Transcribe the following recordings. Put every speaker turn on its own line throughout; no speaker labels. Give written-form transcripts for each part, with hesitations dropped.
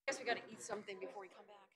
Guess we gotta eat something before we come back.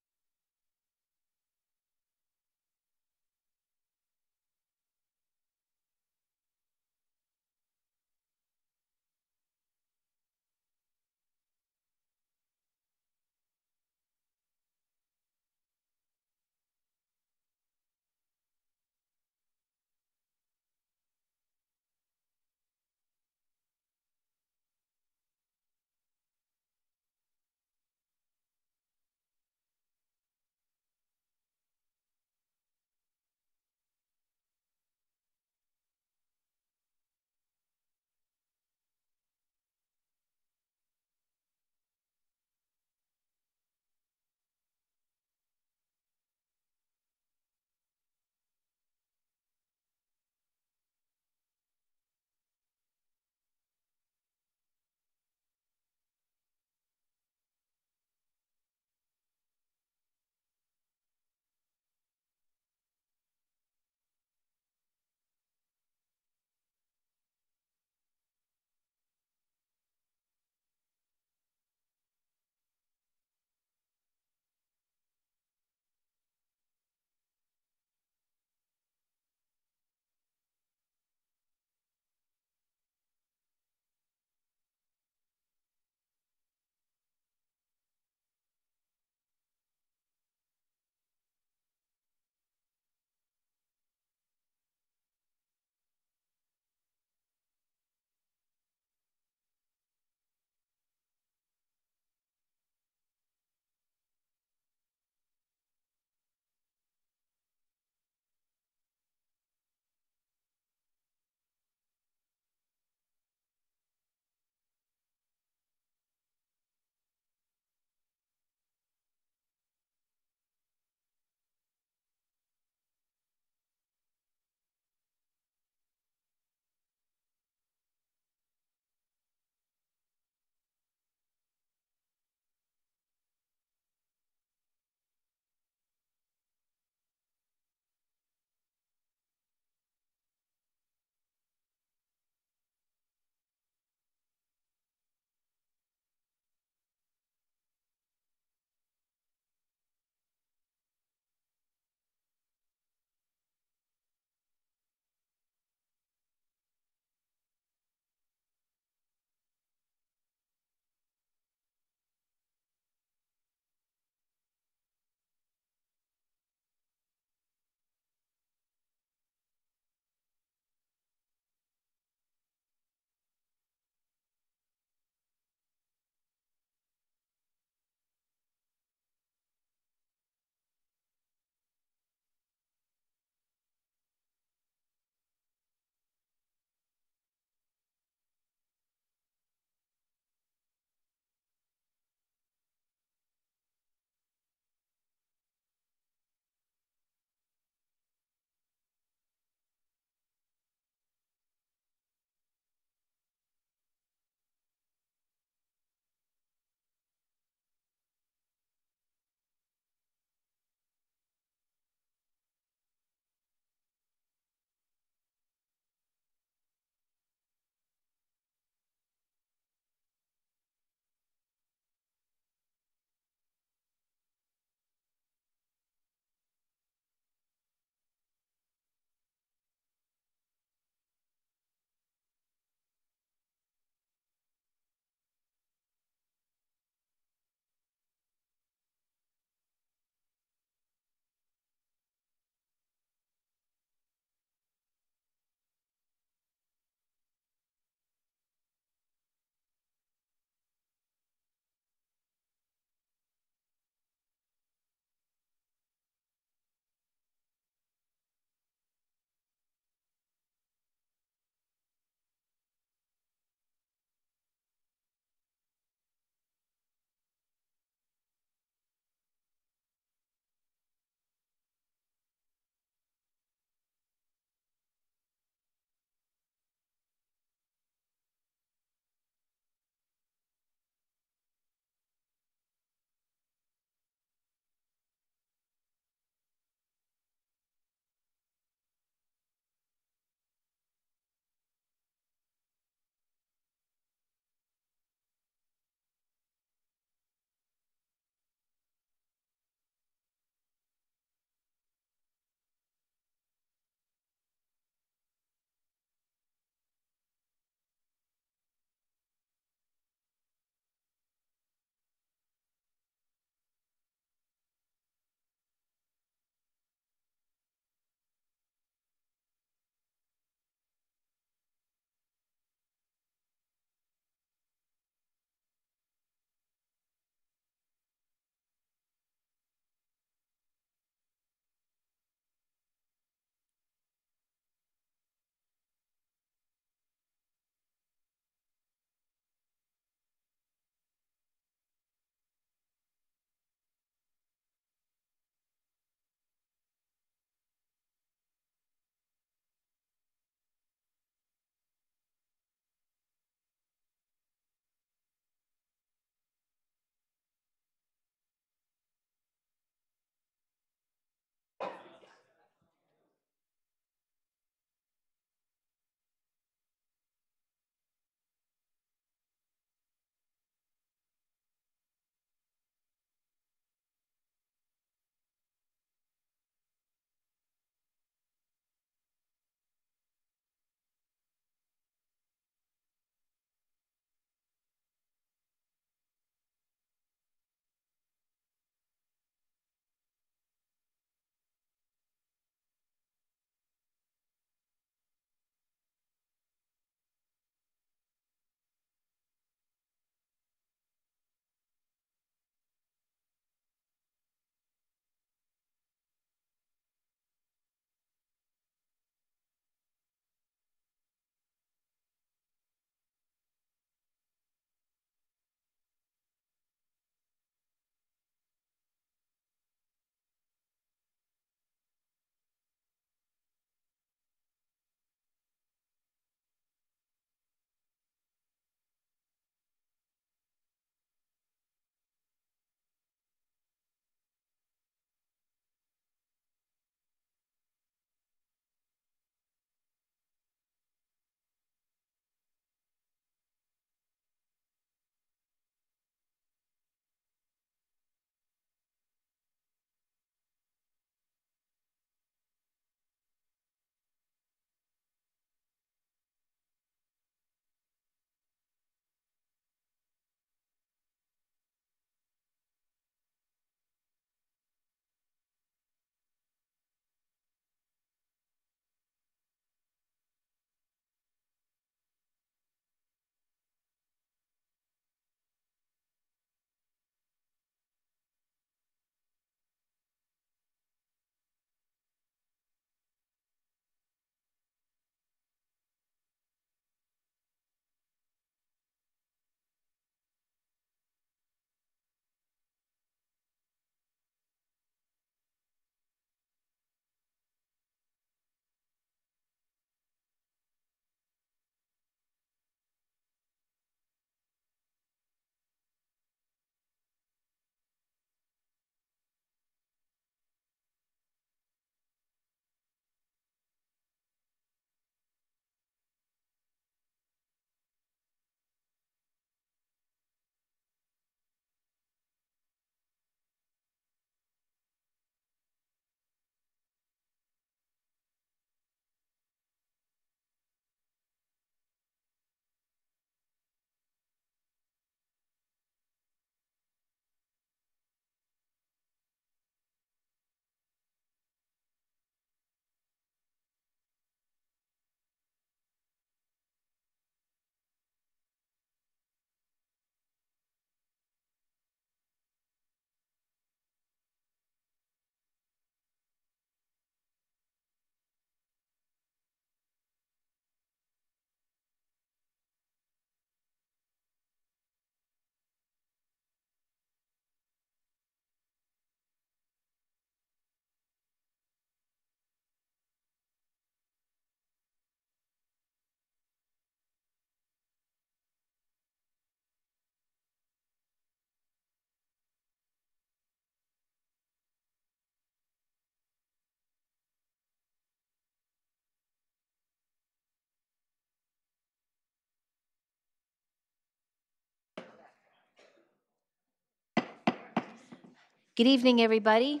Good evening, everybody.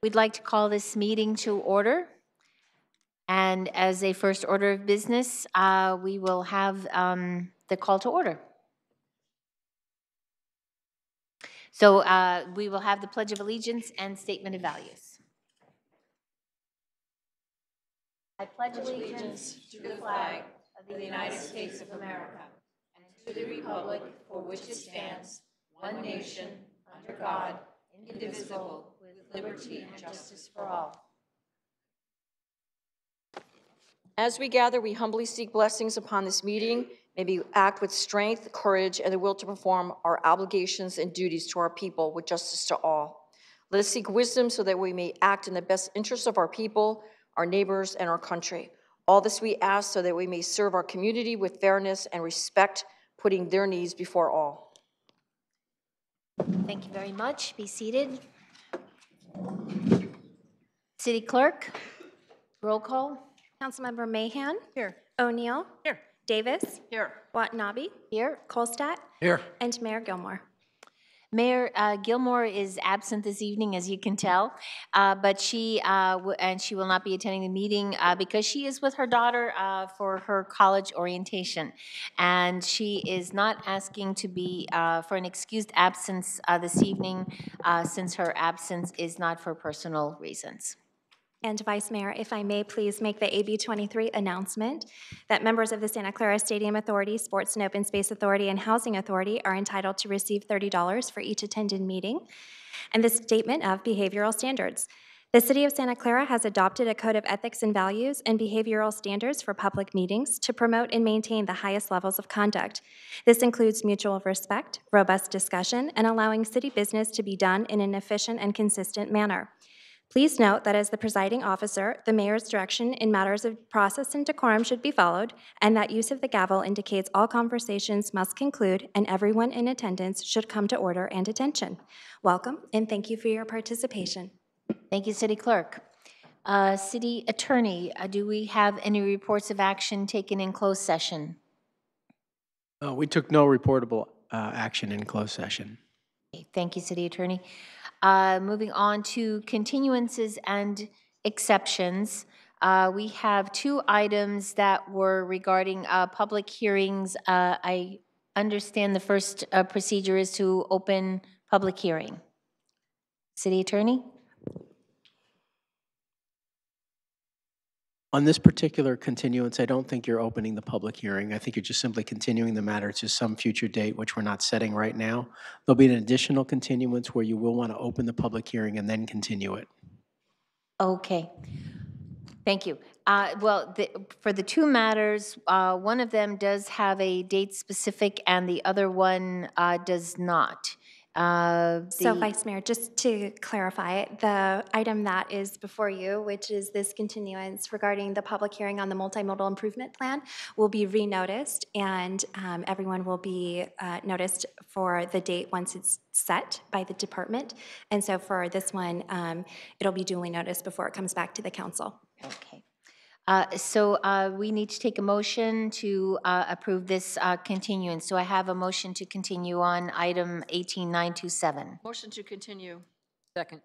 We'd like to call this meeting to order. And as a first order of business, we will have the call to order. So we will have the Pledge of Allegiance and Statement of Values. I pledge allegiance to the flag of the United States of America and to the republic for which it stands, one nation, under God, indivisible, with liberty and justice for all.
As we gather, we humbly seek blessings upon this meeting. May we act with strength, courage, and the will to perform our obligations and duties to our people with justice to all. Let us seek wisdom so that we may act in the best interest of our people, our neighbors, and our country. All this we ask so that we may serve our community with fairness and respect, putting their needs before all.
Thank you very much. Be seated. City Clerk, roll call.
Councilmember Mahan.
Here.
O'Neill.
Here.
Davis.
Here.
Watanabe.
Here.
Colstat.
Here.
And Mayor Gilmore.
Mayor Gilmore is absent this evening, as you can tell, but she will not be attending the meeting because she is with her daughter for her college orientation, and she is not asking to be for an excused absence this evening, since her absence is not for personal reasons.
And Vice Mayor, if I may please make the AB 23 announcement that members of the Santa Clara Stadium Authority, Sports and Open Space Authority, and Housing Authority are entitled to receive $30 for each attended meeting. And the statement of behavioral standards. The City of Santa Clara has adopted a code of ethics and values and behavioral standards for public meetings to promote and maintain the highest levels of conduct. This includes mutual respect, robust discussion, and allowing city business to be done in an efficient and consistent manner. Please note that as the presiding officer, the mayor's direction in matters of process and decorum should be followed, and that use of the gavel indicates all conversations must conclude and everyone in attendance should come to order and attention. Welcome, and thank you for your participation.
Thank you, City Clerk. City Attorney, do we have any reports of action taken in closed session?
We took no reportable action in closed session.
Okay, thank you, City Attorney. Moving on to continuances and exceptions. We have two items that were regarding public hearings. I understand the first procedure is to open public hearing. City Attorney?
On this particular continuance, I don't think you're opening the public hearing. I think you're just simply continuing the matter to some future date, which we're not setting right now. There'll be an additional continuance where you will want to open the public hearing and then continue it.
Okay. Thank you. For the two matters, one of them does have a date specific and the other one does not.
So, Vice Mayor, just to clarify, the item that is before you, which is this continuance regarding the public hearing on the multimodal improvement plan, will be renoticed, and everyone will be noticed for the date once it's set by the department. And so for this one, it'll be duly noticed before it comes back to the council.
Okay. So we need to take a motion to approve this continuance. So I have a motion to continue on item 18927.
Motion to continue. Second.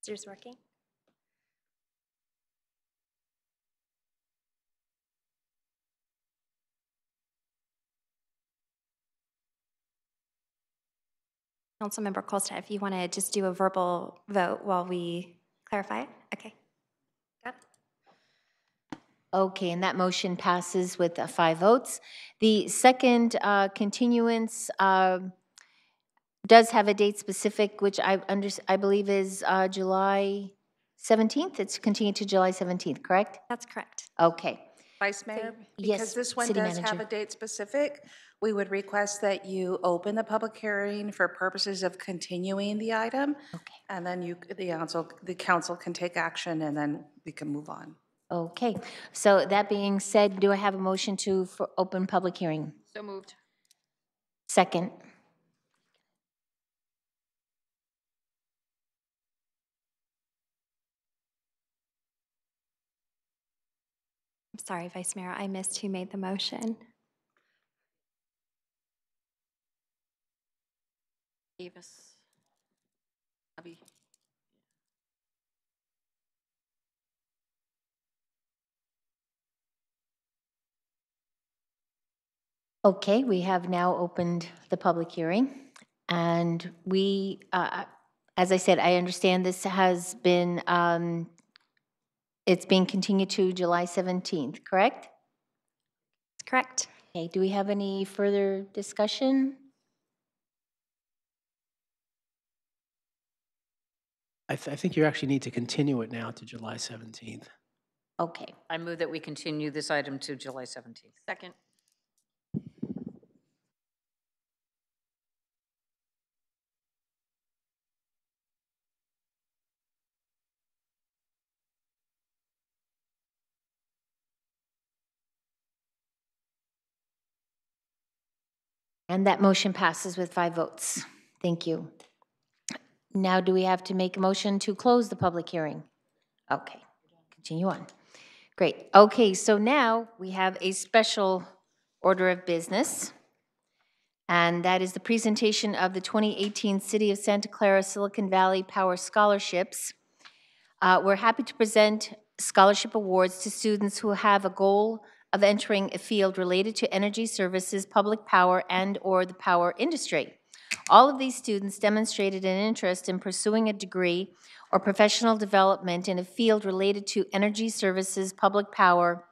Is yours working? Councilmember Colstat, if you want to just do a verbal vote while we clarify. Okay. Got it.
Okay, and that motion passes with 5 votes. The second continuance does have a date specific, which I believe is July 17th. It's continued to July 17th, correct?
That's correct.
Okay.
Vice Mayor,
Yes,
because this one
City
does
Manager.
have a date specific, we would request that you open the public hearing for purposes of continuing the item.
Okay.
And then the council can take action and then we can move on.
Okay. So that being said, do I have a motion to open public hearing?
So moved.
Second.
sorry, Vice Mayor, I missed who made the motion.
Davis. Abby.
Okay, we have now opened the public hearing, and we, as I said, I understand this has been, it's being continued to July 17th, correct?
Correct.
Okay, do we have any further discussion?
I think you actually need to continue it now to July 17th.
Okay,
I move that we continue this item to July 17th.
Second.
and that motion passes with 5 votes. Thank you. Now, do we have to make a motion to close the public hearing? Okay, continue on. Great. Okay, so now we have a special order of business, and that is the presentation of the 2018 City of Santa Clara Silicon Valley Power Scholarships. We're happy to present scholarship awards to students who have a goal of entering a field related to energy services, public power, and/or the power industry. All of these students demonstrated an interest in pursuing a degree or professional development in a field related to energy services, public power,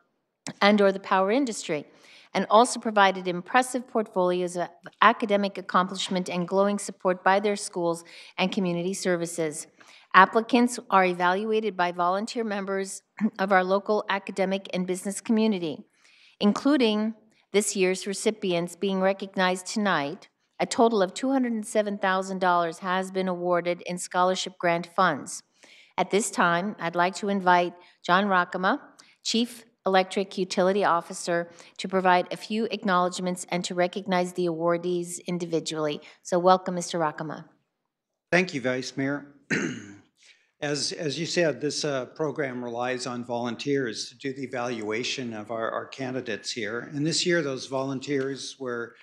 and/or the power industry, and also provided impressive portfolios of academic accomplishment and glowing support by their schools and community services. Applicants are evaluated by volunteer members of our local academic and business community, including this year's recipients being recognized tonight. A total of $207,000 has been awarded in scholarship grant funds. At this time, I'd like to invite John Rockema, Chief Electric Utility Officer, to provide a few acknowledgments and to recognize the awardees individually. So welcome, Mr. Rockema.
Thank you, Vice Mayor. As you said, this program relies on volunteers to do the evaluation of our candidates here. And this year, those volunteers were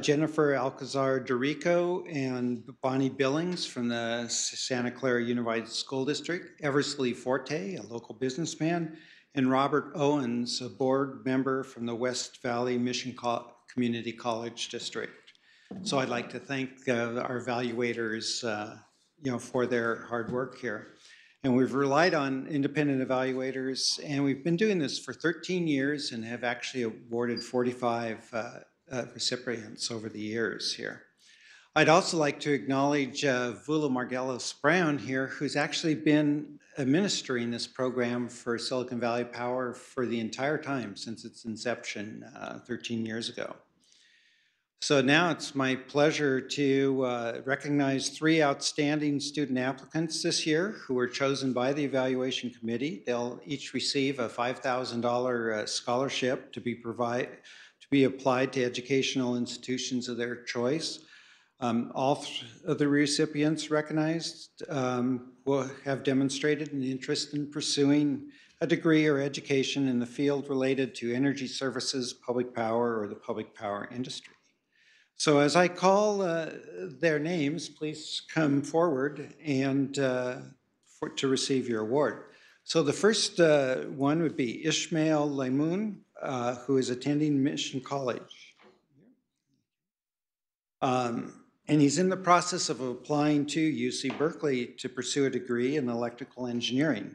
Jennifer Alcazar Dorico and Bonnie Billings from the Santa Clara Unified School District, Eversley Forte, a local businessman, and Robert Owens, a board member from the West Valley Mission Community College District. So I'd like to thank our evaluators for their hard work here. And we've relied on independent evaluators, and we've been doing this for 13 years and have actually awarded 45 recipients over the years here. I'd also like to acknowledge Vula Margelos Brown here, who's actually been administering this program for Silicon Valley Power for the entire time since its inception 13 years ago. So now it's my pleasure to recognize 3 outstanding student applicants this year who were chosen by the evaluation committee. They'll each receive a $5,000 scholarship to be applied to educational institutions of their choice. All of the recipients recognized will have demonstrated an interest in pursuing a degree or education in the field related to energy services, public power, or the public power industry. So as I call their names, please come forward and to receive your award. So the first one would be Ishmael Laymoun, who is attending Mission College. And he's in the process of applying to UC Berkeley to pursue a degree in electrical engineering.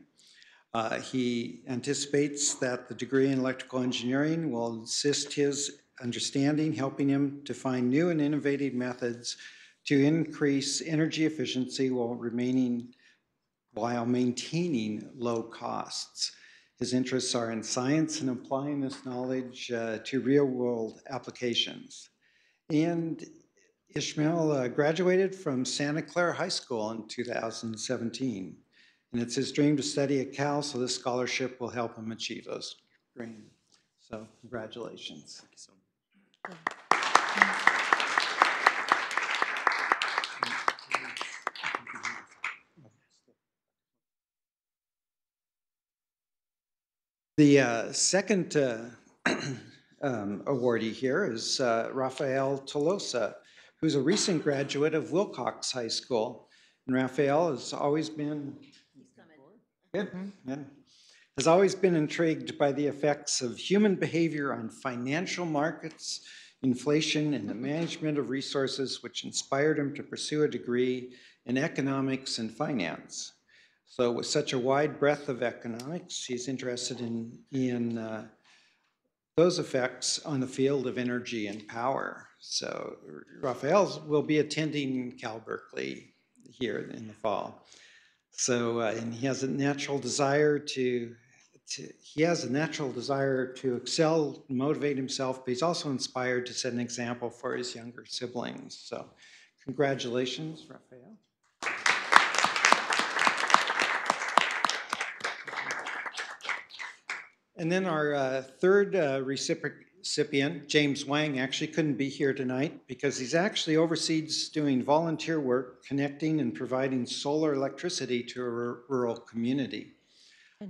He anticipates that the degree in electrical engineering will assist his understanding, helping him to find new and innovative methods to increase energy efficiency while maintaining low costs. His interests are in science and applying this knowledge to real-world applications. And Ishmael graduated from Santa Clara High School in 2017. And it's his dream to study at Cal, so this scholarship will help him achieve those dreams. So congratulations. Thank you so much. The second awardee here is Rafael Tolosa, who's a recent graduate of Wilcox High School. And Rafael has always been has always been intrigued by the effects of human behavior on financial markets, inflation, and the management of resources, which inspired him to pursue a degree in economics and finance. So with such a wide breadth of economics, he's interested in those effects on the field of energy and power. So Rafael will be attending Cal Berkeley here in the fall. So, and he has a natural desire to excel, motivate himself, but he's also inspired to set an example for his younger siblings. So congratulations, Rafael. And then our third recipient, James Wang, actually couldn't be here tonight because he's actually overseas doing volunteer work, connecting and providing solar electricity to a rural community.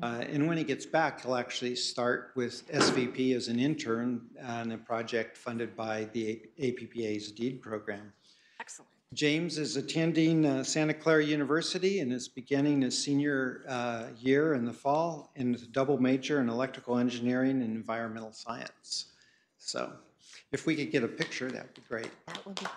And when he gets back, he'll actually start with SVP as an intern on a project funded by the APPA's DEED program.
Excellent.
James is attending Santa Clara University and is beginning his senior year in the fall in a double major in electrical engineering and environmental science. So if we could get a picture, that would be great.
That would be great.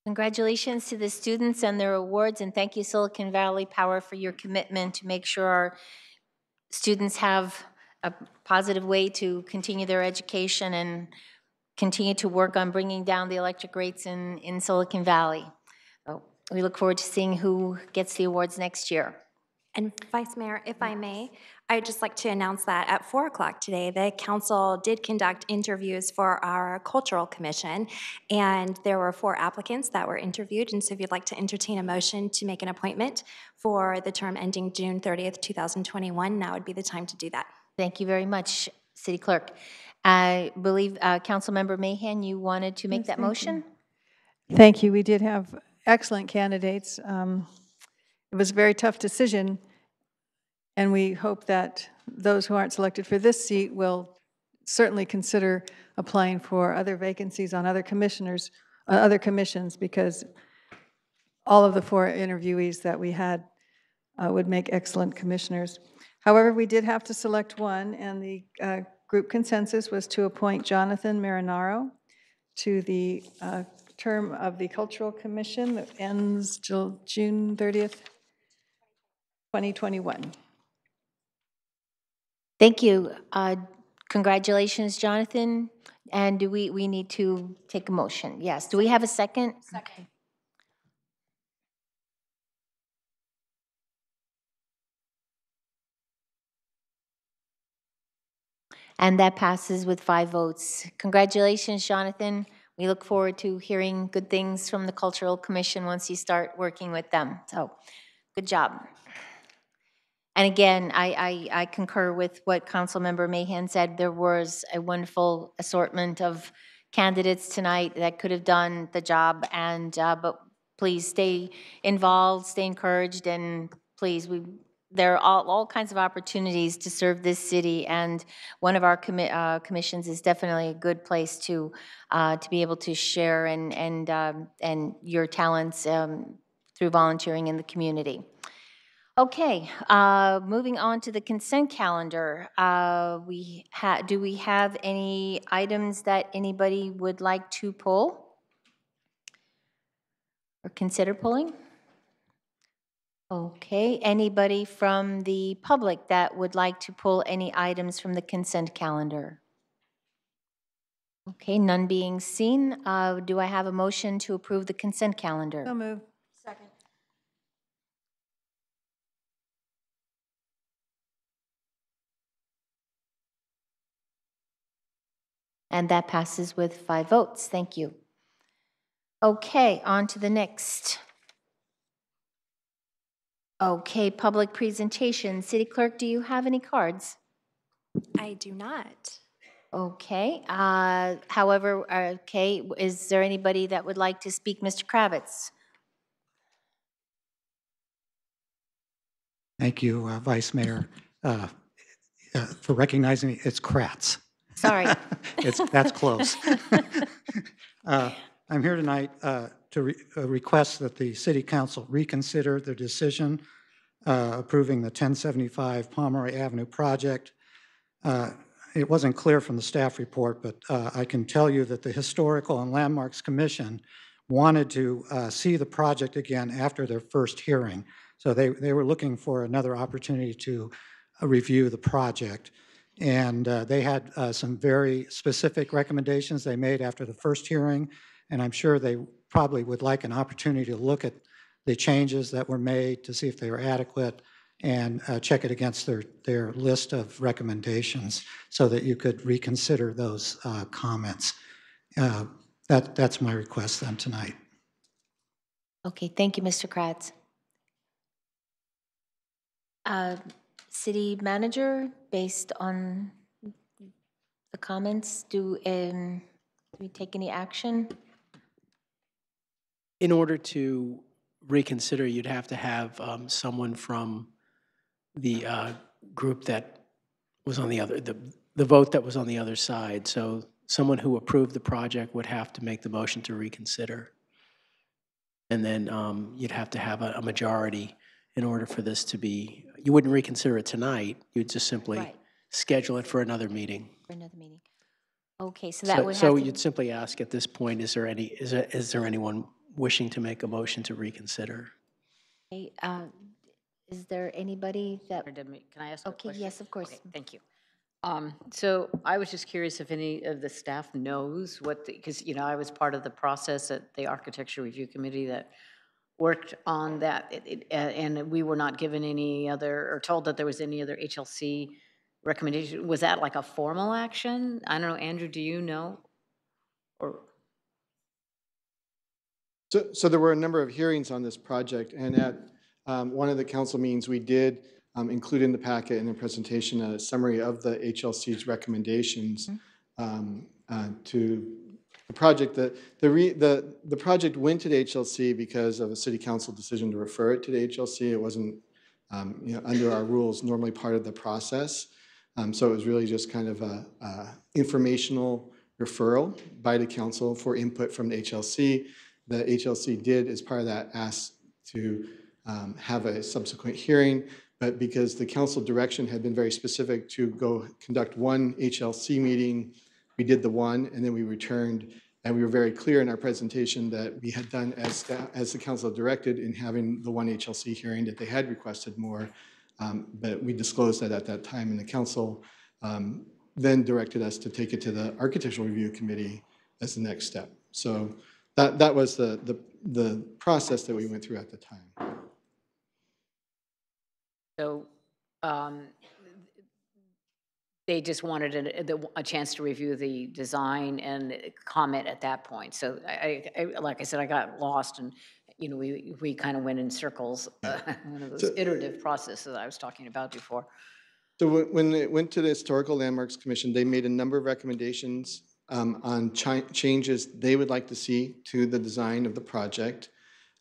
Congratulations to the students and their awards, and thank you, Silicon Valley Power, for your commitment to make sure our students have a positive way to continue their education and continue to work on bringing down the electric rates in Silicon Valley. So we look forward to seeing who gets the awards next year.
And Vice Mayor, if I may, I'd just like to announce that at 4 o'clock today, the council did conduct interviews for our Cultural Commission, and there were 4 applicants that were interviewed. And so if you'd like to entertain a motion to make an appointment for the term ending June 30th, 2021, now would be the time to do that.
Thank you very much, City Clerk. I believe Councilmember Mahan, you wanted to make that motion?
Thank you. We did have excellent candidates. It was a very tough decision, and we hope that those who aren't selected for this seat will certainly consider applying for other vacancies on other commissions, because all of the 4 interviewees that we had would make excellent commissioners. However, we did have to select one, and the group consensus was to appoint Jonathan Marinaro to the term of the Cultural Commission that ends till June 30th, 2021.
Thank you. Congratulations, Jonathan. And do we need to take a motion? Yes. Do we have a second? Okay. And that passes with 5 votes. Congratulations, Jonathan. We look forward to hearing good things from the Cultural Commission once you start working with them. So, good job. And again, I concur with what Councilmember Mahan said. There was a wonderful assortment of candidates tonight that could have done the job, and but please stay involved, stay encouraged, and please, there are all kinds of opportunities to serve this city, and one of our commissions is definitely a good place to be able to share and your talents through volunteering in the community. Okay, moving on to the consent calendar. Do we have any items that anybody would like to pull or consider pulling? Okay, anybody from the public that would like to pull any items from the consent calendar? Okay, none being seen. Do I have a motion to approve the consent calendar?
So move.
Second.
And that passes with 5 votes. Thank you. Okay, on to the next. Okay, public presentation. City Clerk, do you have any cards?
I do not.
Okay, however, okay, is there anybody that would like to speak? Mr. Kravitz?
Thank you, Vice Mayor, for recognizing me. It's Kratz.
Sorry.
That's close. I'm here tonight to request that the City Council reconsider their decision approving the 1075 Pomeroy Avenue project. It wasn't clear from the staff report, but I can tell you that the Historical and Landmarks Commission wanted to see the project again after their first hearing. So they were looking for another opportunity to review the project. And they had some very specific recommendations they made after the first hearing. And I'm sure they probably would like an opportunity to look at the changes that were made to see if they were adequate and check it against their list of recommendations so that you could reconsider those comments. That's my request then tonight.
Okay, thank you, Mr. Kratz. City Manager, based on the comments, do we take any action?
In order to reconsider, you'd have to have someone from the group that was on the other, the vote that was on the other side. So someone who approved the project would have to make the motion to reconsider. And then you'd have to have a majority in order for this to be, you wouldn't reconsider it tonight, you'd just simply schedule it for another meeting.
For another meeting. Okay, so that would have
So
to...
you'd simply ask at this point, is there anyone wishing to make a motion to reconsider?
Okay, is there anybody that...
Can I ask a question?
Okay, yes, of course.
Okay, thank you. So I was just curious if any of the staff knows what, because, you know, I was part of the process at the Architecture Review Committee that worked on that, and we were not given any other, or told that there was any other HLC recommendation. Was that like a formal action? I don't know, Andrew, do you know? Or
So there were a number of hearings on this project, and at one of the council meetings, we did include in the packet in the presentation a summary of the HLC's recommendations to the project. The project went to the HLC because of a city council decision to refer it to the HLC. It wasn't, under our rules, normally part of the process. So it was really just kind of a informational referral by the council for input from the HLC. The HLC did, as part of that, ask to have a subsequent hearing, but because the council direction had been very specific to go conduct one HLC meeting, we did the one, and then we returned, and we were very clear in our presentation that we had done as the council directed in having the one HLC hearing, that they had requested more, but we disclosed that at that time, and the council then directed us to take it to the Architectural Review Committee as the next step. So that was the process that we went through at the time.
so they just wanted a chance to review the design and comment at that point. So I like I said, I got lost, and you know, we kind of went in circles. One of those iterative processes I was talking about before.
So when it went to the Historical Landmarks Commission, they made a number of recommendations on changes they would like to see to the design of the project.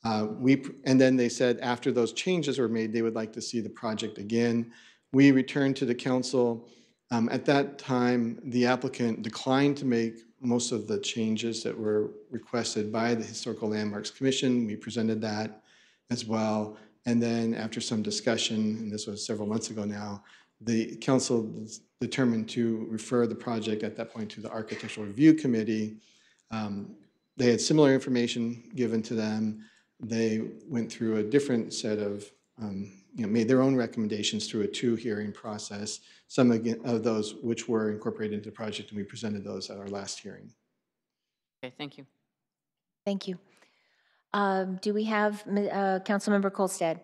And then they said after those changes were made, they would like to see the project again. We returned to the council. At that time, the applicant declined to make most of the changes that were requested by the Historical Landmarks Commission. We presented that as well. And then after some discussion, and this was several months ago now, the council determined to refer the project at that point to the Architectural Review Committee. They had similar information given to them. They went through a different set of, made their own recommendations through a 2-hearing process, some of those which were incorporated into the project, and we presented those at our last hearing.
Okay, thank you.
Thank you. Do we have Councilmember Kolstad?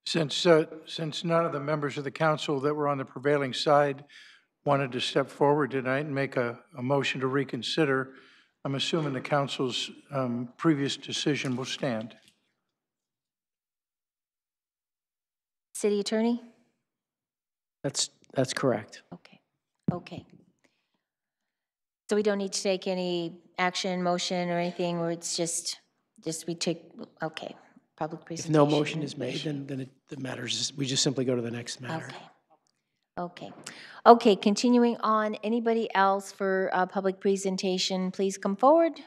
Since none of the members of the council that were on the prevailing side wanted to step forward tonight and make a motion to reconsider, I'm assuming the council's previous decision will stand.
City Attorney?
That's correct.
Okay. Okay. So we don't need to take any action, motion, or anything, or it's just we take, okay, public presentation.
If no motion is made, then the matters, we just simply go to the next matter.
Okay. Okay. Okay, continuing on, anybody else for public presentation, please come forward.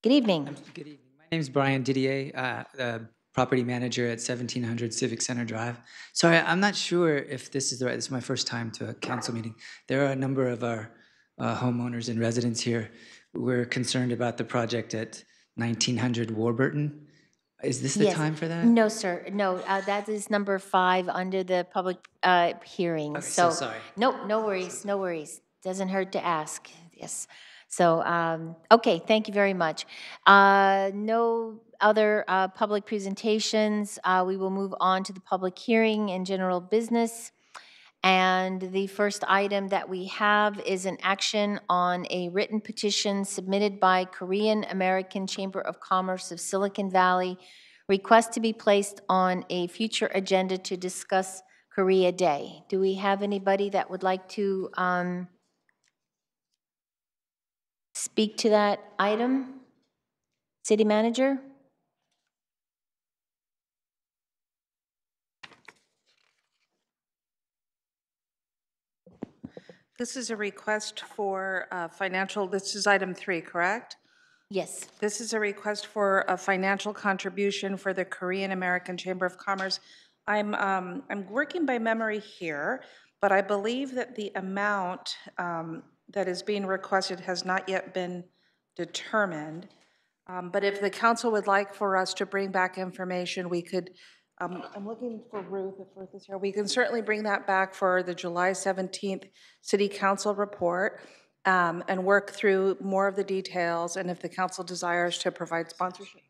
Good evening.
Good evening. My name is Brian Didier, property manager at 1700 Civic Center Drive. Sorry, I'm not sure if this is this is my first time to a council meeting. There are a number of our homeowners and residents here. We're concerned about the project at 1900 Warburton. Is this the time for that?
No, sir. No, that is number 5 under the public hearing.
Okay, so sorry.
No, no worries, no worries. Doesn't hurt to ask. Yes. So, okay, thank you very much. No other public presentations. We will move on to the public hearing and general business. And the first item that we have is an action on a written petition submitted by Korean American Chamber of Commerce of Silicon Valley, request to be placed on a future agenda to discuss Korea Day. Do we have anybody that would like to speak to that item? City Manager?
This is a request for financial, this is item 3, correct?
Yes.
This is a request for a financial contribution for the Korean American Chamber of Commerce. I'm working by memory here, but I believe that the amount that is being requested has not yet been determined. But if the council would like for us to bring back information, we could, I'm looking for Ruth, if Ruth is here. We can certainly bring that back for the July 17th City Council report and work through more of the details. And if the council desires to provide sponsorship.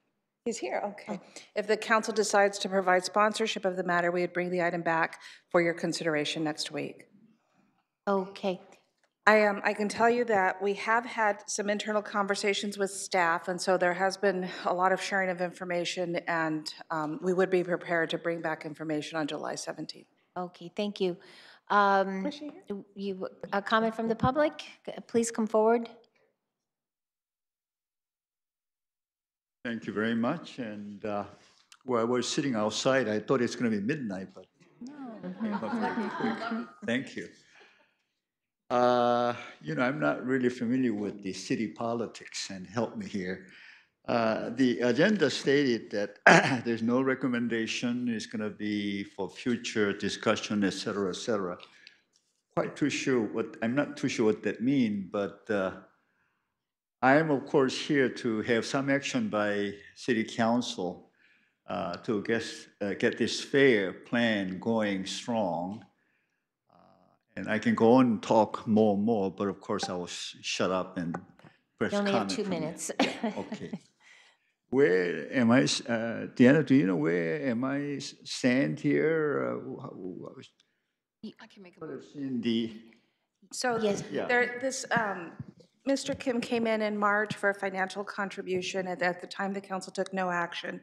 He's here, okay. If the council decides to provide sponsorship of the matter, we would bring the item back for your consideration next week.
Okay.
I can tell you that we have had some internal conversations with staff, and so there has been a lot of sharing of information, and we would be prepared to bring back information on July 17th.
Okay, thank you. A comment from the public? Please come forward.
Thank you very much. And where I was sitting outside, I thought it's going to be midnight, but came up very quick. Thank you. I'm not really familiar with the city politics, and help me here. The agenda stated that there's no recommendation. It's going to be for future discussion, et cetera, et cetera. I'm not too sure what that means, but I am, of course, here to have some action by City Council to get this fair plan going strong. And I can go on and talk more and more, but of course I will shut up and press comment.
You only have 2 minutes.
Yeah, okay. Where am I, Deanna, do you know where am I stand here?
I can make a motion.
In the...
So
yes.
Mr. Kim came in March for a financial contribution, and at the time the council took no action.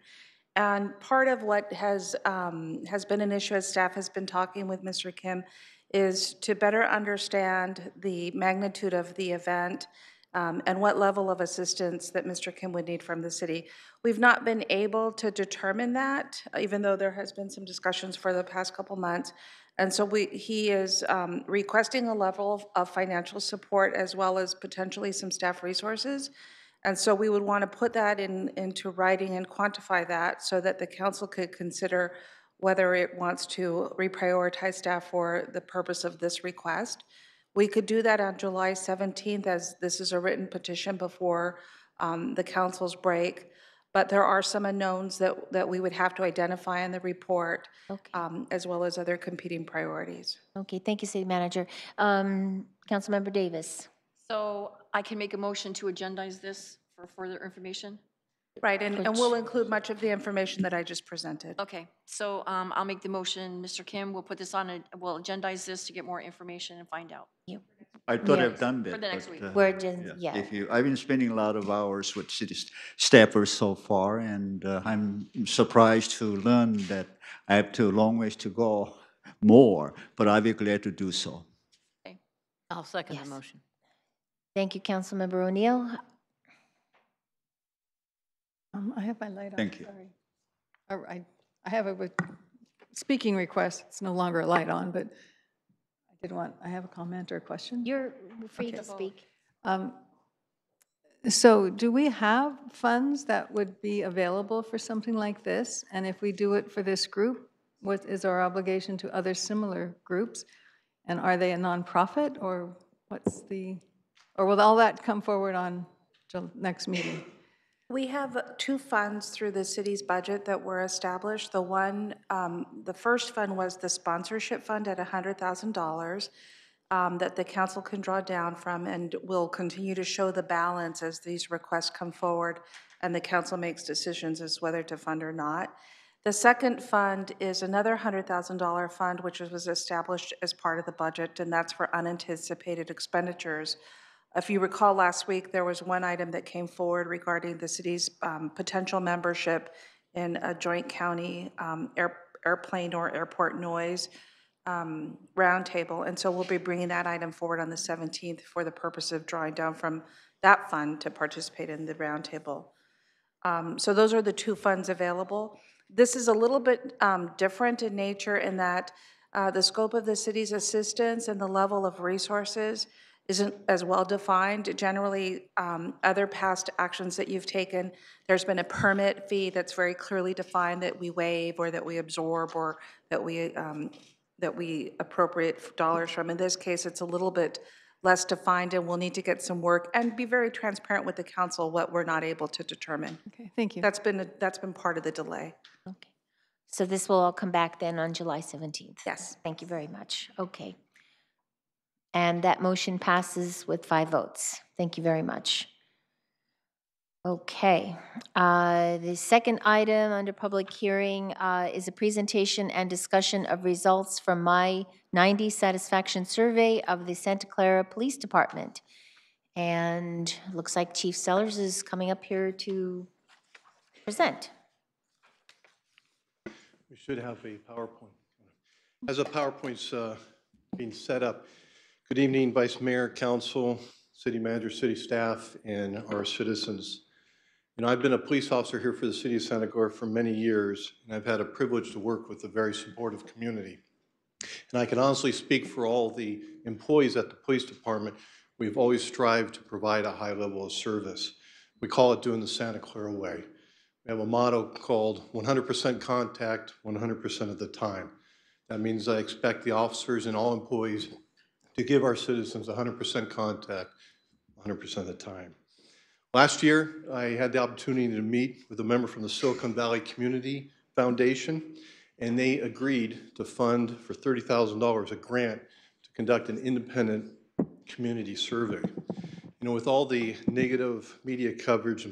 And part of what has been an issue as staff has been talking with Mr. Kim is to better understand the magnitude of the event, and what level of assistance that Mr. Kim would need from the city. We've not been able to determine that, even though there has been some discussions for the past couple months. And so he is requesting a level of financial support as well as potentially some staff resources. And so we would want to put that into writing and quantify that so that the council could consider whether it wants to reprioritize staff for the purpose of this request. We could do that on July 17th, as this is a written petition before the council's break. But there are some unknowns that we would have to identify in the report,
Okay.
as well as other competing priorities.
Okay, thank you, City Manager. Councilmember Davis.
So I can make a motion to agendize this for further information?
Right, and we'll include much of the information that I just presented.
Okay, so I'll make the motion. Mr. Kim, we'll put this on, we'll agendize this to get more information and find out.
I thought
Yes.
I've done that.
For the next
but,
week.
We're just, yeah.
I've been spending a lot of hours with city staffers so far, and I'm surprised to learn that I have a long ways to go more, but I'll be glad to do so.
Okay.
I'll second
Yes.
the motion.
Thank you, Councilmember O'Neill.
I have my light on.
Thank you.
Sorry. I have a speaking request. It's no longer a light on, but I have a comment or a question.
You're free
Okay.
to speak.
So do we have funds that would be available for something like this? And if we do it for this group, what is our obligation to other similar groups? And are they a nonprofit, or or will all that come forward on next meeting?
We have two funds through the city's budget that were established. The first fund was the sponsorship fund at $100,000 that the council can draw down from, and will continue to show the balance as these requests come forward and the council makes decisions as whether to fund or not. The second fund is another $100,000 fund, which was established as part of the budget, and that's for unanticipated expenditures. If you recall, last week there was one item that came forward regarding the city's potential membership in a joint county airplane or airport noise roundtable, and so we'll be bringing that item forward on the 17th for the purpose of drawing down from that fund to participate in the roundtable. So those are the two funds available. This is a little bit different in nature in that the scope of the city's assistance and the level of resources isn't as well defined. Generally, other past actions that you've taken, there's been a permit fee that's very clearly defined that we waive or that we absorb or that we appropriate dollars from. In this case, it's a little bit less defined, and we'll need to get some work and be very transparent with the council what we're not able to determine.
Okay, thank you.
That's been part of the delay.
Okay. So this will all come back then on July 17th?
Yes.
Thank you very much. Okay. And that motion passes with 5 votes. Thank you very much. Okay. The second item under public hearing is a presentation and discussion of results from my 90 satisfaction survey of the Santa Clara Police Department. And it looks like Chief Sellers is coming up here to present.
We should have a PowerPoint. As a PowerPoint's being set up, good evening, Vice Mayor, Council, City Manager, City staff, and our citizens. You know, I've been a police officer here for the City of Santa Clara for many years, and I've had a privilege to work with a very supportive community. And I can honestly speak for all the employees at the police department. We've always strived to provide a high level of service. We call it doing the Santa Clara way. We have a motto called 100% contact 100% of the time. That means I expect the officers and all employees to give our citizens 100% contact 100% of the time. Last year, I had the opportunity to meet with a member from the Silicon Valley Community Foundation, and they agreed to fund for $30,000 a grant to conduct an independent community survey. You know, with all the negative media coverage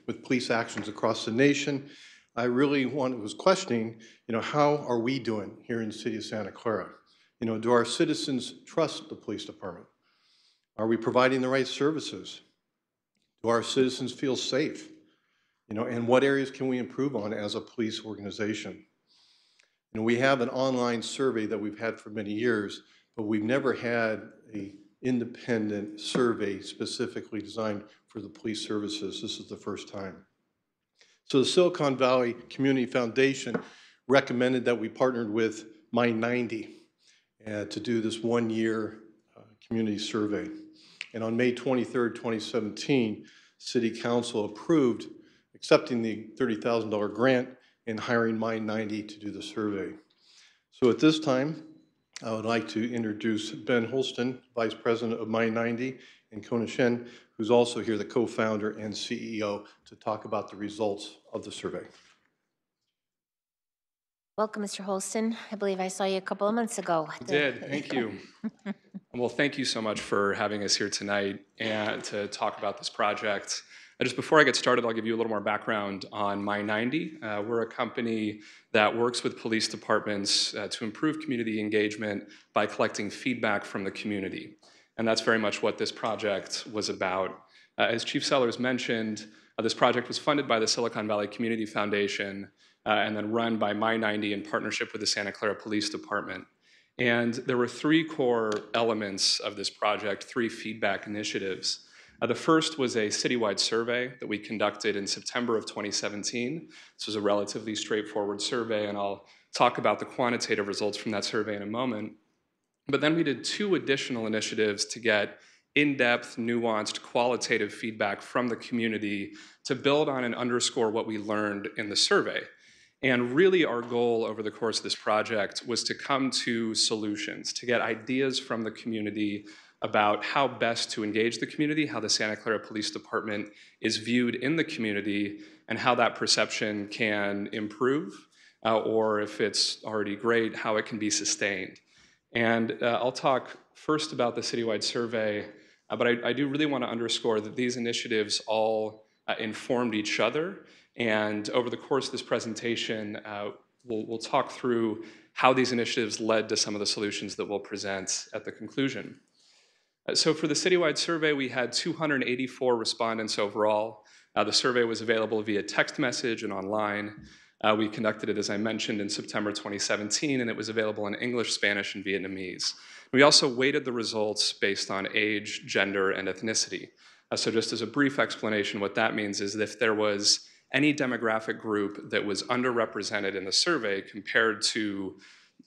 with police actions across the nation, I really was questioning, you know, how are we doing here in the city of Santa Clara? You know, do our citizens trust the police department? Are we providing the right services? Do our citizens feel safe? You know, and what areas can we improve on as a police organization? You know, we have an online survey that we've had for many years, but we've never had a independent survey specifically designed for the police services. This is the first time. So the Silicon Valley Community Foundation recommended that we partnered with My90 to do this one-year community survey. And on May 23rd, 2017, City Council approved accepting the $30,000 grant and hiring My90 to do the survey. So at this time, I would like to introduce Ben Holston, Vice President of My90, and Kona Shen, who's also here, the co-founder and CEO, to talk about the results of the survey.
Welcome, Mr. Holston. I believe I saw you a couple of months ago.
I did, thank you. Well, thank you so much for having us here tonight and to talk about this project. Just before I get started, I'll give you a little more background on My90. We're a company that works with police departments to improve community engagement by collecting feedback from the community. And that's very much what this project was about. As Chief Sellers mentioned, this project was funded by the Silicon Valley Community Foundation and then run by My90 in partnership with the Santa Clara Police Department. And there were three core elements of this project, three feedback initiatives. The first was a citywide survey that we conducted in September of 2017. This was a relatively straightforward survey, and I'll talk about the quantitative results from that survey in a moment. But then we did two additional initiatives to get in-depth, nuanced, qualitative feedback from the community to build on and underscore what we learned in the survey. And really our goal over the course of this project was to come to solutions, to get ideas from the community about how best to engage the community, how the Santa Clara Police Department is viewed in the community, and how that perception can improve, or if it's already great, how it can be sustained. And I'll talk first about the citywide survey, but I do really want to underscore that these initiatives all informed each other. And over the course of this presentation, we'll talk through how these initiatives led to some of the solutions that we'll present at the conclusion. So for the citywide survey, we had 284 respondents overall. The survey was available via text message and online. We conducted it, as I mentioned, in September 2017, and it was available in English, Spanish, and Vietnamese. We also weighted the results based on age, gender, and ethnicity. So just as a brief explanation, what that means is that if there was any demographic group that was underrepresented in the survey compared to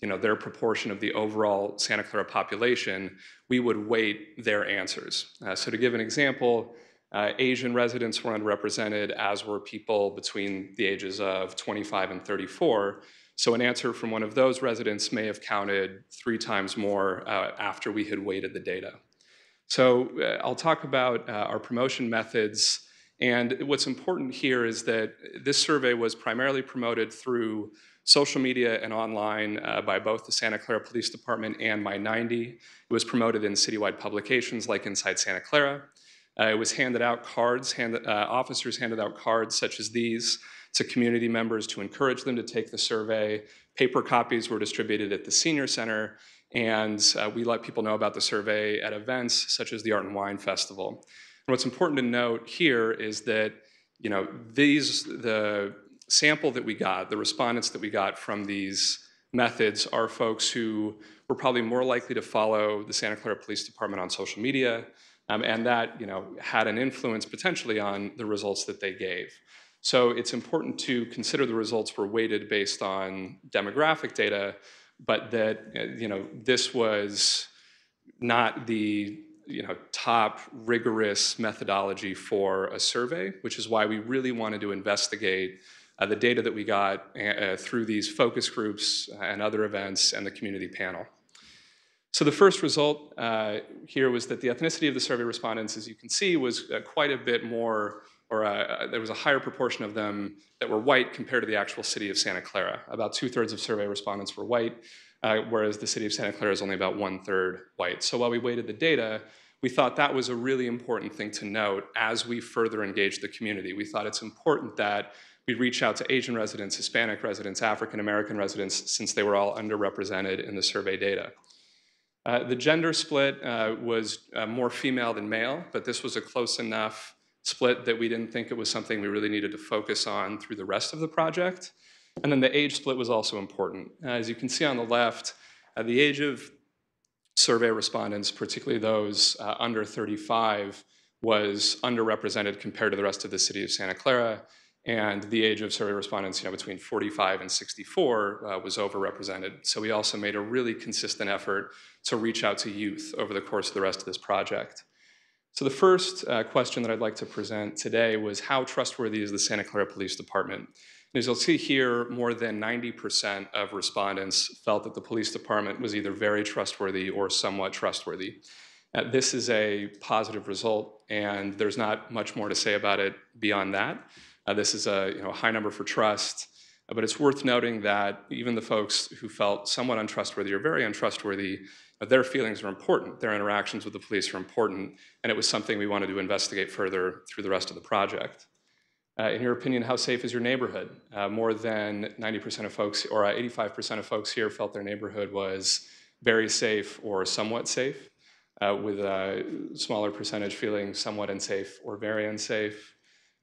their proportion of the overall Santa Clara population, we would weight their answers. So to give an example, Asian residents were underrepresented, as were people between the ages of 25 and 34. So an answer from one of those residents may have counted 3 times more after we had weighted the data. So I'll talk about our promotion methods. And what's important here is that this survey was primarily promoted through social media and online by both the Santa Clara Police Department and My90. It was promoted in citywide publications like Inside Santa Clara. It was handed out cards, officers handed out cards such as these to community members to encourage them to take the survey. Paper copies were distributed at the Senior Center, and we let people know about the survey at events such as the Art and Wine Festival. And what's important to note here is that the sample that we got, the respondents that we got from these methods are folks who were probably more likely to follow the Santa Clara Police Department on social media, and that had an influence potentially on the results that they gave. So it's important to consider the results were weighted based on demographic data, but that this was not the top rigorous methodology for a survey, which is why we really wanted to investigate the data that we got through these focus groups and other events and the community panel. So the first result here was that the ethnicity of the survey respondents, as you can see, was quite a bit more, or there was a higher proportion of them that were white compared to the actual city of Santa Clara. About 2/3 of survey respondents were white, whereas the city of Santa Clara is only about 1/3 white. So while we weighted the data, we thought that was a really important thing to note as we further engage the community. We thought it's important that we reach out to Asian residents, Hispanic residents, African American residents, since they were all underrepresented in the survey data. The gender split was more female than male, but this was a close enough split that we didn't think it was something we really needed to focus on through the rest of the project. And then the age split was also important. As you can see on the left, the age of survey respondents, particularly those under 35, was underrepresented compared to the rest of the city of Santa Clara, and the age of survey respondents, between 45 and 64 was overrepresented. So we also made a really consistent effort to reach out to youth over the course of the rest of this project. So the first question that I'd like to present today was, how trustworthy is the Santa Clara Police Department? And as you'll see here, more than 90% of respondents felt that the police department was either very trustworthy or somewhat trustworthy. This is a positive result, and there's not much more to say about it beyond that. This is a high number for trust, but it's worth noting that even the folks who felt somewhat untrustworthy or very untrustworthy, their feelings are important, their interactions with the police are important, and it was something we wanted to investigate further through the rest of the project. In your opinion, how safe is your neighborhood? More than 90% of folks, or 85% of folks here felt their neighborhood was very safe or somewhat safe, with a smaller percentage feeling somewhat unsafe or very unsafe.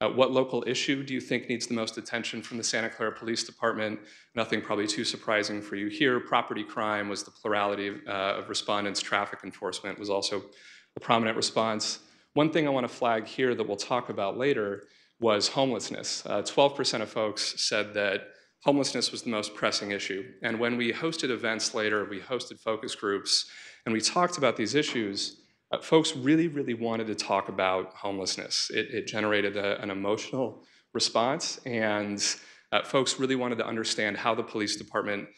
What local issue do you think needs the most attention from the Santa Clara Police Department? Nothing probably too surprising for you here. Property crime was the plurality of respondents. Traffic enforcement was also a prominent response. One thing I want to flag here that we'll talk about later was homelessness. 12% of folks said that homelessness was the most pressing issue. And when we hosted events later, we hosted focus groups, and we talked about these issues, folks really, really wanted to talk about homelessness. It generated an emotional response, and folks really wanted to understand how the police department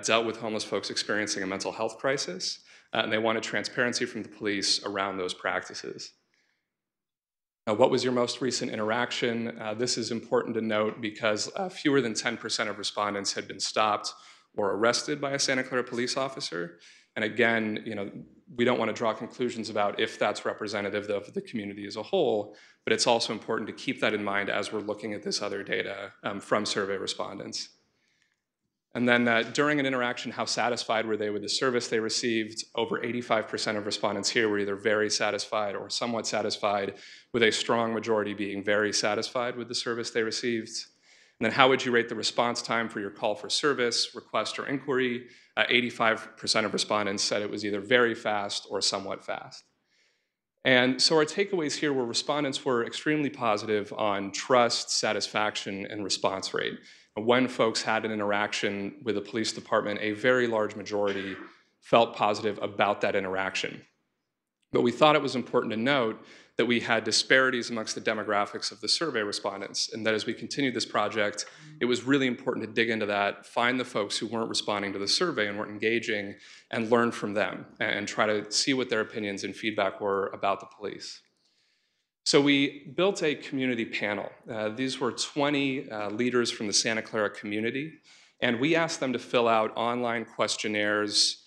dealt with homeless folks experiencing a mental health crisis, and they wanted transparency from the police around those practices. Now, what was your most recent interaction? This is important to note because fewer than 10% of respondents had been stopped or arrested by a Santa Clara police officer. And again, we don't want to draw conclusions about if that's representative of the community as a whole, but it's also important to keep that in mind as we're looking at this other data from survey respondents. And then during an interaction, how satisfied were they with the service they received? Over 85% of respondents here were either very satisfied or somewhat satisfied, with a strong majority being very satisfied with the service they received. And then how would you rate the response time for your call for service, request, or inquiry? 85% of respondents said it was either very fast or somewhat fast. And so our takeaways here were respondents were extremely positive on trust, satisfaction, and response rate. When folks had an interaction with the police department, a very large majority felt positive about that interaction. But we thought it was important to note that we had disparities amongst the demographics of the survey respondents, and that as we continued this project, it was really important to dig into that, find the folks who weren't responding to the survey and weren't engaging, and learn from them, and try to see what their opinions and feedback were about the police. So we built a community panel. These were 20 leaders from the Santa Clara community, and we asked them to fill out online questionnaires,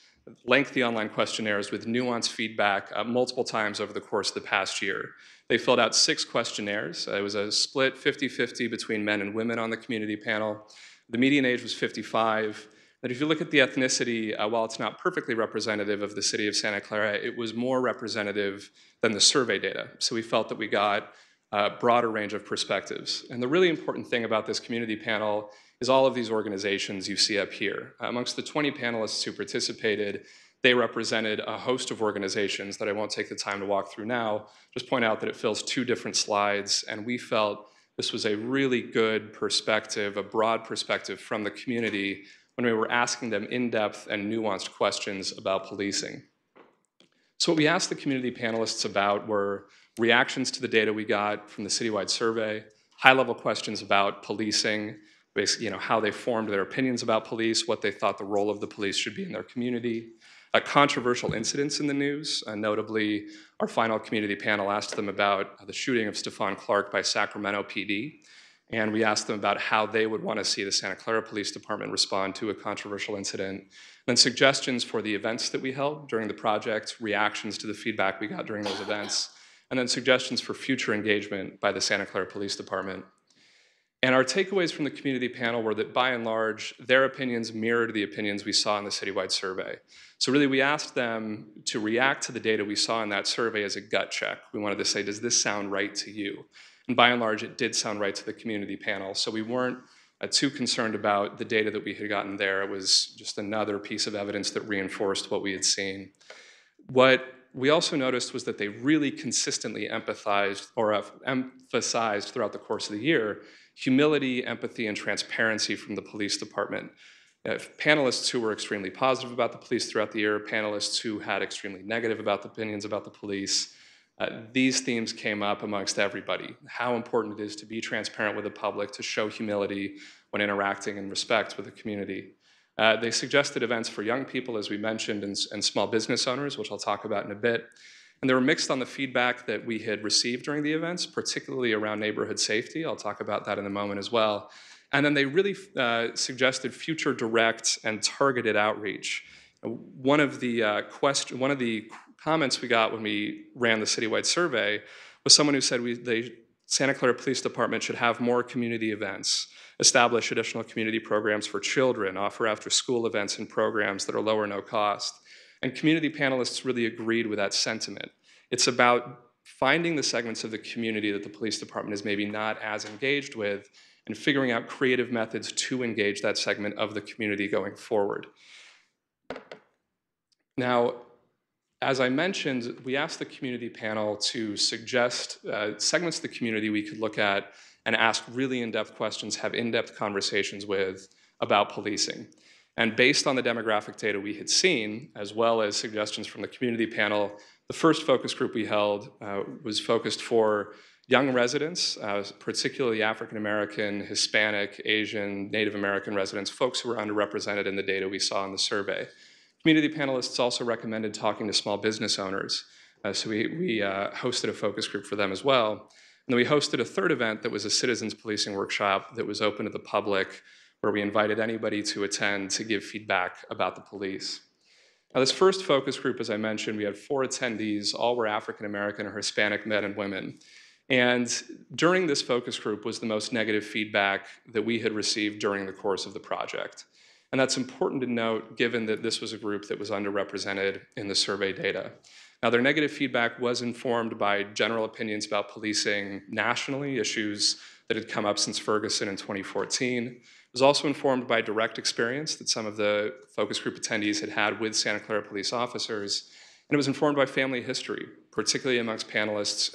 lengthy online questionnaires with nuanced feedback multiple times over the course of the past year. They filled out 6 questionnaires. It was a split 50-50 between men and women on the community panel. The median age was 55. But if you look at the ethnicity, while it's not perfectly representative of the city of Santa Clara, it was more representative than the survey data. So we felt that we got a broader range of perspectives. And the really important thing about this community panel is all of these organizations you see up here. Amongst the 20 panelists who participated, they represented a host of organizations that I won't take the time to walk through now, just point out that it fills 2 different slides, and we felt this was a really good perspective, a broad perspective from the community when we were asking them in-depth and nuanced questions about policing. So what we asked the community panelists about were reactions to the data we got from the Citywide Survey, high-level questions about policing, basically, how they formed their opinions about police, what they thought the role of the police should be in their community, controversial incidents in the news. Notably, our final community panel asked them about the shooting of Clerk by Sacramento PD, and we asked them about how they would want to see the Santa Clara Police Department respond to a controversial incident, then suggestions for the events that we held during the project, reactions to the feedback we got during those events, and then suggestions for future engagement by the Santa Clara Police Department. And our takeaways from the community panel were that, by and large, their opinions mirrored the opinions we saw in the Citywide Survey. So really, we asked them to react to the data we saw in that survey as a gut check. We wanted to say, does this sound right to you? And by and large, it did sound right to the community panel. So we weren't too concerned about the data that we had gotten there. It was just another piece of evidence that reinforced what we had seen. What we also noticed was that they really consistently emphasized throughout the course of the year humility, empathy, and transparency from the police department. Panelists who were extremely positive about the police throughout the year, panelists who had extremely negative opinions about the police. These themes came up amongst everybody. How important it is to be transparent with the public, to show humility when interacting in respect with the community. They suggested events for young people, as we mentioned, and small business owners, which I'll talk about in a bit. And they were mixed on the feedback that we had received during the events, particularly around neighborhood safety. I'll talk about that in a moment as well. And then they really suggested future direct and targeted outreach. One of the comments we got when we ran the citywide survey was someone who said the Santa Clara Police Department should have more community events, establish additional community programs for children, offer after-school events and programs that are low or no cost. And community panelists really agreed with that sentiment. It's about finding the segments of the community that the police department is maybe not as engaged with and figuring out creative methods to engage that segment of the community going forward. Now, as I mentioned, we asked the community panel to suggest segments of the community we could look at and ask really in-depth questions, have in-depth conversations with about policing. And based on the demographic data we had seen, as well as suggestions from the community panel, the first focus group we held was focused for young residents, particularly African American, Hispanic, Asian, Native American residents, folks who were underrepresented in the data we saw in the survey. Community panelists also recommended talking to small business owners. So we hosted a focus group for them as well. And then we hosted a third event that was a citizens policing workshop that was open to the public, where we invited anybody to attend to give feedback about the police. Now, this first focus group, as I mentioned, we had 4 attendees, all were African American or Hispanic men and women. And during this focus group was the most negative feedback that we had received during the course of the project. And that's important to note, given that this was a group that was underrepresented in the survey data. Now, their negative feedback was informed by general opinions about policing nationally, issues that had come up since Ferguson in 2014. It was also informed by direct experience that some of the focus group attendees had had with Santa Clara police officers. And it was informed by family history, particularly amongst panelists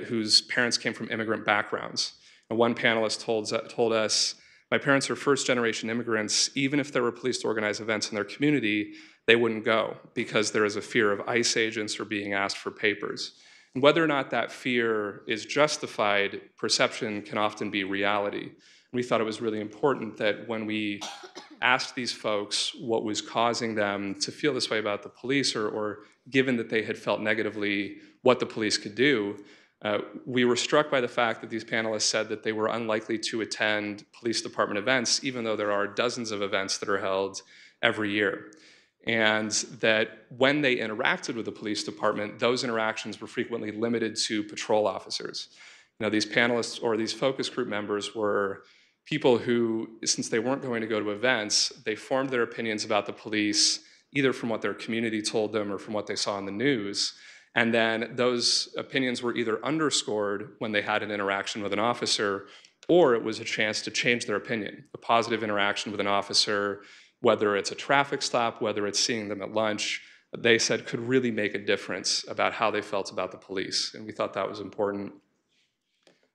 whose parents came from immigrant backgrounds. And one panelist told us, "My parents are first-generation immigrants. Even if there were police to organize events in their community, they wouldn't go because there is a fear of ICE agents or being asked for papers." And whether or not that fear is justified, perception can often be reality. We thought it was really important that when we asked these folks what was causing them to feel this way about the police, or given that they had felt negatively what the police could do, we were struck by the fact that these panelists said that they were unlikely to attend police department events, even though there are dozens of events that are held every year. And that when they interacted with the police department, those interactions were frequently limited to patrol officers. Now, these panelists or these focus group members were people who, since they weren't going to go to events, they formed their opinions about the police either from what their community told them or from what they saw in the news. And then those opinions were either underscored when they had an interaction with an officer, or it was a chance to change their opinion. A positive interaction with an officer, whether it's a traffic stop, whether it's seeing them at lunch, they said could really make a difference about how they felt about the police. And we thought that was important.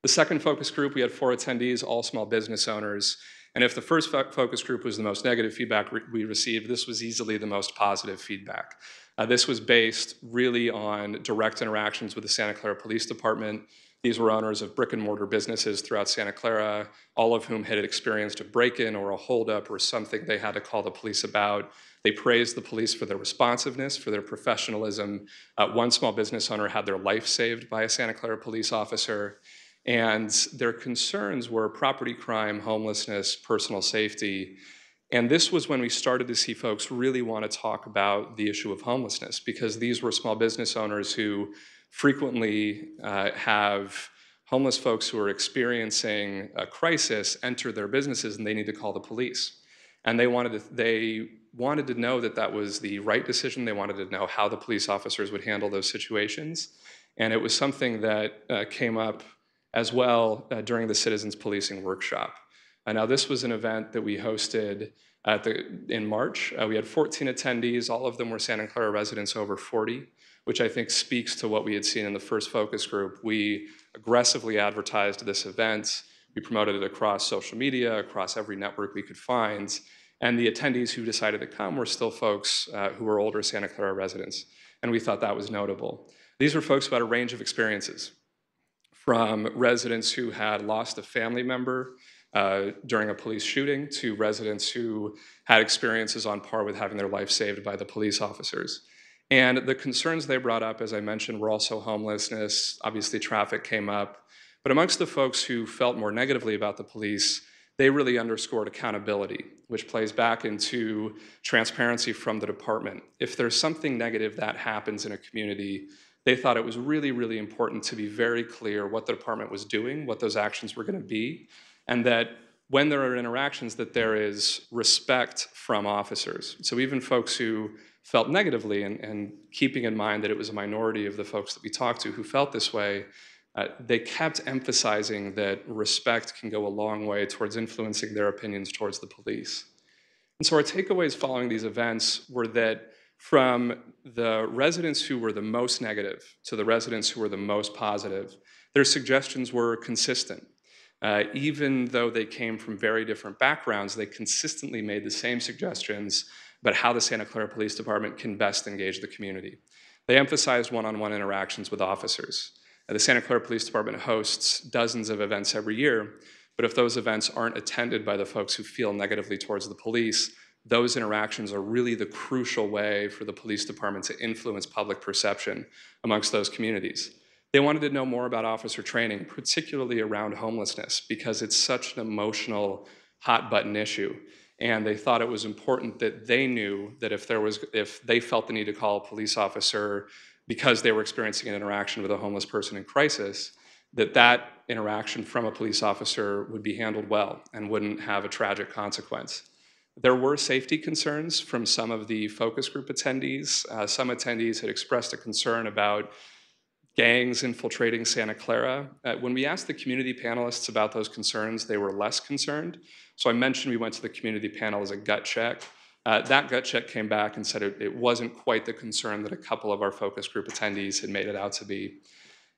The second focus group, we had 4 attendees, all small business owners. And if the first focus group was the most negative feedback we received, this was easily the most positive feedback. This was based really on direct interactions with the Santa Clara Police Department. These were owners of brick and mortar businesses throughout Santa Clara, all of whom had experienced a break-in or a holdup or something they had to call the police about. They praised the police for their responsiveness, for their professionalism. One small business owner had their life saved by a Santa Clara police officer. And their concerns were property crime, homelessness, personal safety. And this was when we started to see folks really want to talk about the issue of homelessness, because these were small business owners who frequently have homeless folks who are experiencing a crisis enter their businesses and they need to call the police. And they wanted to know that that was the right decision. They wanted to know how the police officers would handle those situations. And it was something that came up as well during the Citizens Policing Workshop. Now, this was an event that we hosted In March, we had 14 attendees. All of them were Santa Clara residents over 40, which I think speaks to what we had seen in the first focus group. We aggressively advertised this event. We promoted it across social media, across every network we could find. And the attendees who decided to come were still folks who were older Santa Clara residents. And we thought that was notable. These were folks who had a range of experiences, from residents who had lost a family member during a police shooting to residents who had experiences on par with having their life saved by the police officers. And the concerns they brought up, as I mentioned, were also homelessness. Obviously, traffic came up. But amongst the folks who felt more negatively about the police, they really underscored accountability, which plays back into transparency from the department. If there's something negative that happens in a community, they thought it was really, really important to be very clear what the department was doing, what those actions were going to be, and that when there are interactions, that there is respect from officers. So even folks who felt negatively, and keeping in mind that it was a minority of the folks that we talked to who felt this way, they kept emphasizing that respect can go a long way towards influencing their opinions towards the police. And so our takeaways following these events were that from the residents who were the most negative to the residents who were the most positive, their suggestions were consistent. Even though they came from very different backgrounds, they consistently made the same suggestions about how the Santa Clara Police Department can best engage the community. They emphasized one-on-one interactions with officers. The Santa Clara Police Department hosts dozens of events every year, but if those events aren't attended by the folks who feel negatively towards the police, those interactions are really the crucial way for the police department to influence public perception amongst those communities. They wanted to know more about officer training, particularly around homelessness, because it's such an emotional, hot-button issue. And they thought it was important that they knew that if they felt the need to call a police officer because they were experiencing an interaction with a homeless person in crisis, that interaction from a police officer would be handled well and wouldn't have a tragic consequence. There were safety concerns from some of the focus group attendees. Some attendees had expressed a concern about gangs infiltrating Santa Clara. When we asked the community panelists about those concerns, they were less concerned. So I mentioned we went to the community panel as a gut check. That gut check came back and said it wasn't quite the concern that a couple of our focus group attendees had made it out to be.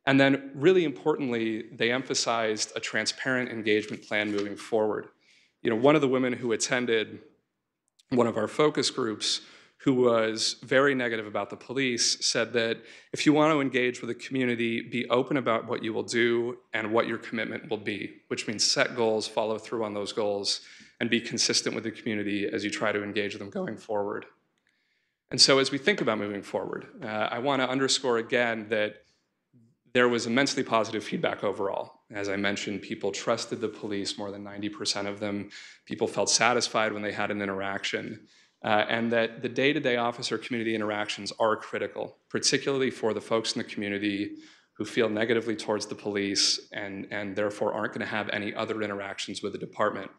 And then really importantly, they emphasized a transparent engagement plan moving forward. One of the women who attended one of our focus groups, who was very negative about the police, said that if you want to engage with the community, be open about what you will do and what your commitment will be, which means set goals, follow through on those goals, and be consistent with the community as you try to engage them going forward. And so as we think about moving forward, I want to underscore again that there was immensely positive feedback overall. As I mentioned, people trusted the police, more than 90% of them. People felt satisfied when they had an interaction. And that the day-to-day officer-community interactions are critical, particularly for the folks in the community who feel negatively towards the police and therefore aren't going to have any other interactions with the department.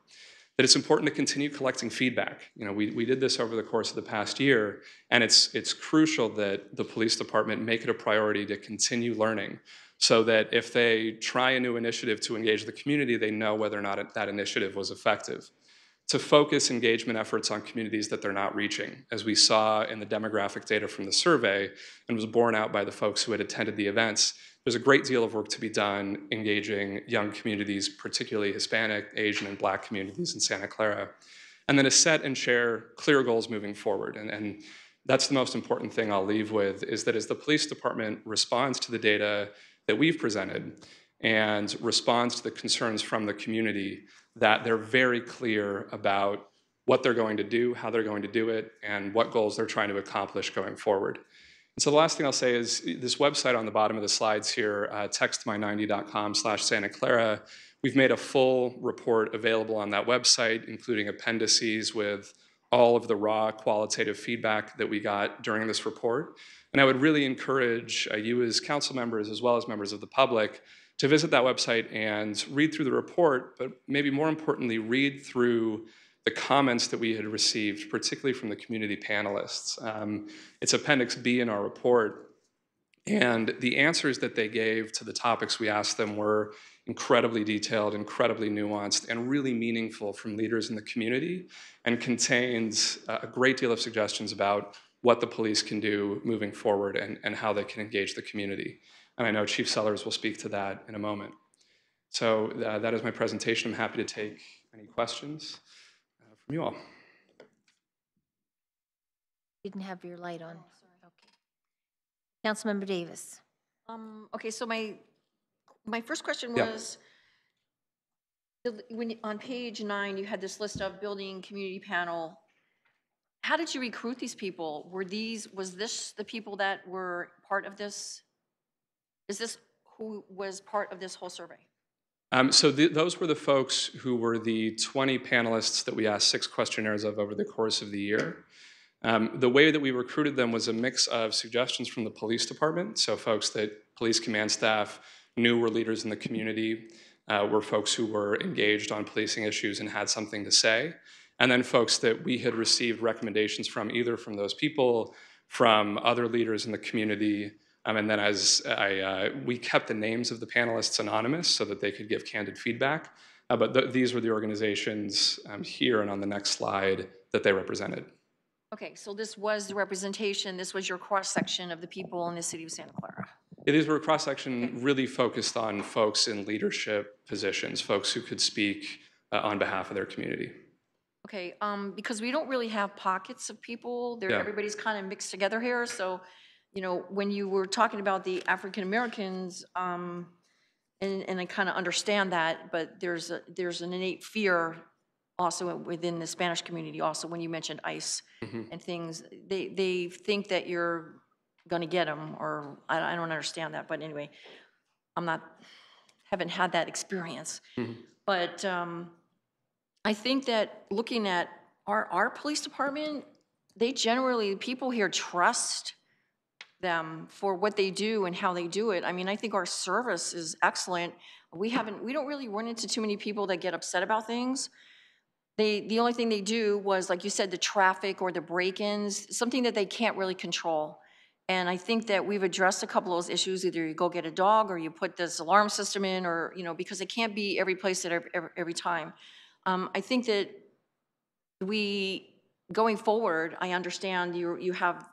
That it's important to continue collecting feedback. We did this over the course of the past year, and it's crucial that the police department make it a priority to continue learning, so that if they try a new initiative to engage the community, they know whether or not that initiative was effective. To focus engagement efforts on communities that they're not reaching, as we saw in the demographic data from the survey and was borne out by the folks who had attended the events. There's a great deal of work to be done engaging young communities, particularly Hispanic, Asian, and Black communities in Santa Clara. And then to set and share clear goals moving forward. And that's the most important thing I'll leave with, is that as the police department responds to the data that we've presented and responds to the concerns from the community, that they're very clear about what they're going to do, how they're going to do it, and what goals they're trying to accomplish going forward. And so the last thing I'll say is this website on the bottom of the slides here, textmy90.com/Santa Clara, we've made a full report available on that website, including appendices with all of the raw qualitative feedback that we got during this report. And I would really encourage you as council members, as well as members of the public, to visit that website and read through the report, but maybe more importantly, read through the comments that we had received, particularly from the community panelists. It's Appendix B in our report, and the answers that they gave to the topics we asked them were incredibly detailed, incredibly nuanced, and really meaningful from leaders in the community, and contains a great deal of suggestions about what the police can do moving forward and how they can engage the community. And I know Chief Sellers will speak to that in a moment. So that is my presentation. I'm happy to take any questions from you all.
Didn't have your light on. Okay. Councilmember Davis.
Okay, so my first question
Yeah.
was, when on page 9 you had this list of building community panel. How did you recruit these people? Was this the people that were part of this? Is this who was part of this whole survey?
So those were the folks who were the 20 panelists that we asked 6 questionnaires of over the course of the year. The way that we recruited them was a mix of suggestions from the police department, so folks that police command staff knew were leaders in the community, were folks who were engaged on policing issues and had something to say, and then folks that we had received recommendations from, either from those people, from other leaders in the community, and then we kept the names of the panelists anonymous so that they could give candid feedback, but these were the organizations here and on the next slide that they represented.
Okay, so this was the representation, this was your cross-section of the people in the city of Santa Clara.
These were a cross-section really focused on folks in leadership positions, folks who could speak on behalf of their community.
Okay, because we don't really have pockets of people.
Yeah.
Everybody's kind of mixed together here. So, you know, when you were talking about the African Americans, and I kind of understand that, but there's an innate fear also within the Spanish community. Also, when you mentioned ICE and things, they think that you're going to get them, or I don't understand that. But anyway, haven't had that experience. But I think that looking at our police department, people here trust them for what they do and how they do it. I mean, I think our service is excellent. We don't really run into too many people that get upset about things. The only thing they do was, like you said, the traffic or the break-ins, something that they can't really control. And I think that we've addressed a couple of those issues. Either you go get a dog or you put this alarm system in, or, you know, because it can't be every place at every time. I think that going forward, I understand you have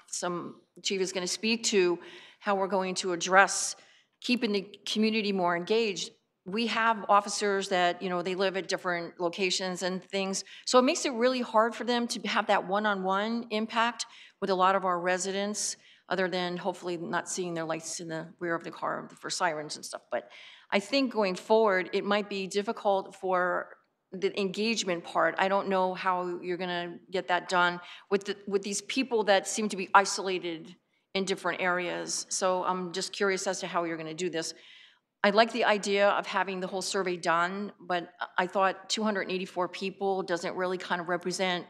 Chief is going to speak to how we're going to address keeping the community more engaged. We have officers that, you know, they live at different locations and things. So it makes it really hard for them to have that one-on-one impact with a lot of our residents, other than hopefully not seeing their lights in the rear of the car for sirens and stuff. But I think going forward, it might be difficult for the engagement part. I don't know how you're gonna get that done with these people that seem to be isolated in different areas. So I'm just curious as to how you're gonna do this. I like the idea of having the whole survey done, but I thought 284 people doesn't really kind of represent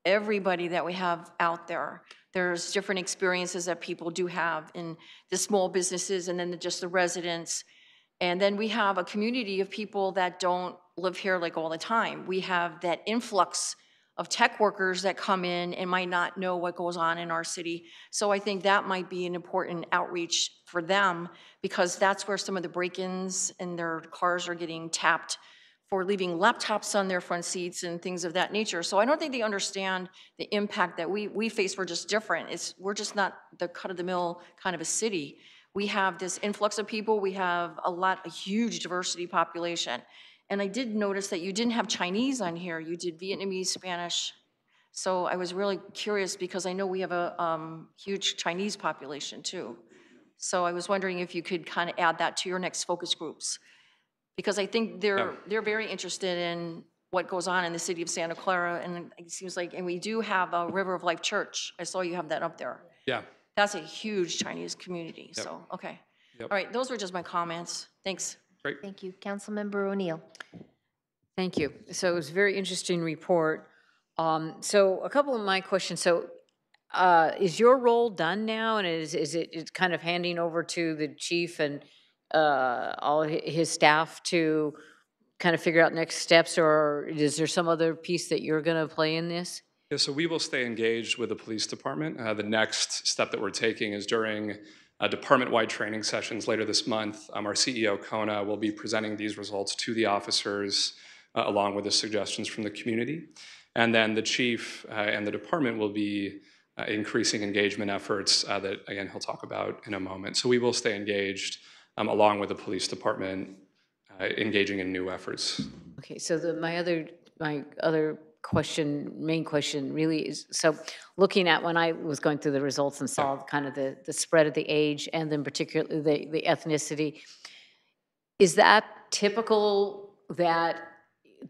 everybody that we have out there. There's different experiences that people do have in the small businesses, and then just the residents. And then we have a community of people that don't live here like all the time. We have that influx of tech workers that come in and might not know what goes on in our city. So I think that might be an important outreach for them, because that's where some of the break-ins and their cars are getting tapped for leaving laptops on their front seats and things of that nature. So I don't think they understand the impact that we face. We're just different. We're just not the cut-of-the-mill kind of a city. We have this influx of people. We have a huge diversity population. And I did notice that you didn't have Chinese on here. You did Vietnamese, Spanish. So I was really curious, because I know we have a huge Chinese population too. So I was wondering if you could kind of add that to your next focus groups, because I think they're very interested in what goes on in the city of Santa Clara. And it seems like, and we do have a River of Life Church. I saw you have that up there.
Yeah.
That's a huge Chinese community. Yep. So, okay. Yep. All right, those were just my comments. Thanks.
Great.
Thank you. Councilmember O'Neill.
Thank you. So it was a very interesting report. So a couple of my questions. So is your role done now, and is it kind of handing over to the chief and all his staff to kind of figure out next steps, or is there some other piece that you're going to play in this?
Yeah, so we will stay engaged with the police department. The next step that we're taking is during department-wide training sessions later this month. Our CEO, Kona, will be presenting these results to the officers along with the suggestions from the community. And then the chief and the department will be increasing engagement efforts that, again, he'll talk about in a moment. So we will stay engaged along with the police department, engaging in new efforts.
Okay, so my other question, main question really is, so looking at when I was going through the results and saw kind of the spread of the age and then particularly the ethnicity, is that typical that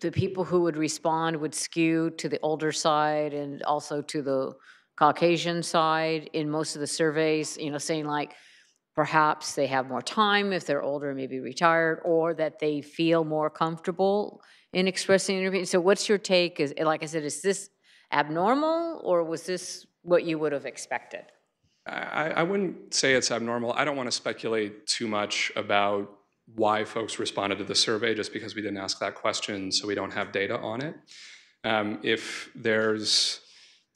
the people who would respond would skew to the older side and also to the Caucasian side in most of the surveys, you know, saying like perhaps they have more time if they're older, maybe retired, or that they feel more comfortable in expressing their opinion? So what's your take? Is, like I said, is this abnormal or was this what you would have expected?
I wouldn't say it's abnormal. I don't want to speculate too much about why folks responded to the survey just because we didn't ask that question, so we don't have data on it. If there's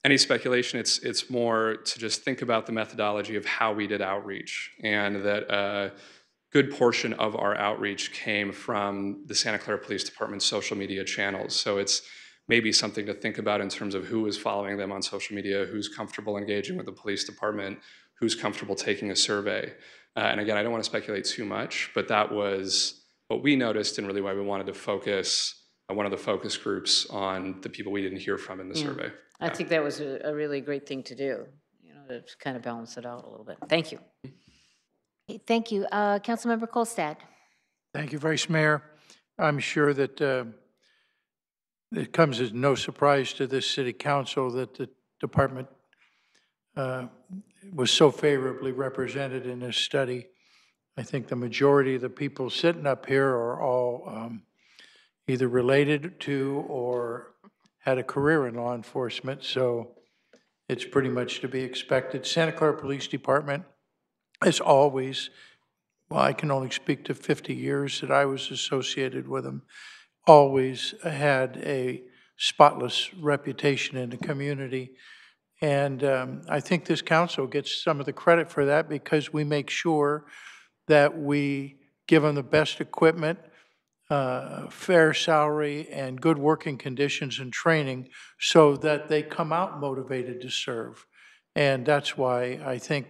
any speculation, it's more to just think about the methodology of how we did outreach, and that a good portion of our outreach came from the Santa Clara Police Department's social media channels. So it's maybe something to think about in terms of who is following them on social media, who's comfortable engaging with the police department, who's comfortable taking a survey. And again, I don't want to speculate too much, but that was what we noticed and really why we wanted to focus one of the focus groups on the people we didn't hear from in the survey.
I think that was a really great thing to do, you know, to kind of balance it out a little bit. Thank you.
Thank you. Councilmember Kolstad.
Thank you, Vice Mayor. I'm sure that it comes as no surprise to this city council that the department was so favorably represented in this study. I think the majority of the people sitting up here are all either related to or had a career in law enforcement, so it's pretty much to be expected. Santa Clara Police Department has always, well, I can only speak to 50 years that I was associated with them, always had a spotless reputation in the community. And I think this council gets some of the credit for that because we make sure that we give them the best equipment, fair salary, and good working conditions and training so that they come out motivated to serve. And that's why I think,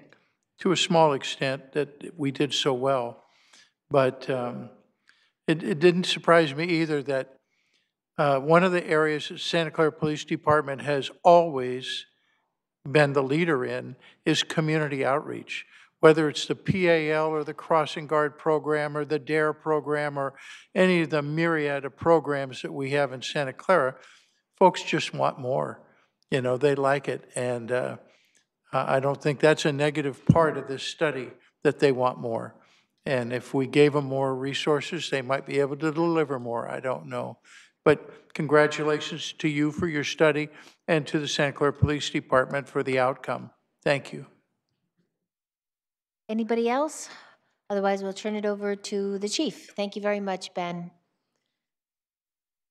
to a small extent, that we did so well. But it didn't surprise me either that one of the areas that Santa Clara Police Department has always been the leader in is community outreach. Whether it's the PAL or the Crossing Guard program or the DARE program or any of the myriad of programs that we have in Santa Clara, folks just want more. You know, they like it. And I don't think that's a negative part of this study, that they want more. And if we gave them more resources, they might be able to deliver more. I don't know. But congratulations to you for your study and to the Santa Clara Police Department for the outcome. Thank you.
Anybody else? Otherwise, we'll turn it over to the chief. Thank you very much, Ben.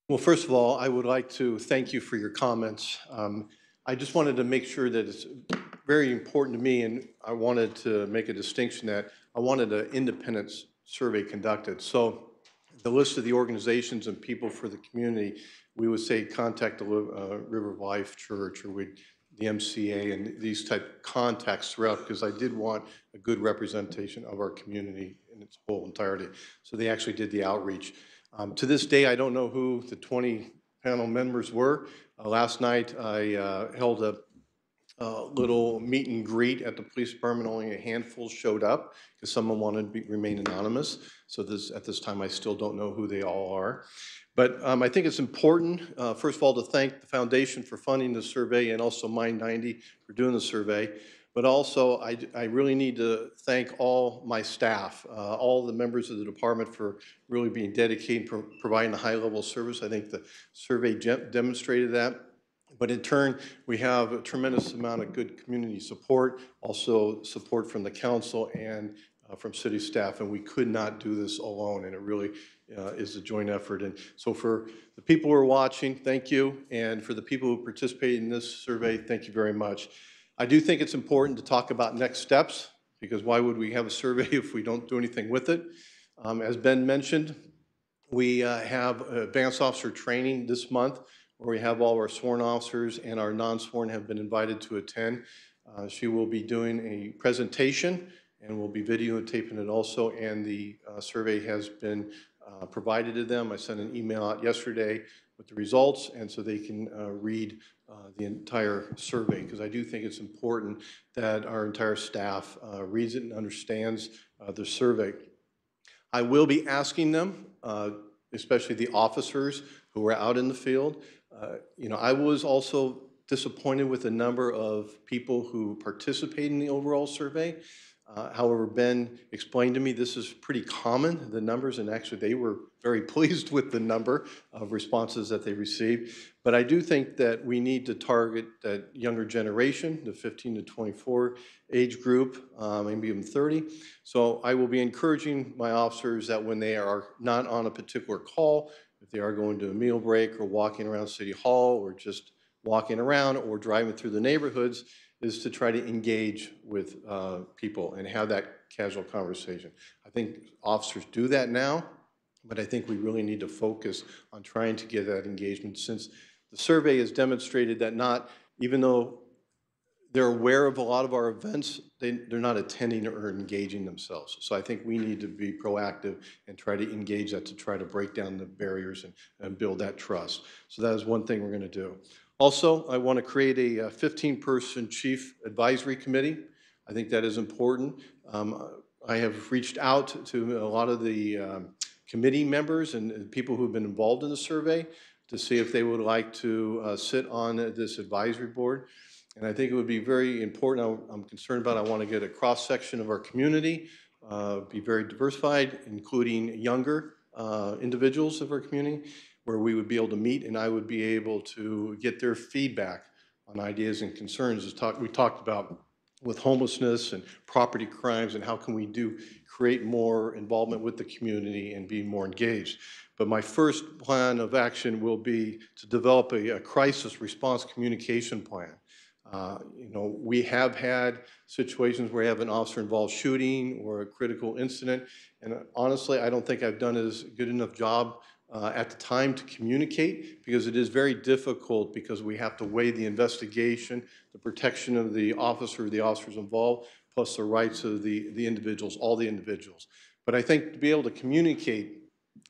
Well, first of all, I would like to thank you for your comments. I just wanted to make sure that it's very important to me, and I wanted to make a distinction that I wanted an independent survey conducted. So the list of the organizations and people for the community, we would say contact the River of Life Church or the MCA and these type of contacts throughout, because I did want a good representation of our community in its whole entirety. So they actually did the outreach. To this day, I don't know who the 20 panel members were. Last night, I held a little meet and greet at the police department. Only a handful showed up because someone wanted to remain anonymous. So at this time, I still don't know who they all are. But I think it's important, first of all, to thank the foundation for funding the survey and also Mind 90 for doing the survey. But also, I really need to thank all my staff, all the members of the department for really being dedicated, for providing a high-level service. I think the survey demonstrated that. But in turn, we have a tremendous amount of good community support, also support from the council and from city staff, and we could not do this alone, and it really is a joint effort. And so for the people who are watching, thank you, and for the people who participated in this survey, thank you very much. I do think it's important to talk about next steps, because why would we have a survey if we don't do anything with it? As Ben mentioned, we have advanced officer training this month where we have all of our sworn officers and our non-sworn have been invited to attend. She will be doing a presentation and we'll be videotaping it also, and the survey has been provided to them. I sent an email out yesterday with the results, and so they can read the entire survey, because I do think it's important that our entire staff reads it and understands the survey. I will be asking them, especially the officers who are out in the field. You know, I was also disappointed with the number of people who participate in the overall survey. However, Ben explained to me this is pretty common, the numbers, and actually they were very pleased with the number of responses that they received. But I do think that we need to target that younger generation, the 15 to 24 age group, maybe even 30. So I will be encouraging my officers that when they are not on a particular call, if they are going to a meal break or walking around City Hall or just walking around or driving through the neighborhoods, is to try to engage with people and have that casual conversation. I think officers do that now, but I think we really need to focus on trying to get that engagement, since the survey has demonstrated that not, even though they're aware of a lot of our events, they're not attending or engaging themselves. So I think we need to be proactive and try to engage that, to try to break down the barriers and build that trust. So that is one thing we're going to do. Also, I want to create a 15-person chief advisory committee. I think that is important. I have reached out to a lot of the committee members and people who have been involved in the survey to see if they would like to sit on this advisory board. And I think it would be very important. I'm concerned about, I want to get a cross-section of our community, be very diversified, including younger individuals of our community, where we would be able to meet and I would be able to get their feedback on ideas and concerns. We talked about with homelessness and property crimes and how can we create more involvement with the community and be more engaged. But my first plan of action will be to develop a crisis response communication plan. You know, we have had situations where we have an officer-involved shooting or a critical incident, and honestly, I don't think I've done as good enough job at the time to communicate, because it is very difficult, because we have to weigh the investigation, the protection of the officer, the officers involved, plus the rights of the individuals, all the individuals. But I think to be able to communicate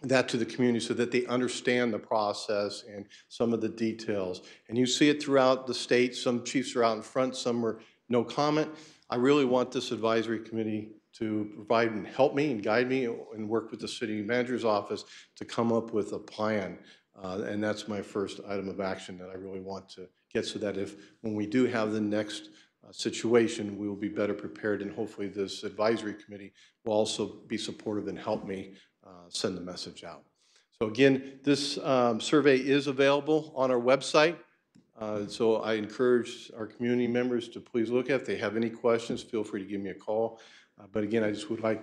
that to the community so that they understand the process and some of the details. And you see it throughout the state. Some chiefs are out in front, some are no comment. I really want this advisory committee to provide and help me and guide me and work with the city manager's office to come up with a plan. And that's my first item of action that I really want to get, so that if, when we do have the next situation, we will be better prepared, and hopefully this advisory committee will also be supportive and help me send the message out. So again, this survey is available on our website. So I encourage our community members to please look at it. If they have any questions, feel free to give me a call. But again, I just would like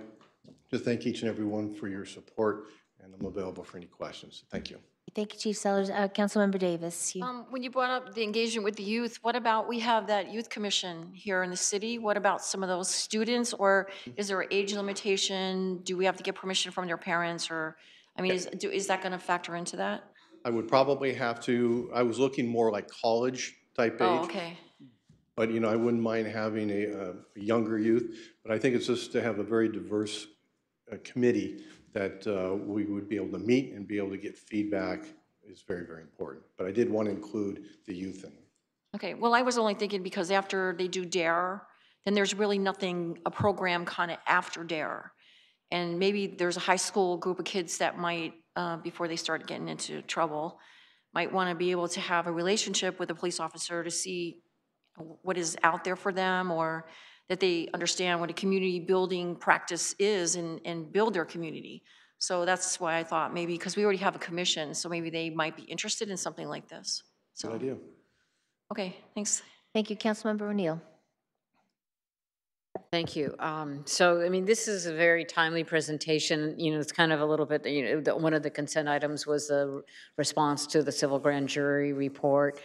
to thank each and every one for your support, and I'm available for any questions. Thank you.
Thank you, Chief Sellers. Councilmember Davis.
When you brought up the engagement with the youth, what about, we have that youth commission here in the city. What about some of those students, or is there an age limitation? Do we have to get permission from their parents, or, I mean, is that going to factor into that?
I would probably have to, I was looking more like college type age.
Oh, okay.
But, you know, I wouldn't mind having a younger youth, but I think it's just to have a very diverse committee that we would be able to meet and be able to get feedback is very, very important. But I did want to include the youth in it.
Okay, well, I was only thinking because after they do DARE, then there's really nothing, a program kind of after DARE. And maybe there's a high school group of kids that might, before they start getting into trouble, might want to be able to have a relationship with a police officer to see what is out there for them, or that they understand what a community building practice is and build their community. So that's why I thought maybe, because we already have a commission, so maybe they might be interested in something like this. So.
Good idea.
Okay, thanks.
Thank you, Councilmember O'Neill.
Thank you. So, I mean, this is a very timely presentation. You know, it's kind of a little bit, you know, one of the consent items was the response to the civil grand jury report.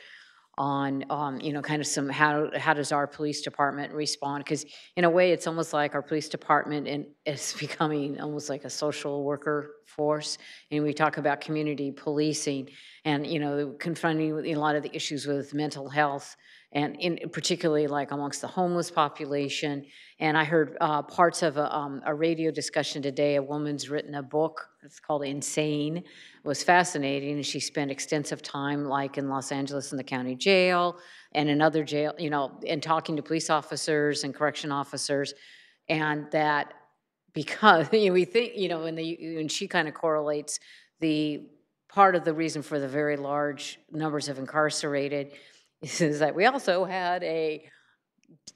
on, you know, kind of some, how does our police department respond? Because in a way, it's almost like our police department is becoming almost like a social worker force. And we talk about community policing and, you know, confronting a lot of the issues with mental health, and particularly like amongst the homeless population. And I heard parts of a radio discussion today. A woman's written a book. It's called Insane. It was fascinating, and she spent extensive time, like in Los Angeles, in the county jail and in other jail, you know, and talking to police officers and correction officers, and that because you know, we think, you know, when she kind of correlates the part of the reason for the very large numbers of incarcerated is that we also had a,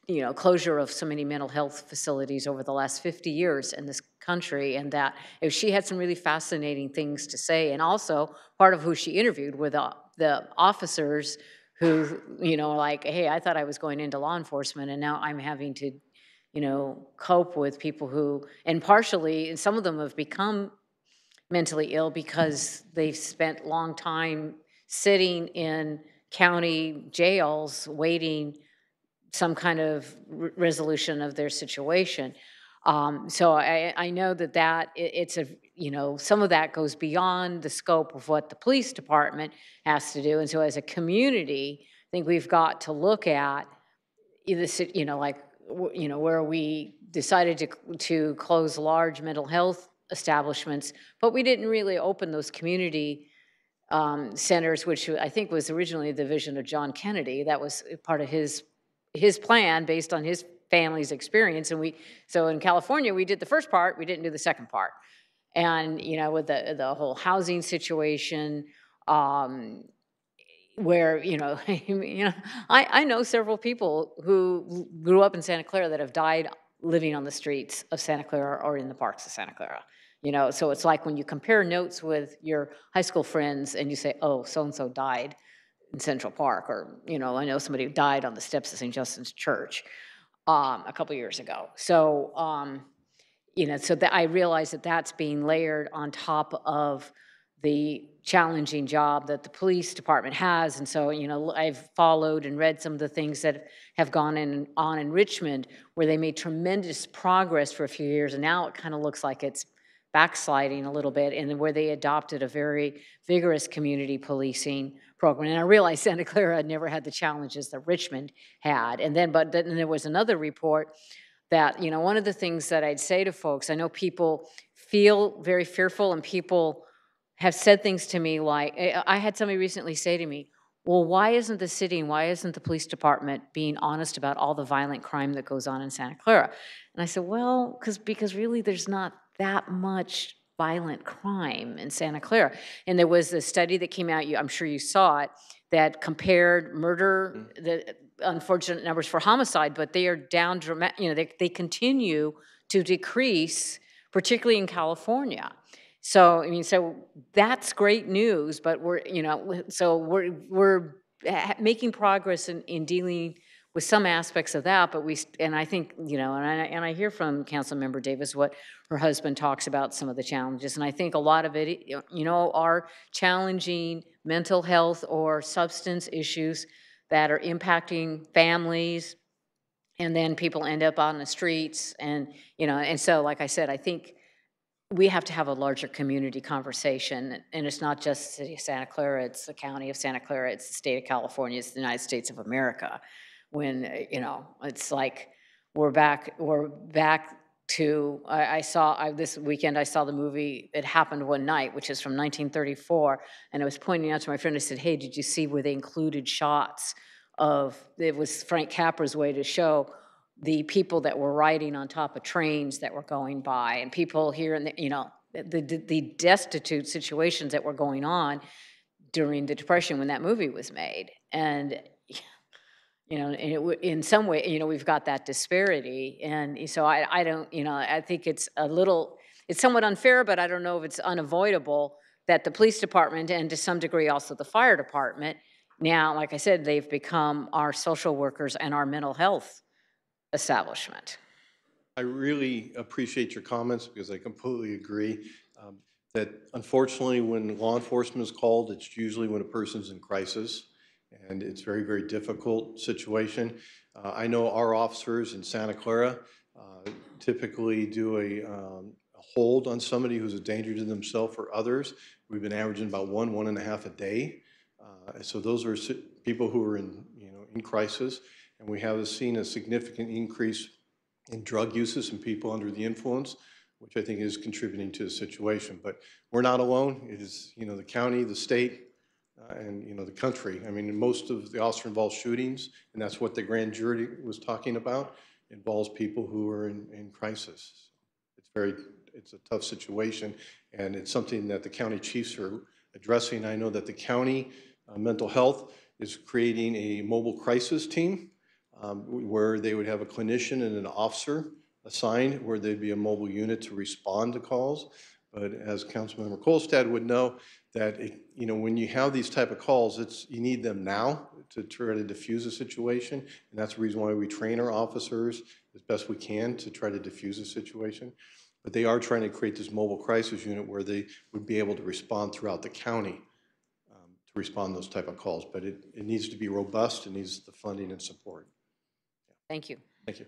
you know, closure of so many mental health facilities over the last 50 years in this country, and that if she had some really fascinating things to say. And also part of who she interviewed were the officers who, you know, like, hey, I thought I was going into law enforcement, and now I'm having to, you know, cope with people who, and partially, and some of them have become mentally ill because they've spent long time sitting in county jails waiting some kind of resolution of their situation. So I know that it's a, you know, some of that goes beyond the scope of what the police department has to do. And so as a community, I think we've got to look at either, you know, like, you know, where we decided to close large mental health establishments, but we didn't really open those community centers, which I think was originally the vision of John Kennedy. That was part of his plan based on his family's experience. And so in California, we did the first part, we didn't do the second part. And, you know, with the whole housing situation, where, you know, I know several people who grew up in Santa Clara that have died living on the streets of Santa Clara or in the parks of Santa Clara. You know, so it's like when you compare notes with your high school friends and you say, oh, so-and-so died in Central Park, or, you know, I know somebody who died on the steps of St. Justin's Church a couple years ago. So, you know, so that I realize that that's being layered on top of the challenging job that the police department has. And so, you know, I've followed and read some of the things that have gone on in Richmond, where they made tremendous progress for a few years, and now it kind of looks like it's backsliding a little bit, and where they adopted a very vigorous community policing program. And I realized Santa Clara had never had the challenges that Richmond had. And then, but then there was another report that, you know, one of the things that I'd say to folks, I know people feel very fearful, and people have said things to me like, I had somebody recently say to me, well, why isn't the city and why isn't the police department being honest about all the violent crime that goes on in Santa Clara? And I said, well, because really there's not that much violent crime in Santa Clara. And there was a study that came out, I'm sure you saw it, that compared murder, the unfortunate numbers for homicide, but they are down dramatically, you know, they continue to decrease, particularly in California. So, I mean, so that's great news, but we're, you know, so we're making progress in dealing with some aspects of that, but and I think, you know, and I hear from Councilmember Davis what her husband talks about, some of the challenges, and I think a lot of it, you know, are challenging mental health or substance issues that are impacting families, and then people end up on the streets, and, you know, and so, like I said, I think we have to have a larger community conversation, and it's not just the city of Santa Clara, it's the county of Santa Clara, it's the state of California, it's the United States of America. When, you know, it's like we're back to, this weekend I saw the movie It Happened One Night, which is from 1934, and I was pointing out to my friend, I said, hey, did you see where they included shots of, it was Frank Capra's way to show the people that were riding on top of trains that were going by, and people here in the, you know, the destitute situations that were going on during the Depression when that movie was made. And, you know, in some way, you know, we've got that disparity. And so I don't, you know, I think it's somewhat unfair, but I don't know if it's unavoidable that the police department, and to some degree also the fire department, now, like I said, they've become our social workers and our mental health establishment.
I really appreciate your comments, because I completely agree that unfortunately when law enforcement is called, it's usually when a person's in crisis. and it's very, very difficult situation. I know our officers in Santa Clara typically do a hold on somebody who's a danger to themselves or others. We've been averaging about 1.5 a day. So those are people who are in crisis, and we have seen a significant increase in drug uses and people under the influence, which I think is contributing to the situation. But we're not alone. It is, the county, the state, and, the country. I mean, most of the officer-involved shootings, and that's what the grand jury was talking about, involves people who are in crisis. It's a tough situation, and it's something that the county chiefs are addressing. I know that the county mental health is creating a mobile crisis team where they would have a clinician and an officer assigned, where there'd be a mobile unit to respond to calls. But as Councilmember Kolstad would know, that when you have these type of calls, you need them now to try to diffuse a situation, and that's the reason why we train our officers as best we can to try to diffuse a situation. But they are trying to create this mobile crisis unit where they would be able to respond throughout the county to respond to those type of calls. But it needs to be robust. It needs the funding and support.
Thank you.
Thank you.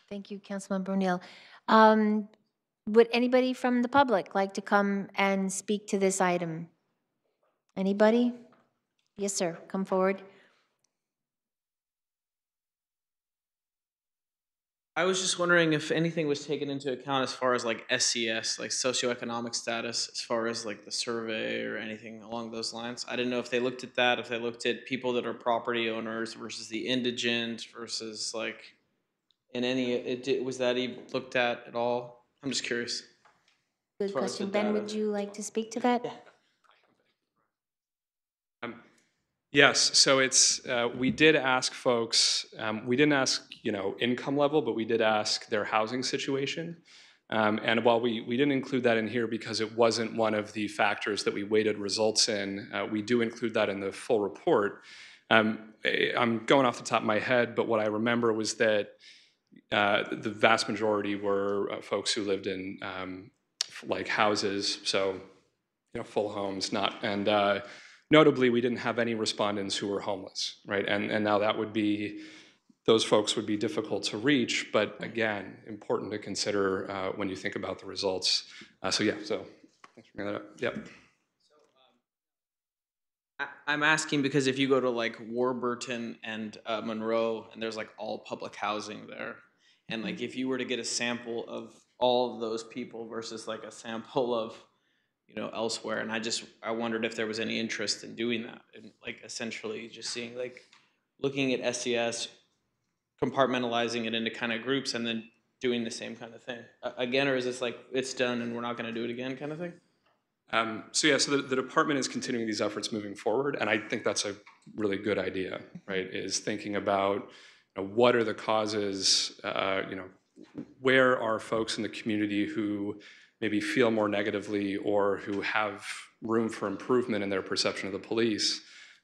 Thank you, Councilman Brunel. Would anybody from the public like to come and speak to this item? Anybody? Yes, sir. Come forward.
I was just wondering if anything was taken into account as far as like SES, like socioeconomic status, as far as like the survey or anything along those lines. I didn't know if they looked at that, if they looked at people that are property owners versus the indigent versus like in any, was that even looked at all? I'm just curious.
Good question. Ben, would you like to speak to that?
Yes, so we did ask folks, we didn't ask, income level, but we did ask their housing situation. And while we didn't include that in here because it wasn't one of the factors that we weighted results in, we do include that in the full report. I'm going off the top of my head, but what I remember was that the vast majority were folks who lived in like houses, so full homes, notably, we didn't have any respondents who were homeless, right? And now those folks would be difficult to reach, but again, important to consider when you think about the results. So thanks for bringing that up. Yep.
I'm asking because if you go to like Warburton and Monroe, and there's like all public housing there, and like if you were to get a sample of all of those people versus like a sample of elsewhere, and I wondered if there was any interest in doing that, and like essentially just seeing like looking at SES, compartmentalizing it into kind of groups, and then doing the same kind of thing again, or is this like it's done and we're not going to do it again kind of thing?
So the department is continuing these efforts moving forward, and I think that's a really good idea, right? Is thinking about what are the causes, where are folks in the community who maybe feel more negatively or who have room for improvement in their perception of the police.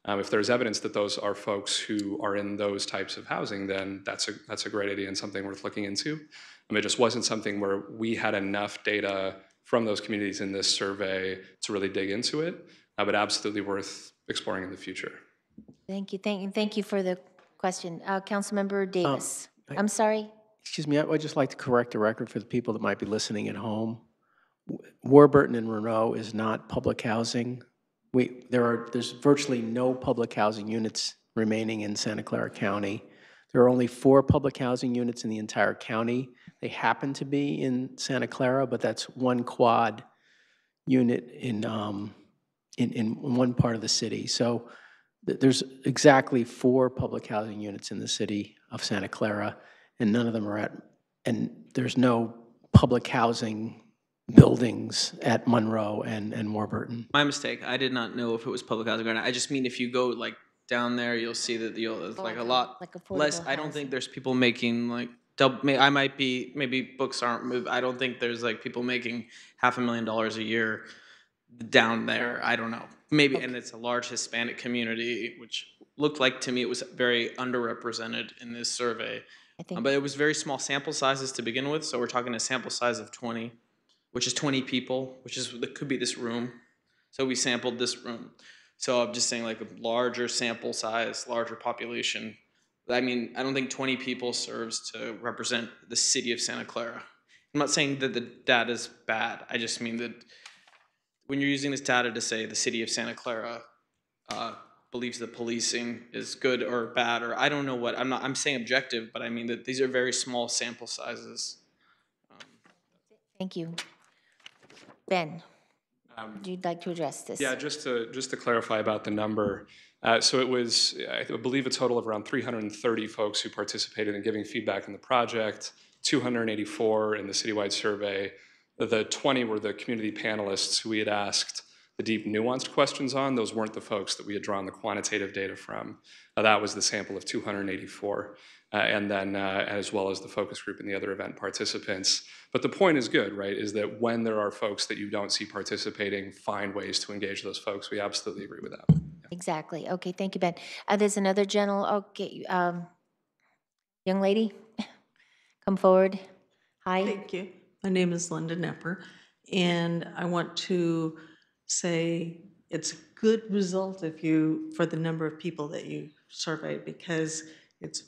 If there's evidence that those are folks who are in those types of housing, then that's a great idea and something worth looking into. It just wasn't something where we had enough data from those communities in this survey to really dig into it, but absolutely worth exploring in the future.
Thank you for the question. Councilmember Davis. I'm sorry?
Excuse me, I would just like to correct the record for the people that might be listening at home. Warburton and Monroe is not public housing. There's virtually no public housing units remaining in Santa Clara County. There are only 4 public housing units in the entire county. They happen to be in Santa Clara, but that's one quad unit in one part of the city. So there's exactly 4 public housing units in the city of Santa Clara, and none of them are and there's no public housing buildings at Monroe and Warburton.
My mistake. I did not know if it was public housing or not. I just mean if you go like down there, you'll see that it's like a lot
like
less. I don't think there's people making like I might be, maybe books aren't moved. I don't think there's like people making $500,000 a year down there. I don't know. Maybe, and it's a large Hispanic community, which looked like to me it was very underrepresented in this survey. But it was very small sample sizes to begin with. So we're talking a sample size of 20. Which is 20 people, that could be this room. So we sampled this room. So I'm just saying like a larger sample size, larger population. I mean, I don't think 20 people serves to represent the city of Santa Clara. I'm not saying that the data is bad. I just mean that when you're using this data to say the city of Santa Clara believes that policing is good or bad, or I don't know what, I'm saying objective, but I mean that these are very small sample sizes.
Thank you. Ben, would you like to address this?
Yeah, just to clarify about the number. So it was, I believe, a total of around 330 folks who participated in giving feedback in the project, 284 in the citywide survey. The 20 were the community panelists who we had asked the deep, nuanced questions on. Those weren't the folks that we had drawn the quantitative data from. That was the sample of 284. And then as well as the focus group and the other event participants. But the point is good, right, is that when there are folks that you don't see participating, find ways to engage those folks. We absolutely agree with that. Yeah.
Exactly. Okay, thank you, Ben. There's another okay, young lady, come forward. Hi.
Thank you. My name is Linda Nepper, and I want to say it's a good result for the number of people that you surveyed, because it's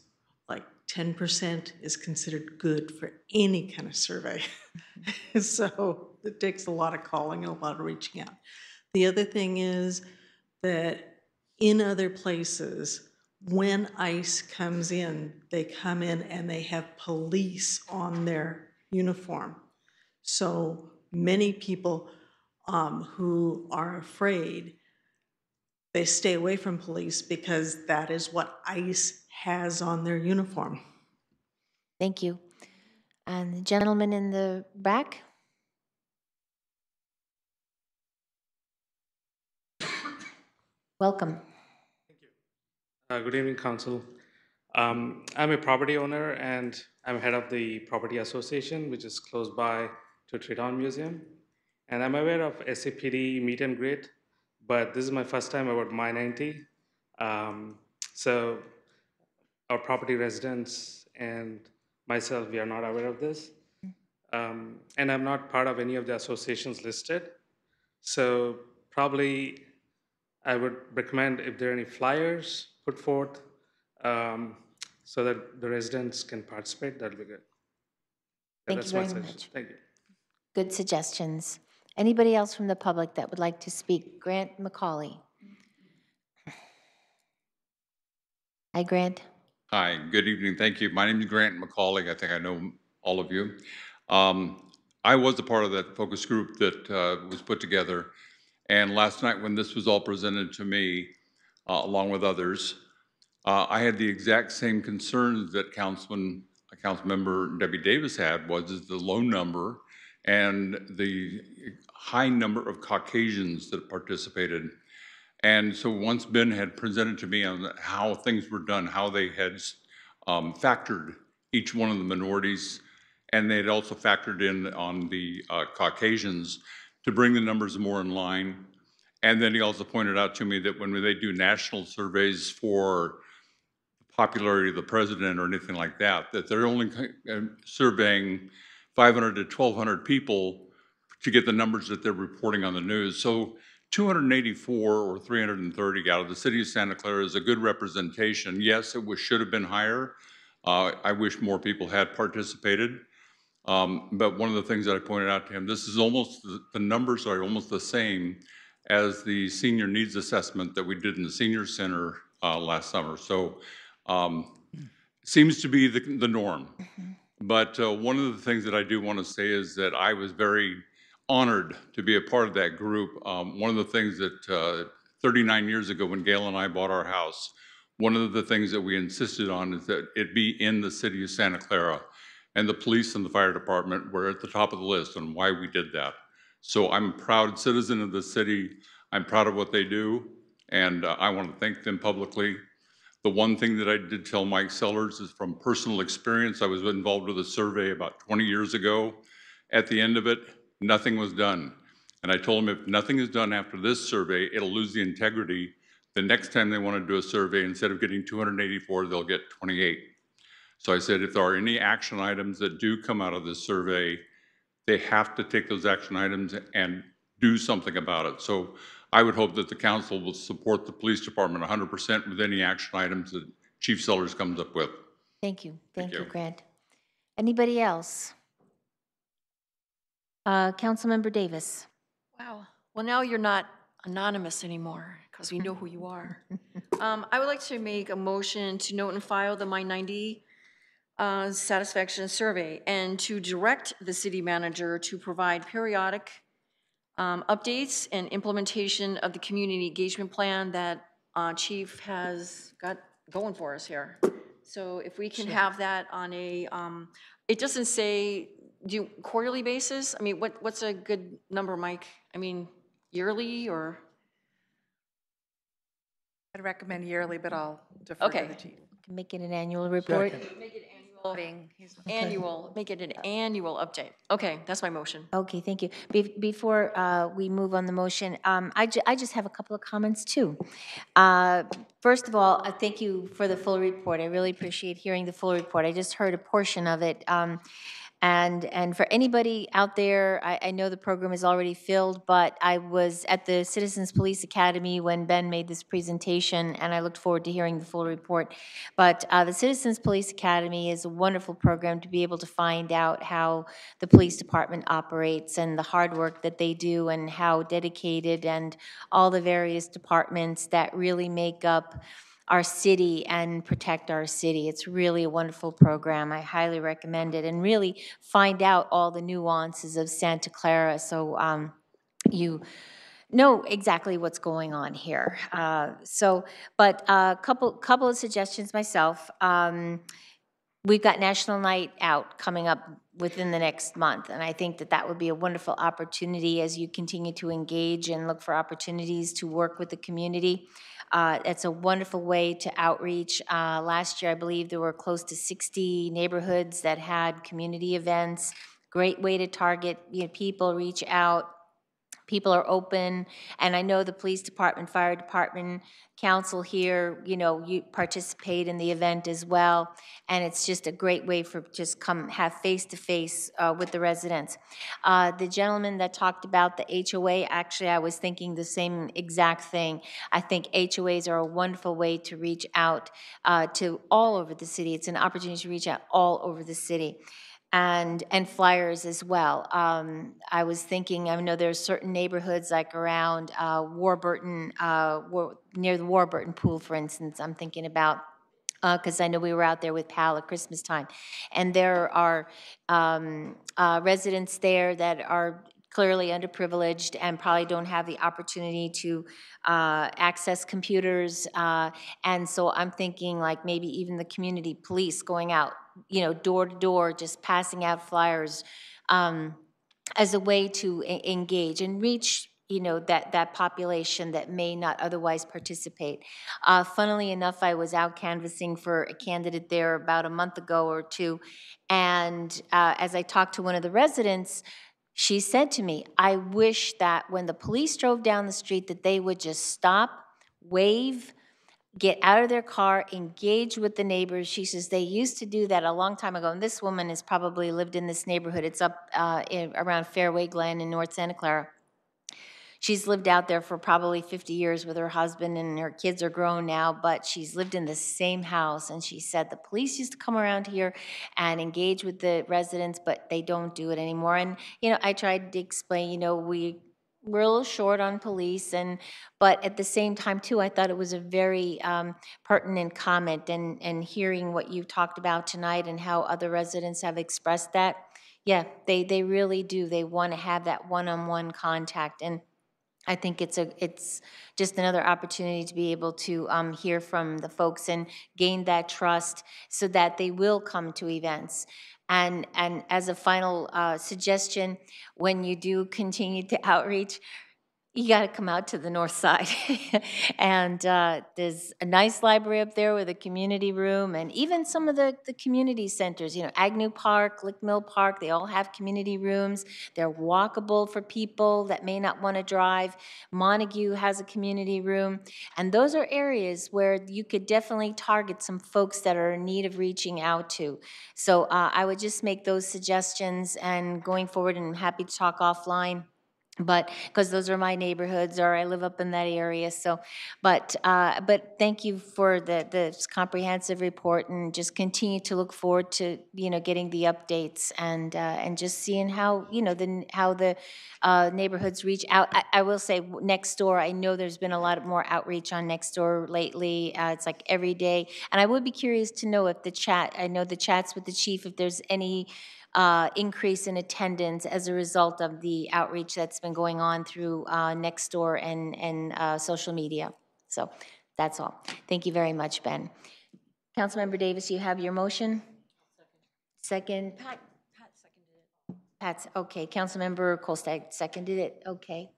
like 10% is considered good for any kind of survey. So it takes a lot of calling and a lot of reaching out. The other thing is that in other places, when ICE comes in, they come in and they have police on their uniform. So many people who are afraid, they stay away from police because that is what ICE has on their uniform.
Thank you. And the gentleman in the back? Welcome.
Good evening, Council. I'm a property owner and I'm head of the Property Association, which is close by to Triton Museum. And I'm aware of SAPD meet and greet, but this is my first time about My 90. So our property residents and myself, we are not aware of this. And I'm not part of any of the associations listed. So probably I would recommend if there are any flyers put forth so that the residents can participate, that'll be good.
Thank you very much.
Thank you.
Good suggestions. Anybody else from the public that would like to speak? Grant McCauley. Hi, Grant.
Hi, good evening. Thank you. My name is Grant McCauley. I think I know all of you. I was a part of that focus group that was put together. And last night when this was all presented to me, along with others, I had the exact same concerns that Councilmember Debbie Davis had, was the low number and the high number of Caucasians that participated. And so once Ben had presented to me on how things were done, how they had factored each one of the minorities, and they had also factored in on the Caucasians to bring the numbers more in line. And then he also pointed out to me that when they do national surveys for the popularity of the president or anything like that, that they're only surveying 500 to 1,200 people to get the numbers that they're reporting on the news. So 284 or 330 out of the city of Santa Clara is a good representation. Yes, it should have been higher. I wish more people had participated. But one of the things that I pointed out to him, this is almost, the numbers are almost the same as the senior needs assessment that we did in the senior center last summer. So seems to be the norm. But one of the things that I do want to say is that I was very honored to be a part of that group. One of the things that 39 years ago when Gail and I bought our house, one of the things that we insisted on is that it be in the city of Santa Clara. And the police and the fire department were at the top of the list on why we did that. So I'm a proud citizen of the city. I'm proud of what they do. And I want to thank them publicly. The one thing that I did tell Mike Sellers is from personal experience. I was involved with a survey about 20 years ago. At the end of it, nothing was done. And I told him if nothing is done after this survey, it'll lose the integrity. The next time they want to do a survey, instead of getting 284, they'll get 28. So I said, if there are any action items that do come out of this survey, they have to take those action items and do something about it. So I would hope that the council will support the police department 100% with any action items that Chief Sellers comes up with.
Thank you. Thank you, Grant. Anybody else? Councilmember Davis.
Wow. Well, now you're not anonymous anymore because we know who you are. I would like to make a motion to note and file the My 90 satisfaction survey and to direct the city manager to provide periodic updates and implementation of the community engagement plan that Chief has got going for us here. So if we can have that on a, it doesn't say do quarterly basis. I mean, what's a good number, Mike? I mean, yearly or?
I'd recommend yearly, but I'll defer to the chief.
Can make it an annual report.
Make it annual, make it an annual update. Okay, that's my motion.
Okay, thank you. Before we move on the motion, I just have a couple of comments too. First of all, thank you for the full report. I really appreciate hearing the full report. I just heard a portion of it. And for anybody out there, I know the program is already filled, but I was at the Citizens Police Academy when Ben made this presentation, and I looked forward to hearing the full report. But the Citizens Police Academy is a wonderful program to be able to find out how the police department operates and the hard work that they do and how dedicated and all the various departments that really make up our city and protect our city. It's really a wonderful program. I highly recommend it and really find out all the nuances of Santa Clara so you know exactly what's going on here. But a couple of suggestions myself. We've got National Night Out coming up within the next month, and I think that that would be a wonderful opportunity as you continue to engage and look for opportunities to work with the community. It's a wonderful way to outreach. Last year, I believe there were close to 60 neighborhoods that had community events. Great way to target people, reach out. People are open, and I know the police department, fire department, council here, you participate in the event as well, and it's just a great way for just come have face-to-face with the residents. The gentleman that talked about the HOA, actually I was thinking the same exact thing. I think HOAs are a wonderful way to reach out to all over the city. It's an opportunity to reach out all over the city. And flyers as well. I was thinking, I know there's certain neighborhoods like around Warburton, near the Warburton Pool, for instance, I'm thinking about, because I know we were out there with Pal at Christmas time. And there are residents there that are clearly underprivileged and probably don't have the opportunity to access computers. And so I'm thinking like maybe even the community police going out, door to door, just passing out flyers as a way to engage and reach, that population that may not otherwise participate. Funnily enough, I was out canvassing for a candidate there about a month ago or two, and as I talked to one of the residents, she said to me, I wish that when the police drove down the street that they would just stop, wave, get out of their car, engage with the neighbors. She says they used to do that a long time ago, and this woman has probably lived in this neighborhood. It's up around Fairway Glen in North Santa Clara. She's lived out there for probably 50 years with her husband, and her kids are grown now, but she's lived in the same house. And she said the police used to come around here and engage with the residents, but they don't do it anymore. And, I tried to explain, we're a little short on police, but at the same time, too, I thought it was a very pertinent comment, and hearing what you talked about tonight and how other residents have expressed that. Yeah, they really do. They want to have that one-on-one contact, and I think it's just another opportunity to be able to hear from the folks and gain that trust so that they will come to events. And as a final suggestion, when you do continue to outreach, you got to come out to the north side. And there's a nice library up there with a community room, and even some of the community centers, Agnew Park, Lick Mill Park, they all have community rooms. They're walkable for people that may not want to drive. Montague has a community room. And those are areas where you could definitely target some folks that are in need of reaching out to. So I would just make those suggestions, and going forward, and I'm happy to talk offline. but because those are my neighborhoods, or I live up in that area. So, but thank you for the comprehensive report, and just continue to look forward to getting the updates and just seeing how how the neighborhoods reach out. I will say next door, I know there's been a lot more outreach on next door lately. It's like every day, and I would be curious to know if I know the chats with the chief, if there's any increase in attendance as a result of the outreach that's been going on through Nextdoor and social media. So that's all. Thank you very much, Ben. Councilmember Davis, you have your motion? Second? Pat seconded it. Pat's, okay. Councilmember Kolstad seconded it, okay.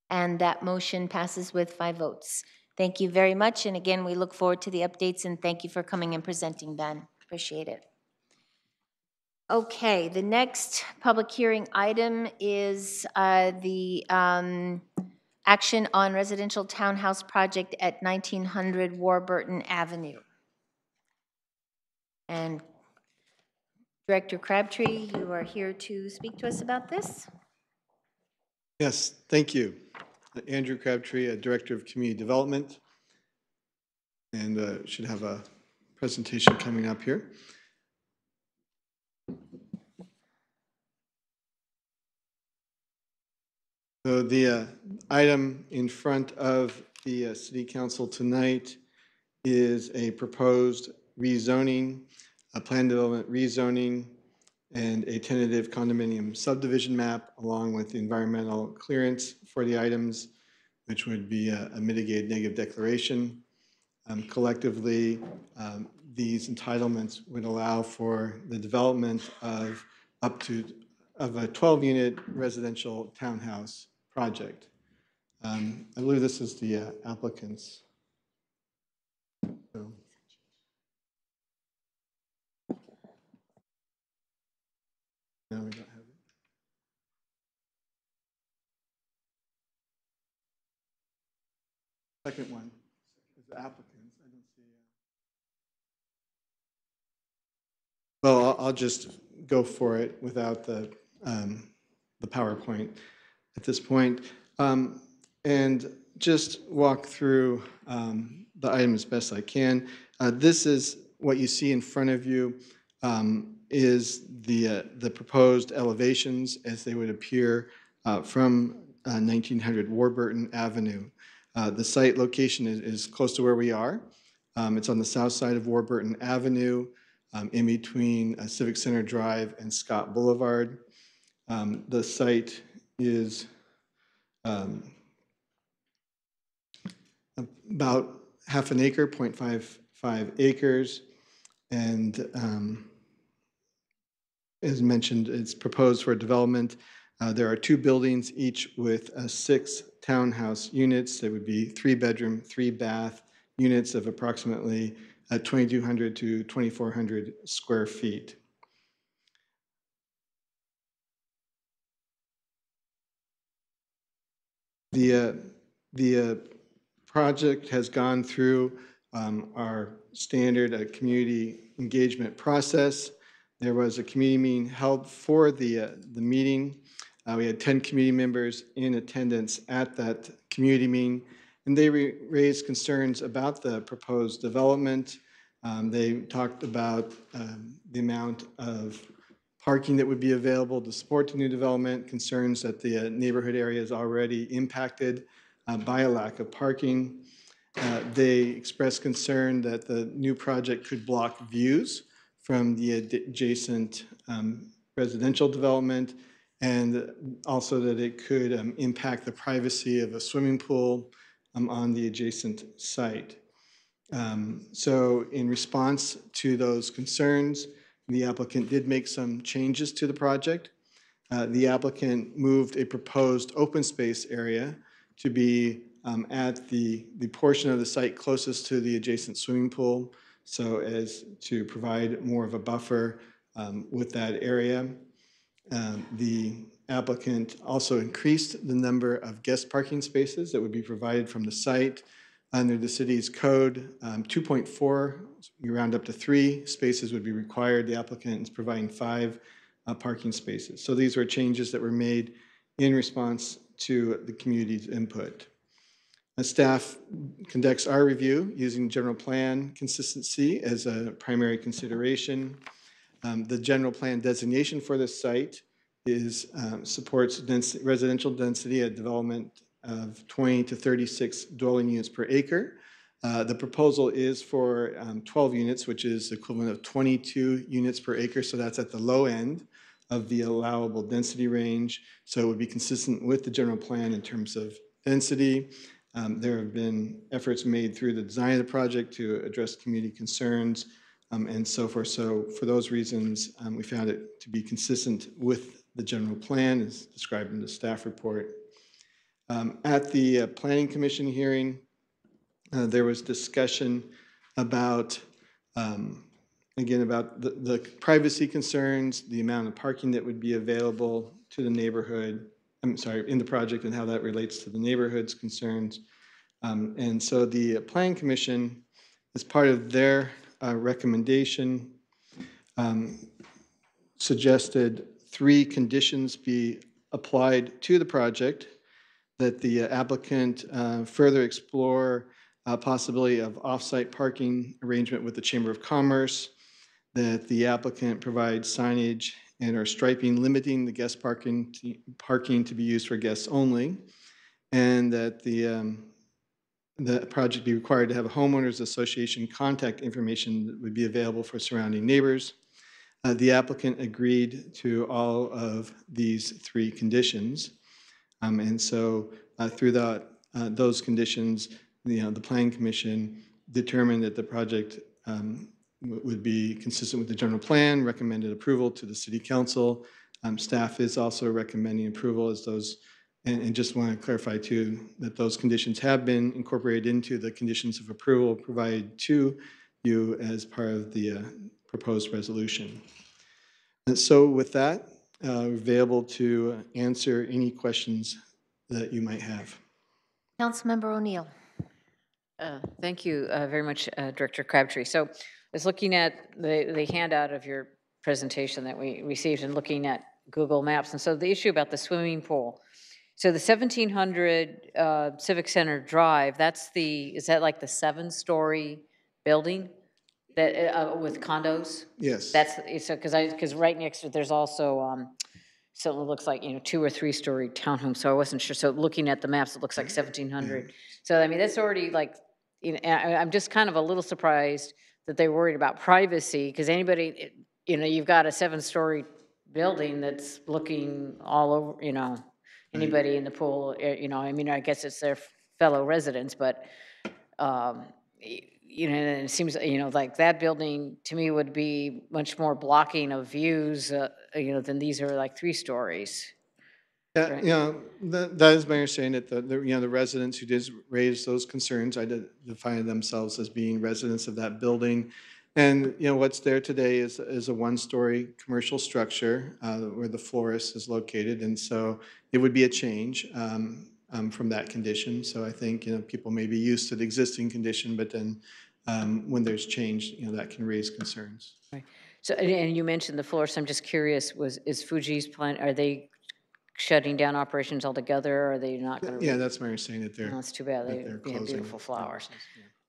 And that motion passes with 5 votes. Thank you very much. And again, we look forward to the updates, and thank you for coming and presenting, Ben. Appreciate it. Okay, the next public hearing item is the action on residential townhouse project at 1900 Warburton Avenue. And Director Crabtree, you are here to speak to us about this?
Yes, thank you. Andrew Crabtree, Director of Community Development, and should have a presentation coming up here. So the item in front of the City Council tonight is a proposed rezoning, a plan development rezoning, and a tentative condominium subdivision map, along with environmental clearance for the items, which would be a mitigated negative declaration. Collectively, these entitlements would allow for the development of a 12-unit residential townhouse project. I believe this is the applicant's. So. No, we don't have it. Second one is the applicant's. I don't see. Well, I'll just go for it without the PowerPoint at this point, and just walk through the item as best I can. This is what you see in front of you. Is the proposed elevations as they would appear from 1900 Warburton Avenue. The site location is close to where we are. It's on the south side of Warburton Avenue, in between Civic Center Drive and Scott Boulevard. The site is about half an acre, 0.55 acres, and as mentioned, it's proposed for development. There are 2 buildings, each with 6 townhouse units. There would be 3-bedroom, 3-bath units of approximately 2,200 to 2,400 square feet. The project has gone through our standard community engagement process. There was a community meeting held for the meeting. We had 10 community members in attendance at that community meeting, and they raised concerns about the proposed development. They talked about the amount of parking that would be available to support the new development, concerns that the neighborhood area is already impacted by a lack of parking. They expressed concern that the new project could block views from the adjacent residential development, and also that it could impact the privacy of a swimming pool on the adjacent site. So in response to those concerns, the applicant did make some changes to the project. The applicant moved a proposed open space area to be at the portion of the site closest to the adjacent swimming pool, so as to provide more of a buffer with that area. The applicant also increased the number of guest parking spaces that would be provided from the site Under the city's code, 2.4, you round up to 3 spaces would be required. The applicant is providing 5 parking spaces. So these were changes that were made in response to the community's input. Staff conducts our review using general plan consistency as a primary consideration. The general plan designation for this site supports residential density at development of 20 to 36 dwelling units per acre. The proposal is for 12 units, which is equivalent of 22 units per acre, so that's at the low end of the allowable density range. So it would be consistent with the general plan in terms of density. There have been efforts made through the design of the project to address community concerns and so forth. So for those reasons, we found it to be consistent with the general plan as described in the staff report. At the Planning Commission hearing, there was discussion about, again, about the privacy concerns, the amount of parking that would be available to the neighborhood, in the project, and how that relates to the neighborhood's concerns. And so the Planning Commission, as part of their recommendation, suggested 3 conditions be applied to the project: that the applicant further explore possibility of off-site parking arrangement with the Chamber of Commerce, that the applicant provide signage and or striping limiting the guest parking to be used for guests only, and that the project be required to have a homeowners association contact information that would be available for surrounding neighbors. The applicant agreed to all of these 3 conditions. And so through those conditions, the Planning Commission determined that the project would be consistent with the general plan, recommended approval to the City Council. Staff is also recommending approval as those, and just want to clarify too, that those conditions have been incorporated into the conditions of approval provided to you as part of the proposed resolution. And so with that, we're available to answer any questions that you might have.
Councilmember O'Neill.
Thank you very much, Director Crabtree. So I was looking at the handout of your presentation that we received and looking at Google Maps. And so the issue about the swimming pool. So the 1700 Civic Center Drive, is that like the 7-story building that with condos?
Yes.
Because right next to it, there's also, so it looks like, 2 or 3-story townhomes. So I wasn't sure. So looking at the maps, it looks like 1700. So I mean, that's already like, I'm just kind of a little surprised that they're worried about privacy, because anybody, you've got a 7-story building that's looking all over, anybody in the pool, I mean, I guess it's their fellow residents, but, and it seems, like that building to me would be much more blocking of views, than these are like 3 stories.
Yeah, that is my understanding, that the residents who did raise those concerns identify themselves as being residents of that building. And what's there today is a 1-story commercial structure where the florist is located, and so it would be a change from that condition. So I think people may be used to the existing condition, but then when there's change, that can raise concerns.
Right. So, and you mentioned the florist. I'm just curious: is Fuji's plan? Are they shutting down operations altogether? Or are they not going to?
Yeah, that's my understanding that they're.
That's too bad. They have beautiful flowers.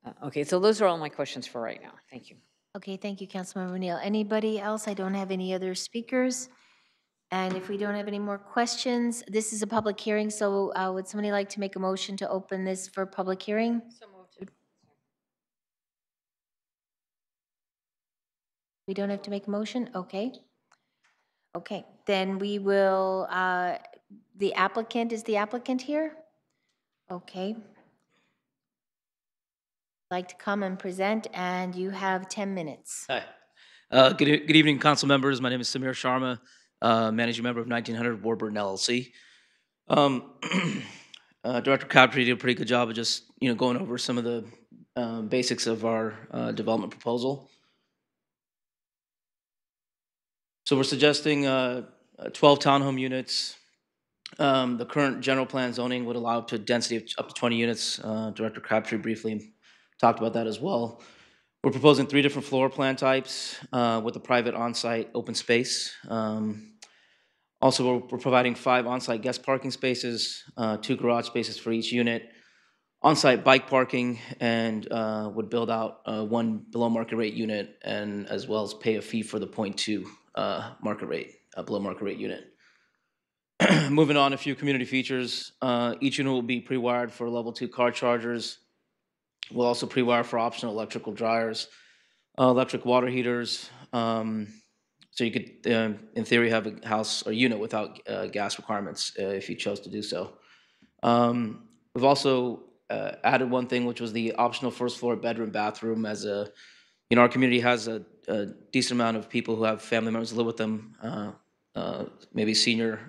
Yeah.
Okay, so those are all my questions for right now. Thank you.
Okay, thank you, Councilmember O'Neill. Anybody else? I don't have any other speakers. And if we don't have any more questions, this is a public hearing, so would somebody like to make a motion to open this for public hearing? So moved. We don't have to make a motion? Okay. Okay, then we will, the applicant, is the applicant here? Okay. Like to come and present, and you have 10 minutes.
Hi. Good evening, council members. My name is Samir Sharma, managing member of 1900 Warburton LLC. Director Crabtree did a pretty good job of just going over some of the basics of our development proposal. So we're suggesting 12 townhome units The current general plan zoning would allow up to a density of up to 20 units. Director Crabtree briefly talked about that as well. We're proposing 3 different floor plan types with a private on-site open space. Also, we're providing 5 on-site guest parking spaces, 2 garage spaces for each unit, on-site bike parking, and would build out 1 below market rate unit, and as well as pay a fee for the 0.2 market rate, below market rate unit. Moving on, a few community features. Each unit will be pre-wired for level 2 car chargers. We'll also pre-wire for optional electrical dryers, electric water heaters. So you could, in theory, have a house or unit without gas requirements if you chose to do so. We've also added one thing, which was the optional first floor bedroom bathroom. As our community has a decent amount of people who have family members who live with them, maybe senior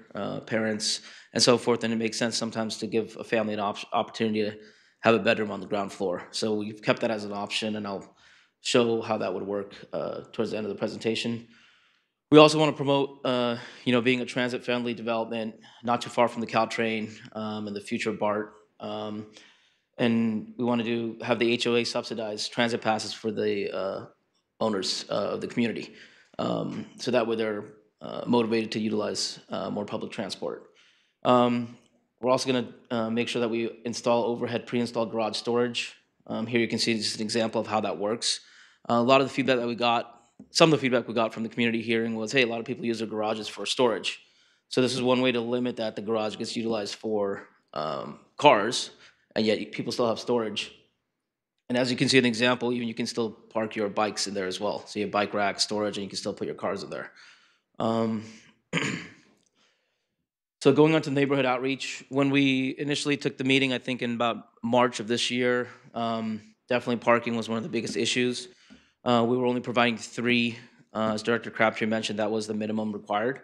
parents and so forth, and it makes sense sometimes to give a family an opportunity to have a bedroom on the ground floor. So we've kept that as an option, and I'll show how that would work towards the end of the presentation. We also want to promote, being a transit-friendly development, not too far from the Caltrain and the future BART. And we want to have the HOA subsidize transit passes for the owners of the community. So that way they're motivated to utilize more public transport. We're also going to make sure that we install overhead pre-installed garage storage. Here you can see just an example of how that works. A lot of the feedback that we got, some of the feedback we got from the community hearing was, hey, a lot of people use their garages for storage. So this is one way to limit that the garage gets utilized for cars, and yet people still have storage. And as you can see in the example, you can still park your bikes in there as well. So you have bike rack storage, and you can still put your cars in there. So going on to neighborhood outreach, when we initially took the meeting, I think in about March of this year, definitely parking was one of the biggest issues. We were only providing 3, as Director Crabtree mentioned, that was the minimum required.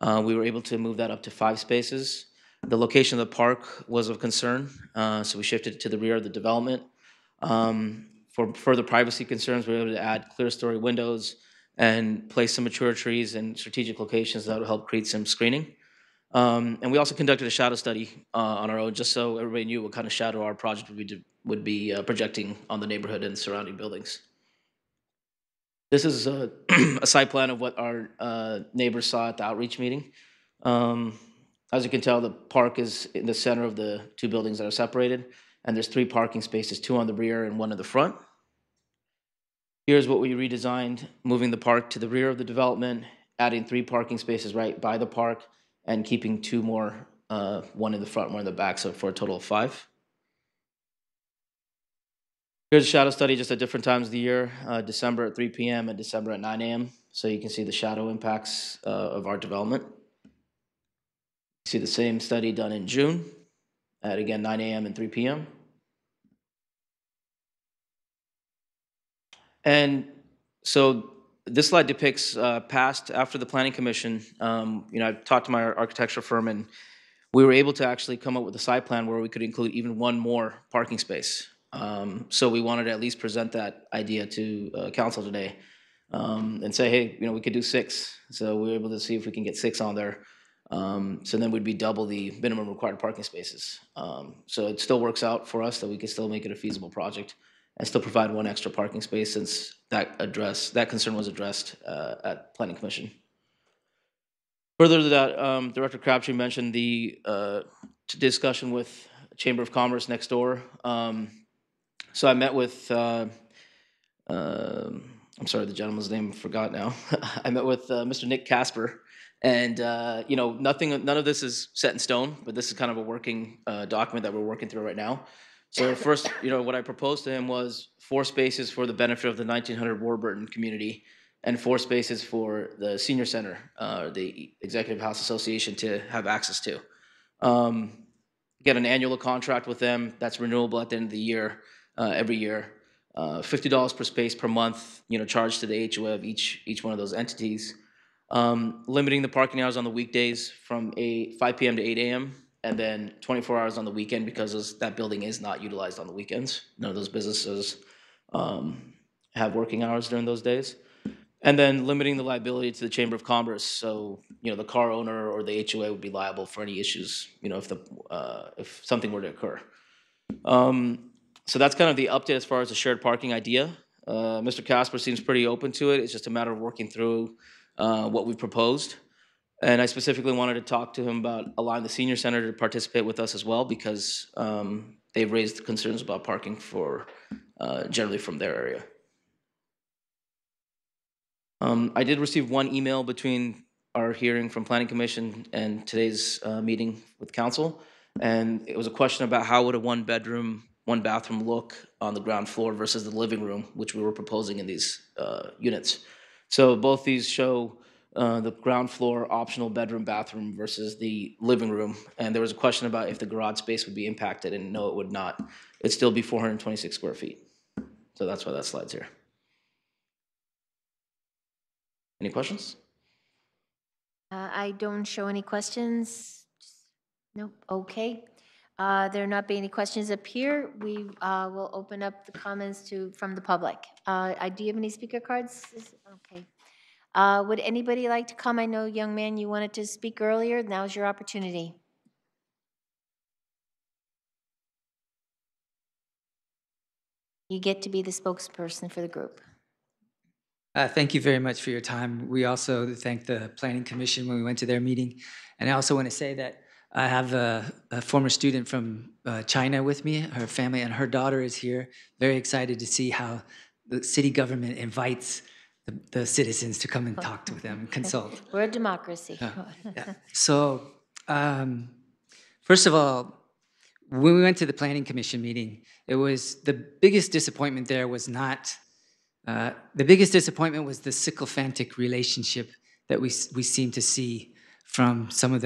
We were able to move that up to 5 spaces. The location of the park was of concern, so we shifted it to the rear of the development. For further privacy concerns, we were able to add clear story windows and place some mature trees in strategic locations that would help create some screening. And we also conducted a shadow study on our own, just so everybody knew what kind of shadow our project would be projecting on the neighborhood and surrounding buildings. This is a site plan of what our neighbors saw at the outreach meeting. As you can tell, the park is in the center of the 2 buildings that are separated, and there's 3 parking spaces, 2 on the rear and 1 in the front. Here's what we redesigned, moving the park to the rear of the development, adding 3 parking spaces right by the park, and keeping 2 more, 1 in the front, 1 in the back, so for a total of 5. Here's a shadow study just at different times of the year, December at 3 p.m. and December at 9 a.m. So you can see the shadow impacts of our development. You see the same study done in June at, again, 9 a.m. and 3 p.m. And so this slide depicts after the Planning Commission. I talked to my architecture firm, and we were able to actually come up with a site plan where we could include even 1 more parking space. So we wanted to at least present that idea to council today and say, hey, we could do 6. So we were able to see if we can get 6 on there. So then we'd be double the minimum required parking spaces. So it still works out for us that we can still make it a feasible project and still provide 1 extra parking space, since that concern was addressed at Planning Commission. Further to that, Director Crabtree mentioned the discussion with Chamber of Commerce next door. So I met with, I'm sorry, the gentleman's name I forgot now. I met with Mr. Nick Casper, and none of this is set in stone, but this is kind of a working document that we're working through right now. So first, what I proposed to him was 4 spaces for the benefit of the 1900 Warburton community, and 4 spaces for the senior center, the Executive House Association, to have access to. Get an annual contract with them that's renewable at the end of the year, every year. $50 per space per month, charged to the HOA of each one of those entities. Limiting the parking hours on the weekdays from 5 p.m. to 8 a.m. and then 24 hours on the weekend, because that building is not utilized on the weekends. None of those businesses have working hours during those days. And then limiting the liability to the Chamber of Commerce. So, the car owner or the HOA would be liable for any issues, if something were to occur. So that's kind of the update as far as the shared parking idea. Mr. Casper seems pretty open to it. It's just a matter of working through what we've proposed. And I specifically wanted to talk to him about allowing the senior center to participate with us as well, because they've raised concerns about parking for generally from their area. I did receive one email between our hearing from Planning Commission and today's meeting with council. And it was a question about how would a one-bedroom, one-bathroom look on the ground floor versus the living room, which we were proposing in these units. So both these show the ground floor optional bedroom, bathroom versus the living room. And there was a question about if the garage space would be impacted, and no, it would not. It'd still be 426 square feet. So that's why that slide's here. Any questions?
I don't show any questions. Nope, okay. There not be any questions up here. We will open up the comments from the public. Do you have any speaker cards? Okay. Would anybody like to come? I know, young man, you wanted to speak earlier. Now's your opportunity. You get to be the spokesperson for the group.
Thank you very much for your time. We also thank the Planning Commission when we went to their meeting. And I also want to say that I have a former student from China with me, her family, and her daughter is here. Very excited to see how the city government invites the citizens to come and talk to them and consult.
We're a democracy.
Yeah. So, first of all, when we went to the Planning Commission meeting, it was the biggest disappointment there was not the biggest disappointment was the sycophantic relationship that we seem to see from some of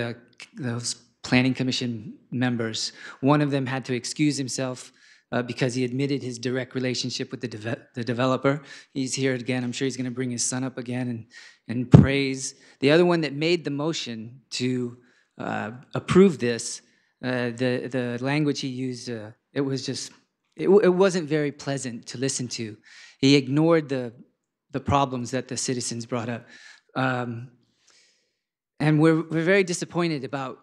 those Planning Commission members. One of them had to excuse himself because he admitted his direct relationship with the developer. He's here again. I'm sure he's going to bring his son up again and praise. The other one that made the motion to approve this, the language he used, it was just, it wasn't very pleasant to listen to. He ignored the problems that the citizens brought up. And we're very disappointed about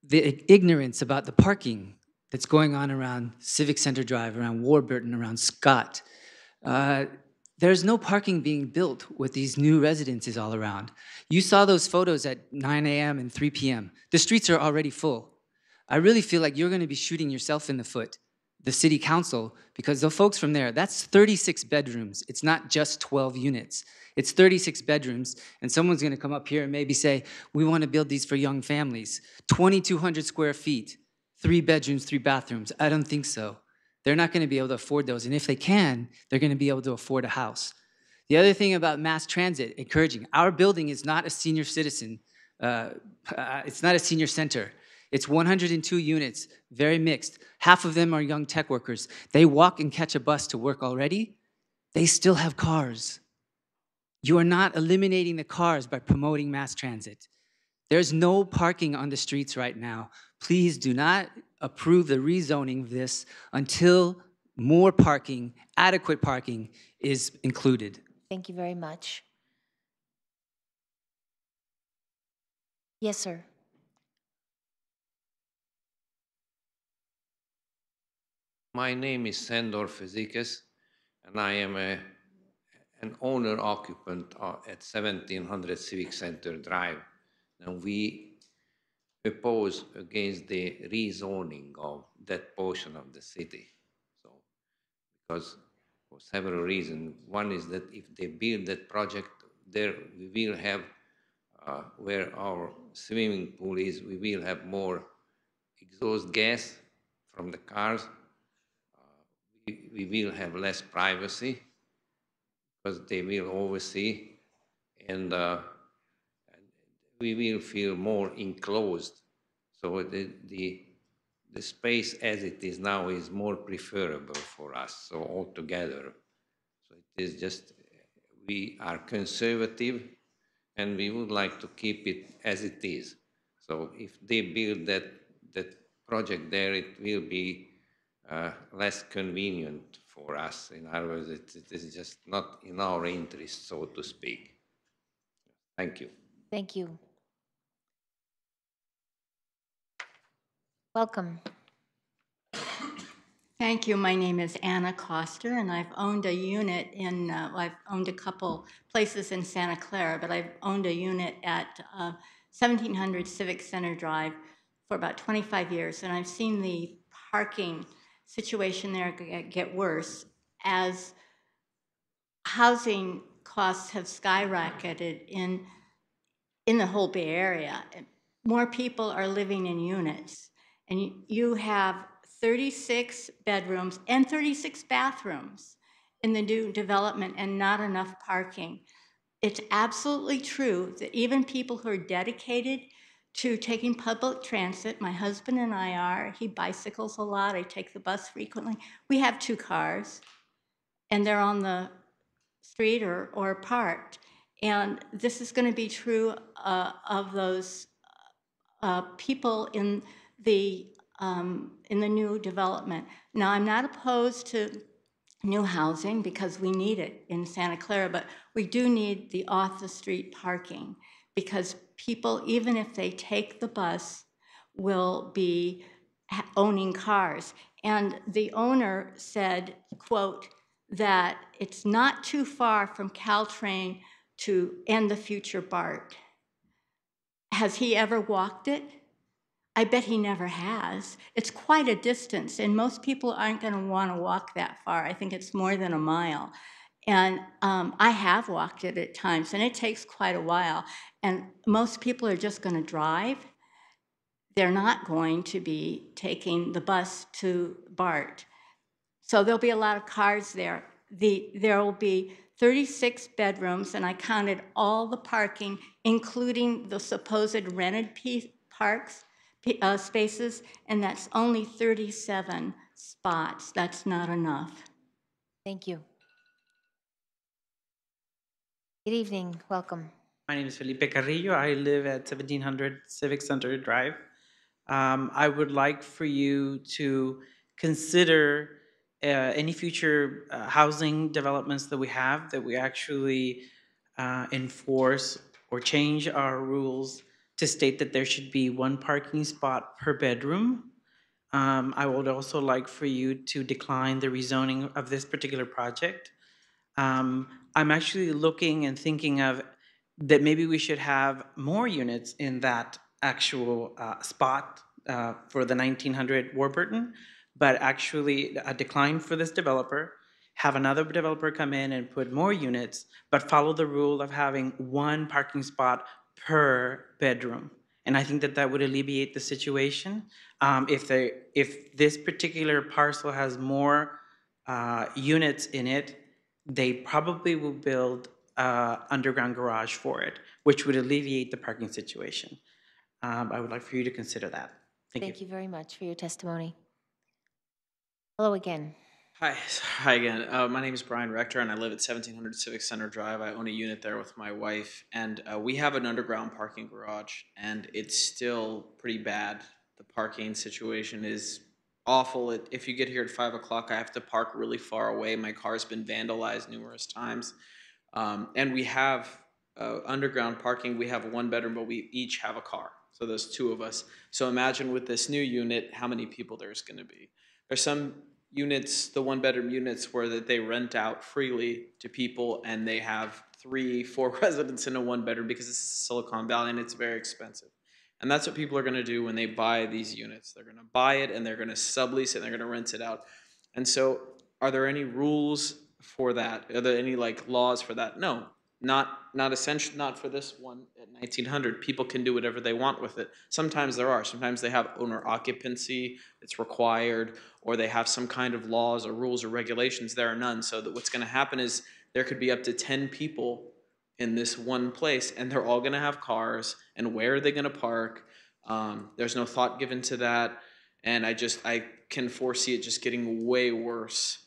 the ignorance about the parking that's going on around Civic Center Drive, around Warburton, around Scott. There's no parking being built with these new residences all around. You saw those photos at 9 a.m. and 3 p.m. The streets are already full. I really feel like you're going to be shooting yourself in the foot, the city council, because the folks from there, that's 36 bedrooms. It's not just 12 units. It's 36 bedrooms, and someone's going to come up here and maybe say, we want to build these for young families. 2,200 square feet, 3 bedrooms, 3 bathrooms. I don't think so. They're not going to be able to afford those, and if they can, they're going to be able to afford a house. The other thing about mass transit, encouraging, our building is not a senior citizen, it's not a senior center. It's 102 units, very mixed. Half of them are young tech workers. They walk and catch a bus to work already. They still have cars. You are not eliminating the cars by promoting mass transit. There's no parking on the streets right now. Please do not approve the rezoning of this until more parking, adequate parking, is included.
Thank you very much. Yes, sir.
My name is Sandor Fizikis, and I am an owner-occupant at 1700 Civic Center Drive. And we oppose against the rezoning of that portion of the city. So, because for several reasons. One is that if they build that project there, we will have, where our swimming pool is, we will have more exhaust gas from the cars. We will have less privacy because they will oversee, and we will feel more enclosed. So the space as it is now is more preferable for us, so altogether. So it is just, we are conservative and we would like to keep it as it is. So if they build that project there, it will be less convenient for us. In other words, it is just not in our interest, so to speak. Thank you.
Thank you. Welcome.
Thank you. My name is Anna Coster, and I've owned a unit in, I've owned a couple places in Santa Clara, but I've owned a unit at 1700 Civic Center Drive for about 25 years, and I've seen the parking situation there get worse as housing costs have skyrocketed in the whole Bay Area. More people are living in units, and you have 36 bedrooms and 36 bathrooms in the new development and not enough parking. It's absolutely true that even people who are dedicated to taking public transit, my husband and I are, he bicycles a lot, I take the bus frequently. We have 2 cars, and they're on the street or parked. And this is going to be true of those people in the new development. Now, I'm not opposed to new housing because we need it in Santa Clara, but we do need the off-the-street parking because people, even if they take the bus, will be owning cars. And the owner said, quote, that it's not too far from Caltrain to End the Future BART. Has he ever walked it? I bet he never has. It's quite a distance, and most people aren't going to want to walk that far. I think it's more than a mile. And I have walked it at times, and it takes quite a while. And most people are just going to drive. They're not going to be taking the bus to BART. So there'll be a lot of cars there. There will be 36 bedrooms, and I counted all the parking, including the supposed rented spaces, and that's only 37 spots. That's not enough.
Thank you. Good evening. Welcome.
My name is Felipe Carrillo. I live at 1700 Civic Center Drive. I would like for you to consider any future housing developments that we have, that we actually enforce or change our rules to state that there should be 1 parking spot per bedroom. I would also like for you to decline the rezoning of this particular project. I'm actually looking and thinking of that maybe we should have more units in that actual spot for the 1900 Warburton, but actually a decline for this developer, have another developer come in and put more units, but follow the rule of having 1 parking spot per bedroom. And I think that that would alleviate the situation. If this particular parcel has more units in it, they probably will build underground garage for it, which would alleviate the parking situation. I would like for you to consider that.
Thank you very much for your testimony. Hello again.
Hi again. My name is Brian Rector, and I live at 1700 Civic Center Drive. I own a unit there with my wife, and we have an underground parking garage, and it's still pretty bad. The parking situation is awful. If you get here at 5 o'clock, I have to park really far away. My car's been vandalized numerous times. And we have underground parking. We have a 1 bedroom, but we each have a car. So there's 2 of us. So imagine with this new unit, how many people there's going to be. There's some units, the 1 bedroom units, where that they rent out freely to people, and they have 3, 4 residents in a 1 bedroom because this is Silicon Valley and it's very expensive. And that's what people are going to do when they buy these units. They're going to buy it and they're going to sublease it and they're going to rent it out. And so are there any rules for that? Are there any laws for that? No, not essential, not for this one at 1900. People can do whatever they want with it. Sometimes there are. Sometimes they have owner occupancy that's required, or they have some kind of laws or rules or regulations. There are none. So that what's going to happen is there could be up to 10 people in this one place, and they're all going to have cars, and where are they going to park? There's no thought given to that, and I can foresee it just getting way worse.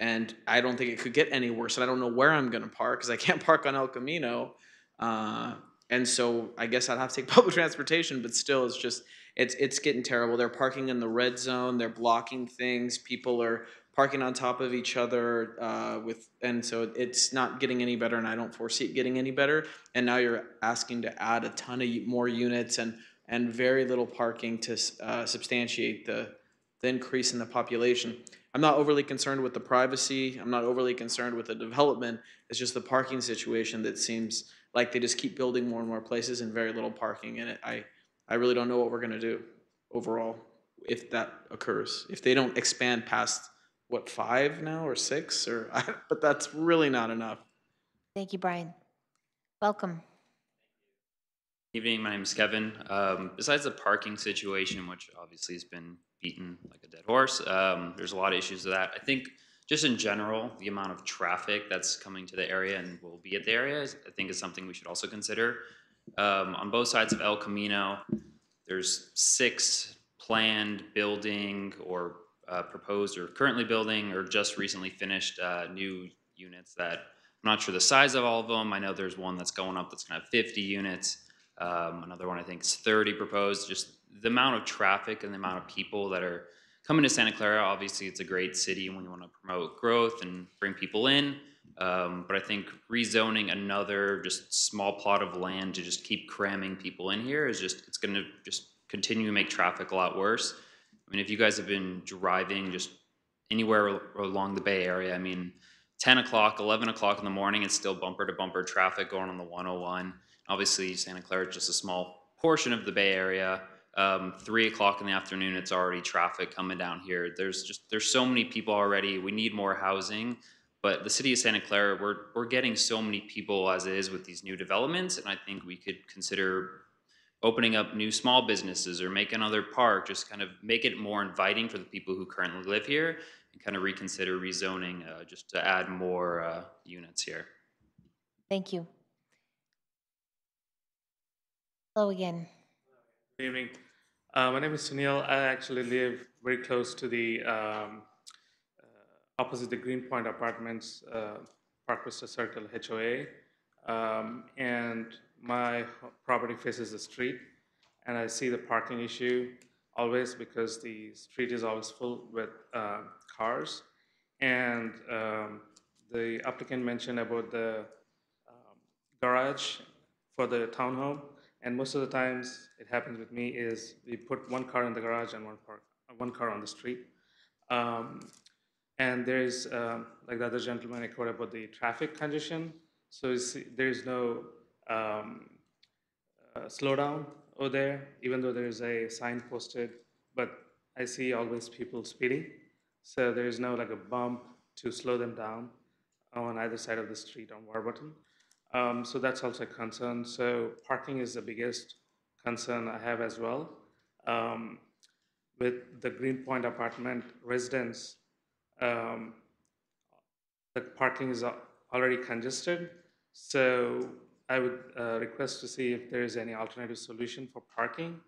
And I don't think it could get any worse, and I don't know where I'm going to park because I can't park on El Camino. And so I guess I'd have to take public transportation, but still it's getting terrible. They're parking in the red zone. They're blocking things. People are parking on top of each other and so it's not getting any better, and I don't foresee it getting any better. And now you're asking to add a ton of more units and very little parking to substantiate the increase in the population. I'm not overly concerned with the privacy. I'm not overly concerned with the development. It's just the parking situation that seems like they just keep building more and more places and very little parking in it. I really don't know what we're going to do overall if that occurs. If they don't expand past, what, 5 now or 6? But that's really not enough.
Thank you, Brian. Welcome.
Evening, my name is Kevin. Besides the parking situation, which obviously has been beaten like a dead horse, there's a lot of issues with that. I think just in general, the amount of traffic that's coming to the area and will be at the area, I think is something we should also consider. On both sides of El Camino, there's 6 planned building or proposed or currently building or just recently finished new units that I'm not sure the size of all of them. I know there's one that's going up that's going to have 50 units. Another one I think is 30 proposed. Just the amount of traffic and the amount of people that are coming to Santa Clara. Obviously, it's a great city and we want to promote growth and bring people in. But I think rezoning another just small plot of land to just keep cramming people in here is just, it's going to just continue to make traffic a lot worse. I mean, if you guys have been driving just anywhere along the Bay Area, I mean, 10 o'clock, 11 o'clock in the morning, it's still bumper to bumper traffic going on the 101. Obviously, Santa Clara is just a small portion of the Bay Area. 3 o'clock in the afternoon, it's already traffic coming down here. There's so many people already. We need more housing, but the city of Santa Clara, we're getting so many people as it is with these new developments, and I think we could consider opening up new small businesses or make another park, just kind of make it more inviting for the people who currently live here, and kind of reconsider rezoning just to add more units here.
Thank you. Hello again.
Good evening. My name is Sunil. I actually live very close to the opposite the Greenpoint Apartments, Park Vista Circle HOA, and my property faces the street, and I see the parking issue always because the street is always full with cars, and the applicant mentioned about the garage for the townhome. And most of the times it happens with me is we put one car in the garage and one car on the street. And there's, like the other gentleman, I quote about the traffic congestion. So there's no slowdown over there, even though there's a sign posted, but I see always people speeding. So there's no like a bump to slow them down on either side of the street on Warburton. So that's also a concern. So parking is the biggest concern I have as well. With the Greenpoint apartment residents, the parking is already congested. So I would request to see if there is any alternative solution for parking.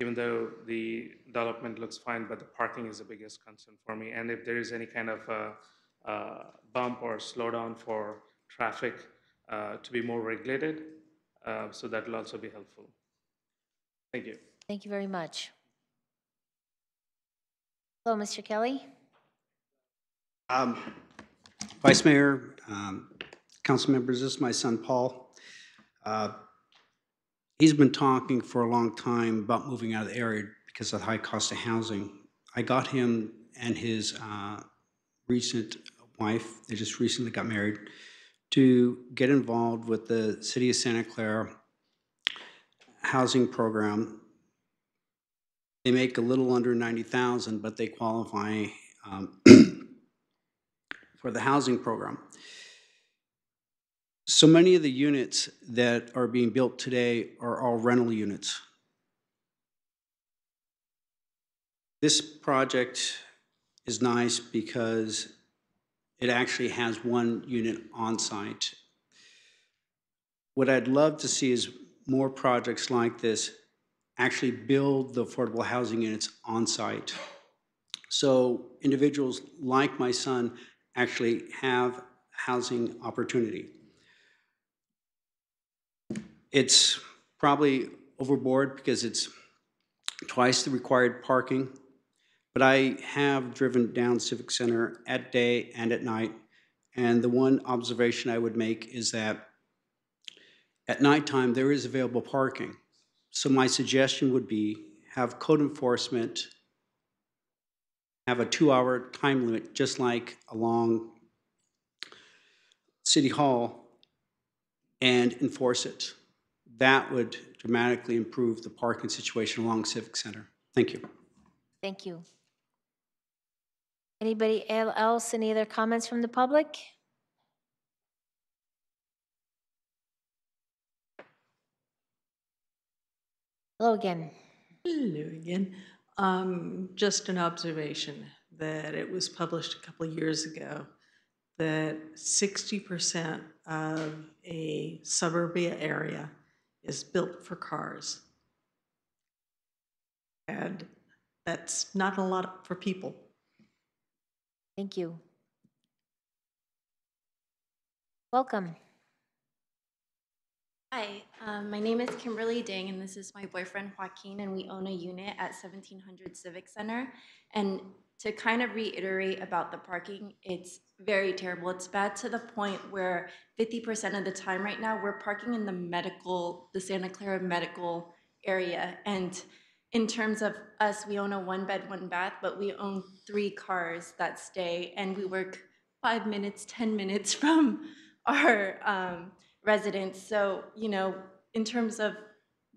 Even though the development looks fine, but the parking is the biggest concern for me. And if there is any kind of bump or slowdown for traffic to be more regulated, so that will also be helpful. Thank you.
Thank you very much. Hello, Mr. Kelly.
Vice Mayor, council members, this is my son, Paul. He's been talking for a long time about moving out of the area because of the high cost of housing. I got him and his recent wife, they just recently got married, to get involved with the City of Santa Clara housing program. They make a little under $90,000, but they qualify for the housing program. So many of the units that are being built today are all rental units. This project is nice because it actually has one unit on site. What I'd love to see is more projects like this actually build the affordable housing units on site. So individuals like my son actually have housing opportunity. It's probably overboard because it's twice the required parking, but but I have driven down Civic Center at day and at night. And the one observation I would make is that at nighttime, there is available parking. So my suggestion would be have code enforcement have a 2-hour time limit, just like along City Hall, and enforce it. That would dramatically improve the parking situation along Civic Center. Thank you.
Thank you. Anybody else, any other comments from the public? Hello again.
Hello again. Just an observation that it was published a couple of years ago that 60% of a suburbia area is built for cars. And that's not a lot for people.
Thank you. Welcome.
Hi, my name is Kimberly Ding, and this is my boyfriend Joaquin, and we own a unit at 1700 Civic Center. And to kind of reiterate about the parking, it's very terrible. It's bad to the point where 50% of the time right now, we're parking in the Santa Clara medical area. And in terms of us, we own a 1-bed, 1-bath, but we own 3 cars that stay, and we work 5 minutes, 10 minutes from our residents. So, you know, in terms of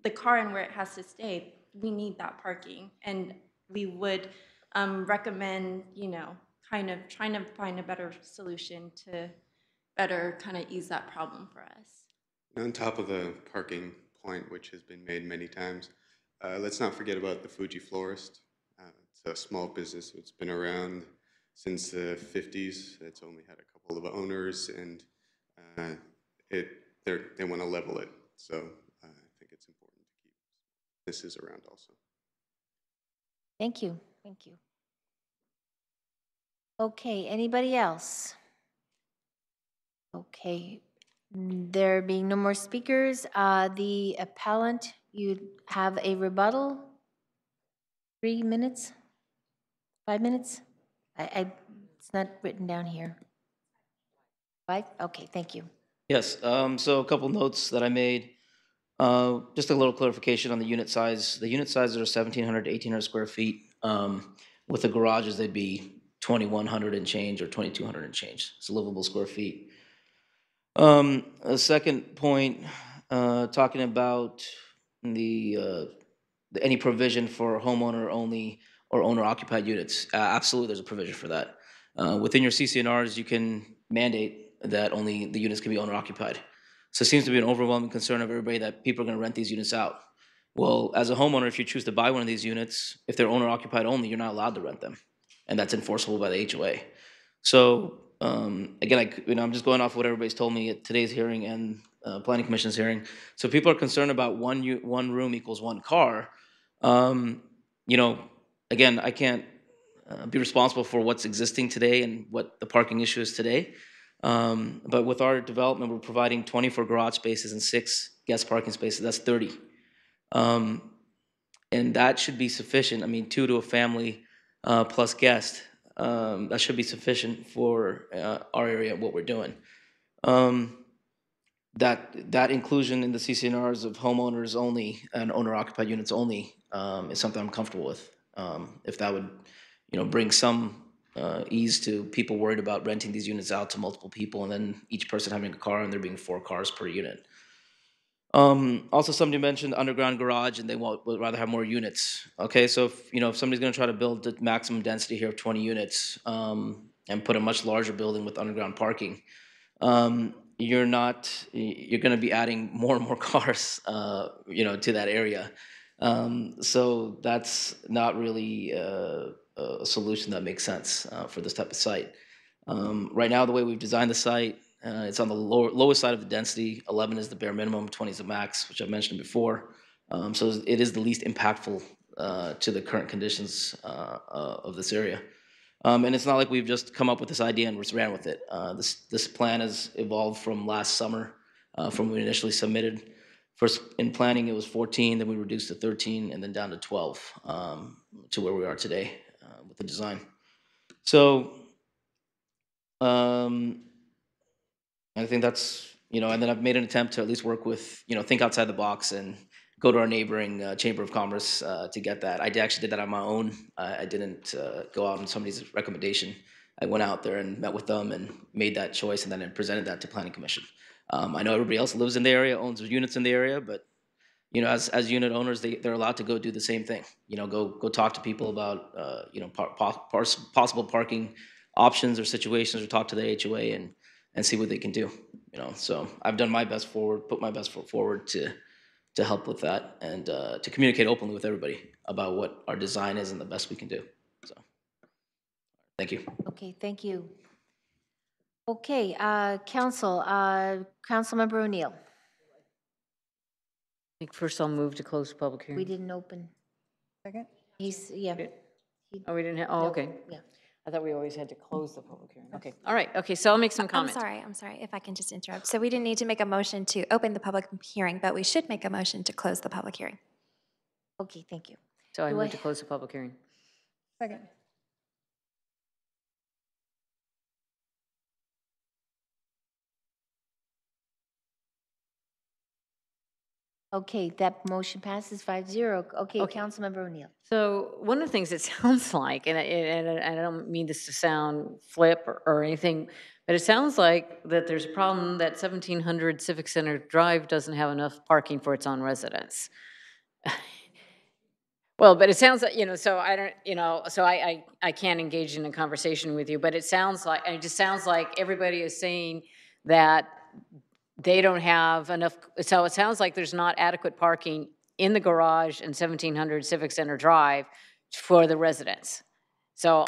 the car and where it has to stay, we need that parking. And we would recommend, you know, kind of trying to find a better solution to better kind of ease that problem for us.
On top of the parking point, which has been made many times, let's not forget about the Fuji Florist. It's a small business. It's been around since the 50s. It's only had a couple of owners, and they want to level it. So I think it's important to keep businesses around also.
Thank you. Thank you. Okay, anybody else? Okay, there being no more speakers, the appellant, you have a rebuttal? 3 minutes? 5 minutes? It's not written down here. 5? Okay, thank you.
Yes, so a couple notes that I made. Just a little clarification on the unit size. The unit sizes are 1,700 to 1,800 square feet. With the garages, they'd be 2,100 and change or 2,200 and change. It's livable square feet. A second point, talking about any provision for homeowner only or owner occupied units. Absolutely, there's a provision for that. Within your CCNRs, you can mandate that only the units can be owner occupied. So it seems to be an overwhelming concern of everybody that people are going to rent these units out. Well, as a homeowner, if you choose to buy one of these units, if they're owner occupied only, you're not allowed to rent them, and that's enforceable by the HOA. So again, I'm just going off what everybody's told me at today's hearing and Planning Commission's hearing. So people are concerned about one room equals 1 car. You know, again, I can't be responsible for what's existing today and what the parking issue is today. But with our development, we're providing 24 garage spaces and 6 guest parking spaces. That's 30. And that should be sufficient. I mean, 2 to a family plus guest. That should be sufficient for our area and what we're doing. That inclusion in the CCNRs of homeowners only and owner-occupied units only is something I'm comfortable with. If that would, bring some ease to people worried about renting these units out to multiple people and then each person having a car and there being 4 cars per unit. Also, somebody mentioned underground garage and they would rather have more units. Okay, so if somebody's going to try to build the maximum density here of 20 units and put a much larger building with underground parking, you're going to be adding more and more cars, to that area. So that's not really a solution that makes sense for this type of site. Right now, the way we've designed the site, it's on the lowest side of the density. 11 is the bare minimum, 20 is the max, which I've mentioned before. So it is the least impactful to the current conditions of this area. And it's not like we've just come up with this idea and just ran with it. This plan has evolved from last summer, from when we initially submitted. First, in planning, it was 14, then we reduced to 13, and then down to 12, to where we are today with the design. So, I think that's, and then I've made an attempt to at least work with, think outside the box and go to our neighboring Chamber of Commerce to get that. I actually did that on my own. I didn't go out on somebody's recommendation. I went out there and met with them and made that choice, and then I presented that to Planning Commission. I know everybody else lives in the area, owns units in the area, but as unit owners, they're allowed to go do the same thing. Go talk to people about possible parking options or situations, or talk to the HOA and see what they can do. So I've done my best put my best foot forward to help with that, and to communicate openly with everybody about what our design is and the best we can do. So thank you.
Okay, thank you. Okay, Councilmember O'Neill.
I think first I'll move to close the public hearing.
We didn't open.
Second?
Yeah.
Oh, we didn't have, oh,
No,
okay.
yeah.
I thought we always had to close the public hearing. Okay, all right, okay, so I'll make some comments.
I'm sorry, if I can just interrupt. So we didn't need to make a motion to open the public hearing, but we should make a motion to close the public hearing.
Okay, thank you.
So I move to close the public hearing.
Second.
Okay, that motion passes 5-0. Okay, Councilmember O'Neill.
So one of the things it sounds like, and I don't mean this to sound flip or anything, but it sounds like that there's a problem that 1700 Civic Center Drive doesn't have enough parking for its own residents. Well, but it sounds like, so I don't, so I can't engage in a conversation with you, but it sounds like, everybody is saying that they don't have enough, so it sounds like there's not adequate parking in the garage in 1700 Civic Center Drive for the residents. So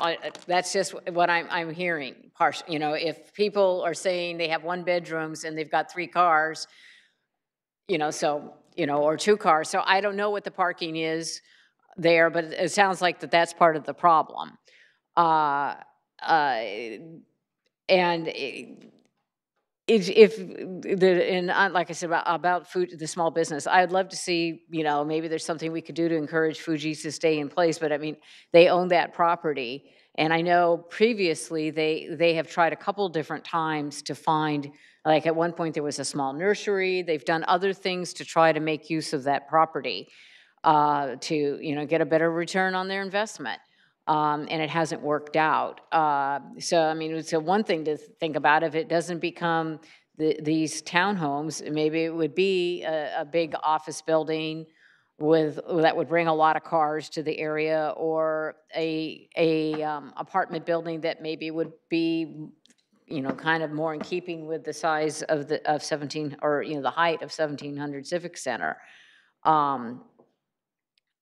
that's just what I'm hearing. If people are saying they have 1 bedrooms and they've got 3 cars, or 2 cars. So I don't know what the parking is there, but it sounds like that's part of the problem. Like I said about food, the small business, I'd love to see, maybe there's something we could do to encourage Fuji's to stay in place. But I mean, they own that property, and I know previously they have tried a couple different times to find. Like at one point there was a small nursery. They've done other things to try to make use of that property to get a better return on their investment. And it hasn't worked out. So, I mean, it's one thing to think about. If it doesn't become these townhomes, maybe it would be a big office building that would bring a lot of cars to the area, or a apartment building that maybe would be, kind of more in keeping with the size of the height of 1700 Civic Center.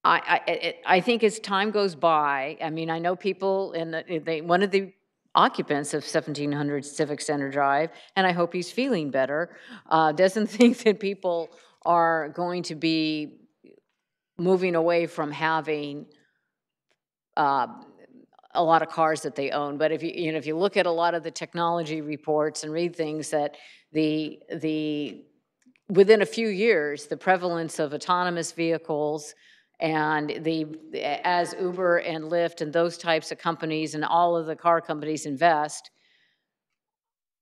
I think as time goes by, I mean, I know people, one of the occupants of 1700 Civic Center Drive, and I hope he's feeling better, doesn't think that people are going to be moving away from having a lot of cars that they own. But if you look at a lot of the technology reports and read things, that within a few years, the prevalence of autonomous vehicles and as Uber and Lyft and those types of companies and all of the car companies invest,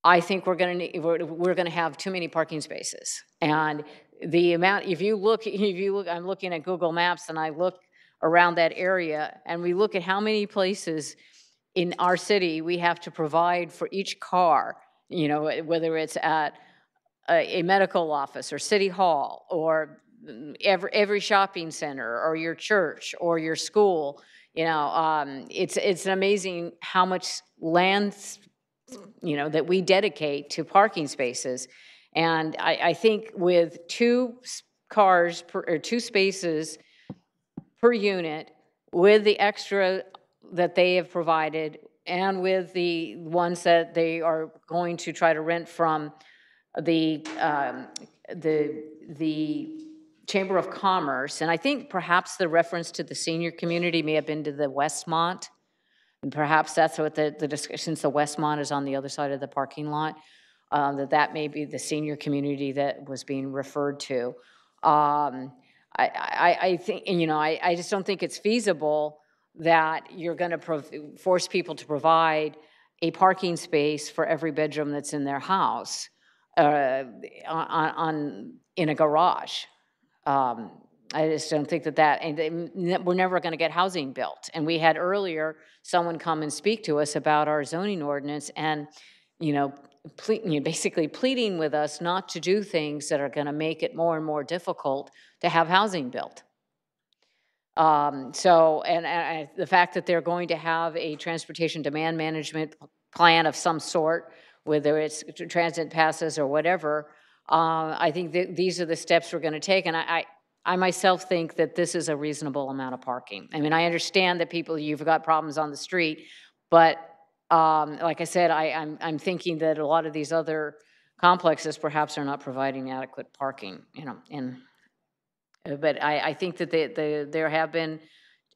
I think we're going to have too many parking spaces. And the amount, if you look, I'm looking at Google Maps and I look around that area, and we look at how many places in our city we have to provide for each car, whether it's at a medical office or city hall or every shopping center or your church or your school. It's amazing how much land that we dedicate to parking spaces. And I think with 2 cars or 2 spaces per unit, with the extra that they have provided and with the ones that they are going to try to rent from the Chamber of Commerce, and I think perhaps the reference to the senior community may have been to the Westmont, and perhaps that's what the discussion, since the Westmont is on the other side of the parking lot, that may be the senior community that was being referred to. I think, I just don't think it's feasible that you're going to force people to provide a parking space for every bedroom that's in their house in a garage. I just don't think and we're never going to get housing built. And we had earlier someone come and speak to us about our zoning ordinance and, basically pleading with us not to do things that are going to make it more and more difficult to have housing built. The fact that they're going to have a transportation demand management plan of some sort, whether it's transit passes or whatever, I think that these are the steps we're going to take. And I myself think that this is a reasonable amount of parking. I mean, I understand that you've got problems on the street, but like I said, I'm thinking that a lot of these other complexes perhaps are not providing adequate parking, but I think that there have been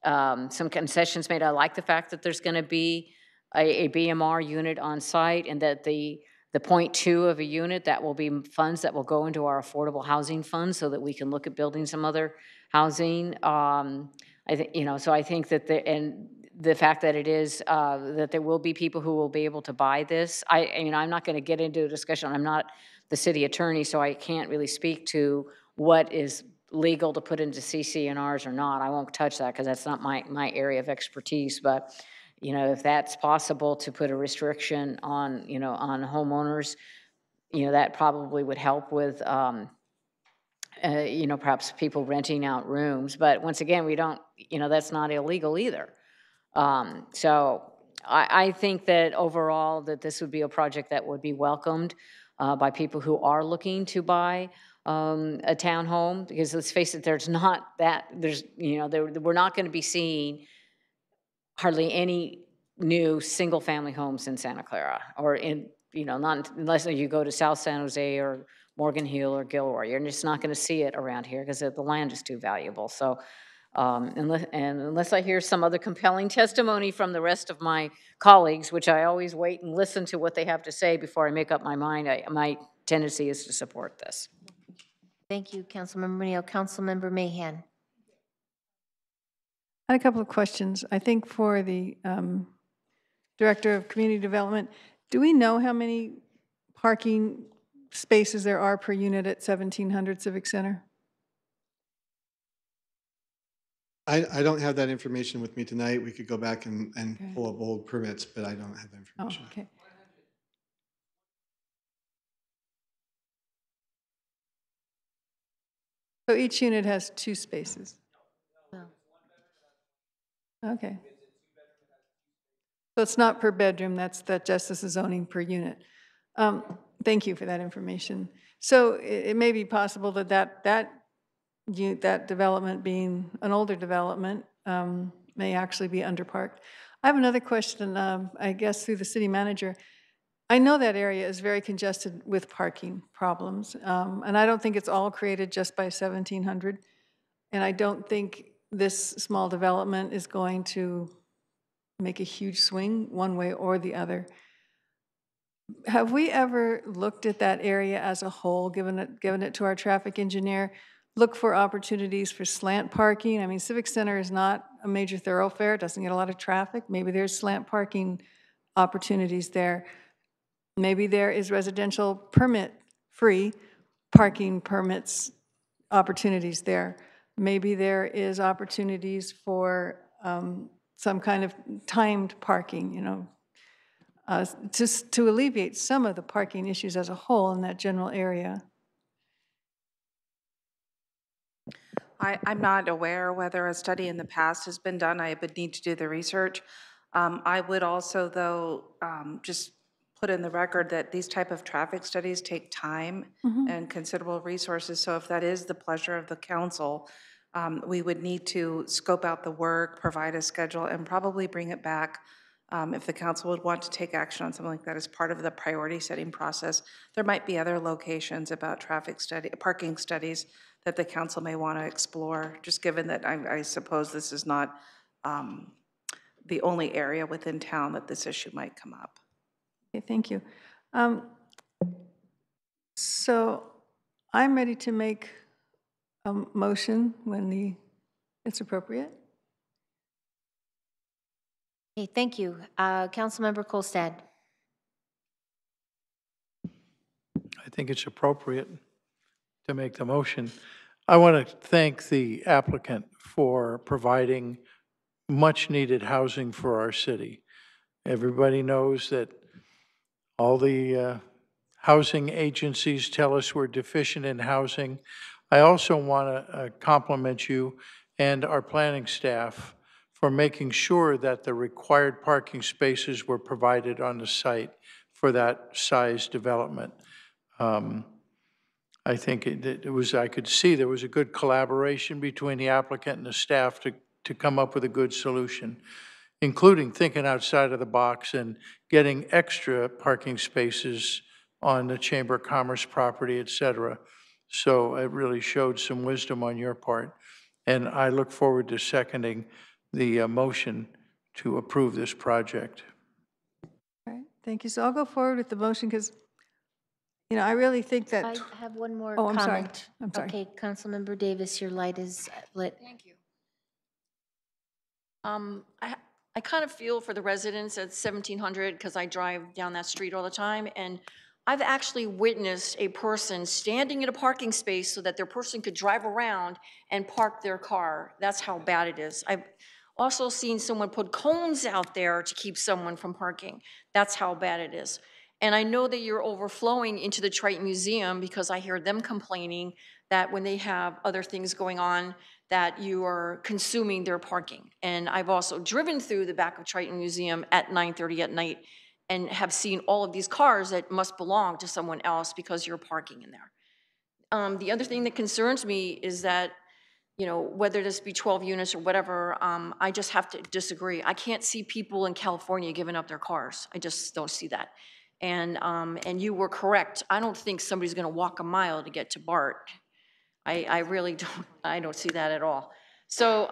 some concessions made. I like the fact that there's going to be a BMR unit on site, and that the 0.2 of a unit, that will be funds that will go into our affordable housing fund so that we can look at building some other housing. I think, so I think that the fact that it is, that there will be people who will be able to buy this. I'm not going to get into a discussion. I'm not the city attorney, so I can't really speak to what is legal to put into CC&Rs or not. I won't touch that because that's not my area of expertise. But, if that's possible to put a restriction on, on homeowners, that probably would help with, perhaps people renting out rooms. But once again, we don't, that's not illegal either. So I think that overall that this would be a project that would be welcomed by people who are looking to buy a townhome, because let's face it, we're not going to be seeing hardly any new single-family homes in Santa Clara, or not unless you go to South San Jose or Morgan Hill or Gilroy. You're just not going to see it around here because the land is too valuable. So unless I hear some other compelling testimony from the rest of my colleagues, which I always wait and listen to what they have to say before I make up my mind, my tendency is to support this.
Thank you, Councilmember Neal. Councilmember Mahan.
I had a couple of questions. I think for the Director of Community Development, do we know how many parking spaces there are per unit at 1700 Civic Center?
I don't have that information with me tonight. We could go back and pull up old permits, but I don't have that information.
Oh, okay. So each unit has 2 spaces? Okay. So it's not per bedroom, that justice is zoning per unit. Thank you for that information. So it may be possible that development, being an older development, may actually be underparked. I have another question, I guess through the city manager. I know that area is very congested with parking problems, and I don't think it's all created just by 1700, and I don't think this small development is going to make a huge swing one way or the other. Have we ever looked at that area as a whole, given it to our traffic engineer, look for opportunities for slant parking? I mean, Civic Center is not a major thoroughfare, it doesn't get a lot of traffic. Maybe there's slant parking opportunities there. Maybe there is residential permit-free parking permits opportunities there. Maybe there is opportunities for some kind of timed parking, just to alleviate some of the parking issues as a whole in that general area.
I'm not aware whether a study in the past has been done. I would need to do the research. I would also, though, just put in the record that these type of traffic studies take time and considerable resources. So if that is the pleasure of the council, we would need to scope out the work, provide a schedule, and probably bring it back if the council would want to take action on something like that as part of the priority setting process. There might be other locations about parking studies that the council may want to explore, just given that I suppose this is not the only area within town that this issue might come up.
Okay, thank you. So I'm ready to make a motion when it's appropriate.
Okay, thank you. Councilmember Kolstad.
I think it's appropriate to make the motion. I want to thank the applicant for providing much-needed housing for our city. Everybody knows that all the housing agencies tell us we're deficient in housing. I also want to compliment you and our planning staff for making sure that the required parking spaces were provided on the site for that size development. I think it was, I could see there was a good collaboration between the applicant and the staff to come up with a good solution, including thinking outside of the box and getting extra parking spaces on the Chamber of Commerce property, et cetera. So it really showed some wisdom on your part. And I look forward to seconding the motion to approve this project.
All right, thank you. So I'll go forward with the motion because, you know, I really think that.
I have one more
Oh, I'm sorry.
comment.
I'm sorry.
Okay, Councilmember Davis, your light is lit.
Thank you. I kind of feel for the residents at 1700 because I drive down that street all the time, and I've actually witnessed a person standing in a parking space so that their person could drive around and park their car. That's how bad it is. I've also seen someone put cones out there to keep someone from parking. That's how bad it is. And I know that you're overflowing into the Triton Museum because I hear them complaining that when they have other things going on, that you are consuming their parking. And I've also driven through the back of Triton Museum at 9:30 at night and have seen all of these cars that must belong to someone else because you're parking in there. The other thing that concerns me is that, you know, whether this be 12 units or whatever, I just have to disagree. I can't see people in California giving up their cars. I just don't see that. And you were correct. I don't think somebody's gonna walk a mile to get to BART. I really don't see that at all. So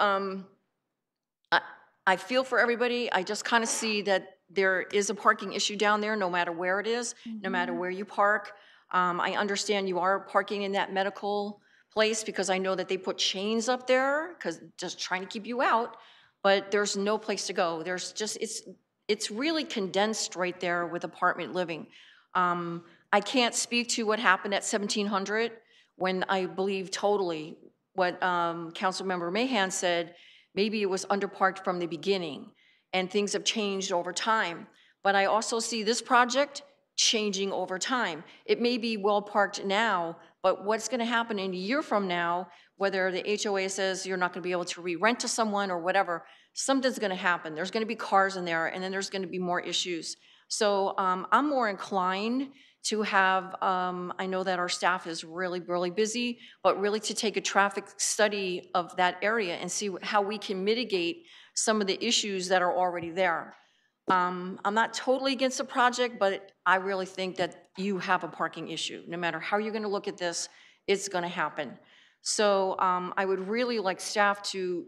I feel for everybody. I just kind of see that there is a parking issue down there no matter where it is, no matter where you park. I understand you are parking in that medical place because I know that they put chains up there because just trying to keep you out, but there's no place to go. There's just, it's really condensed right there with apartment living. I can't speak to what happened at 1700 when I believe totally what Councilmember Mahan said. Maybe it was underparked from the beginning and things have changed over time. But I also see this project changing over time. It may be well parked now, but what's gonna happen in a year from now, whether the HOA says you're not gonna be able to re-rent to someone or whatever, something's gonna happen. There's gonna be cars in there and then there's gonna be more issues. So I'm more inclined to have, I know that our staff is really, really busy, but really to take a traffic study of that area and see how we can mitigate some of the issues that are already there. I'm not totally against the project, but I really think that you have a parking issue. No matter how you're gonna look at this, it's gonna happen. So I would really like staff to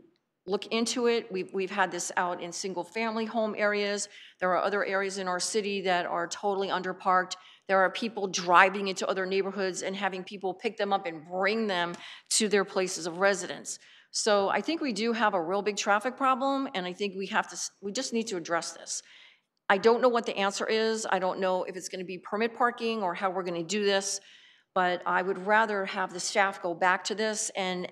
look into it. We've had this out in single family home areas. There are other areas in our city that are totally underparked. There are people driving into other neighborhoods and having people pick them up and bring them to their places of residence. So I think we do have a real big traffic problem, and I think we just need to address this. I don't know what the answer is. I don't know if it's gonna be permit parking or how we're gonna do this, but I would rather have the staff go back to this and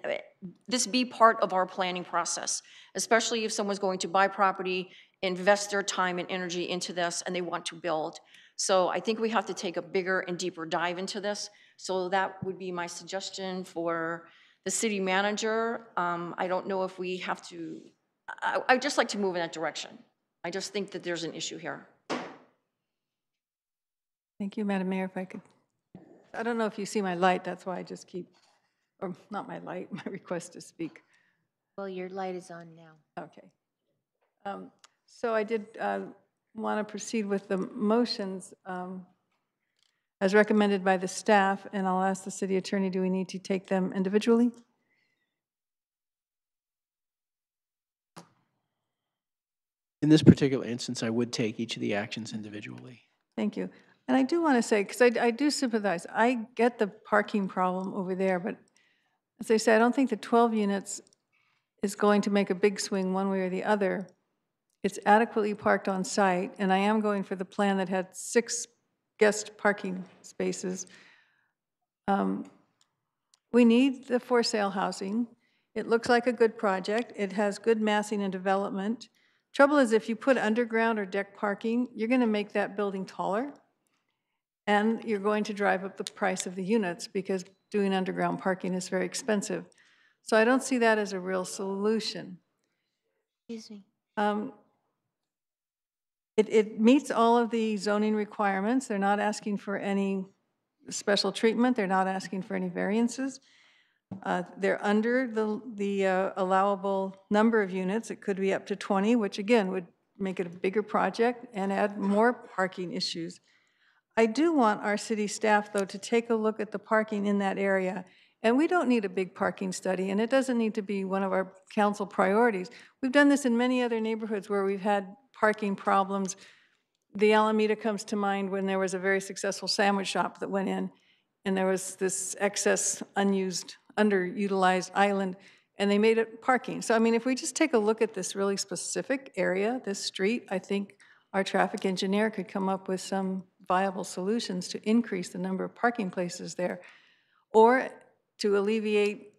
this be part of our planning process, especially if someone's going to buy property, invest their time and energy into this, and they want to build. So I think we have to take a bigger and deeper dive into this. So that would be my suggestion for the city manager. I don't know if we have to, I'd just like to move in that direction. I just think that there's an issue here.
Thank you, Madam Mayor. If I could, I don't know if you see my light, that's why I just keep, or not my light, my request to speak.
Well, your light is on now.
Okay. So I did want to proceed with the motions as recommended by the staff, and I'll ask the city attorney, do we need to take them individually?
In this particular instance, I would take each of the actions individually.
Thank you. And I do want to say, because I do sympathize, I get the parking problem over there, but as I said, I don't think the 12 units is going to make a big swing one way or the other it's adequately parked on site, and I am going for the plan that had 6 guest parking spaces. We need the for sale housing. It looks like a good project. It has good massing and development. Trouble is, if you put underground or deck parking, you're going to make that building taller, and you're going to drive up the price of the units because doing underground parking is very expensive. So I don't see that as a real solution.
Excuse me.
It meets all of the zoning requirements. They're not asking for any special treatment. They're not asking for any variances. They're under the allowable number of units. It could be up to 20, which again would make it a bigger project and add more parking issues. I do want our city staff, though, to take a look at the parking in that area. And we don't need a big parking study, and it doesn't need to be one of our council priorities. We've done this in many other neighborhoods where we've had parking problems. The Alameda comes to mind when there was a very successful sandwich shop that went in, and there was this excess, unused, underutilized island, and they made it parking. So, I mean, if we just take a look at this really specific area, this street, I think our traffic engineer could come up with some viable solutions to increase the number of parking places there, or to alleviate,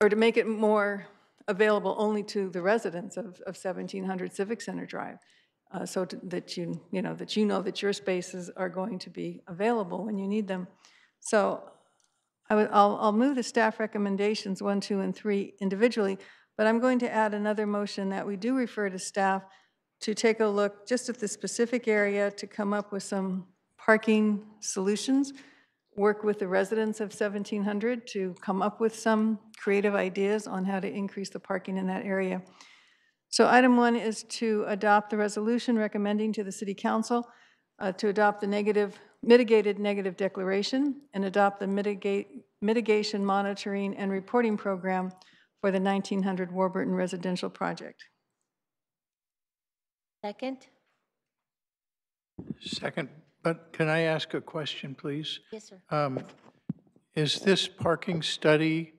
or to make it more available only to the residents of 1700 Civic Center Drive, that you know that your spaces are going to be available when you need them. So I'll move the staff recommendations 1, 2, and 3 individually, but I'm going to add another motion that we do refer to staff to take a look just at the specific area to come up with some parking solutions, work with the residents of 1700 to come up with some creative ideas on how to increase the parking in that area. So item 1 is to adopt the resolution recommending to the City Council to adopt the mitigated negative declaration and adopt the mitigation monitoring and reporting program for the 1900 Warburton residential project.
Second?
Second, but can I ask a question, please?
Yes, sir.
Is this parking study,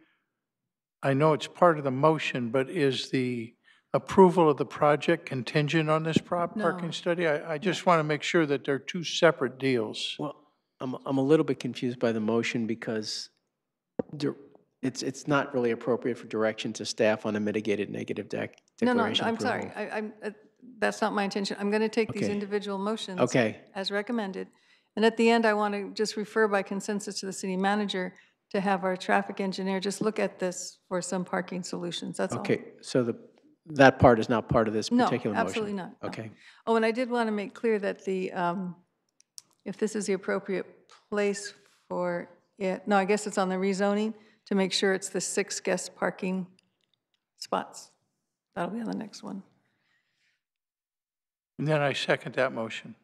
I know it's part of the motion, but is the approval of the project contingent on this parking study? I just want to make sure that they're 2 separate deals.
Well, I'm a little bit confused by the motion because it's not really appropriate for direction to staff on a mitigated negative declaration.
No, I'm sorry. That's not my intention. I'm going to take these individual motions as recommended. And at the end, I want to just refer by consensus to the city manager to have our traffic engineer just look at this for some parking solutions. That's all.
Okay, so that part is not part of this particular motion?
No, absolutely not. No.
Okay.
Oh, and I did want to make clear that if this is the appropriate place for it, no, I guess it's on the rezoning to make sure it's the 6 guest parking spots. That'll be on the next one.
And then I second that motion.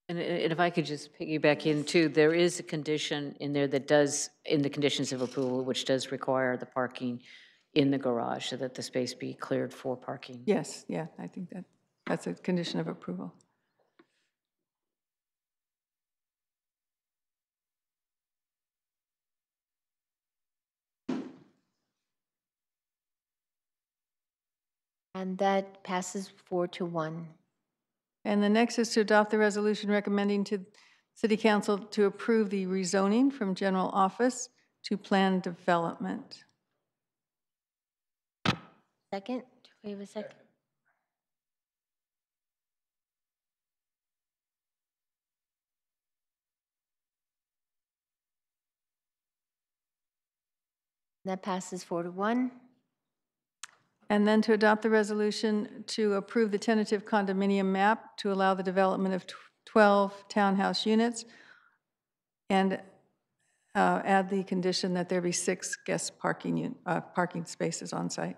And if I could just piggyback in too, there is a condition in there that does, in the conditions of approval, which does require the parking in the garage so that the space be cleared for parking.
Yes, yeah, I think that's a condition of approval.
And that passes 4-1.
And the next is to adopt the resolution recommending to City Council to approve the rezoning from general office to planned development.
Second? Do we have a second? That passes 4-1.
And then to adopt the resolution to approve the tentative condominium map to allow the development of 12 townhouse units and add the condition that there be 6 guest parking spaces on site.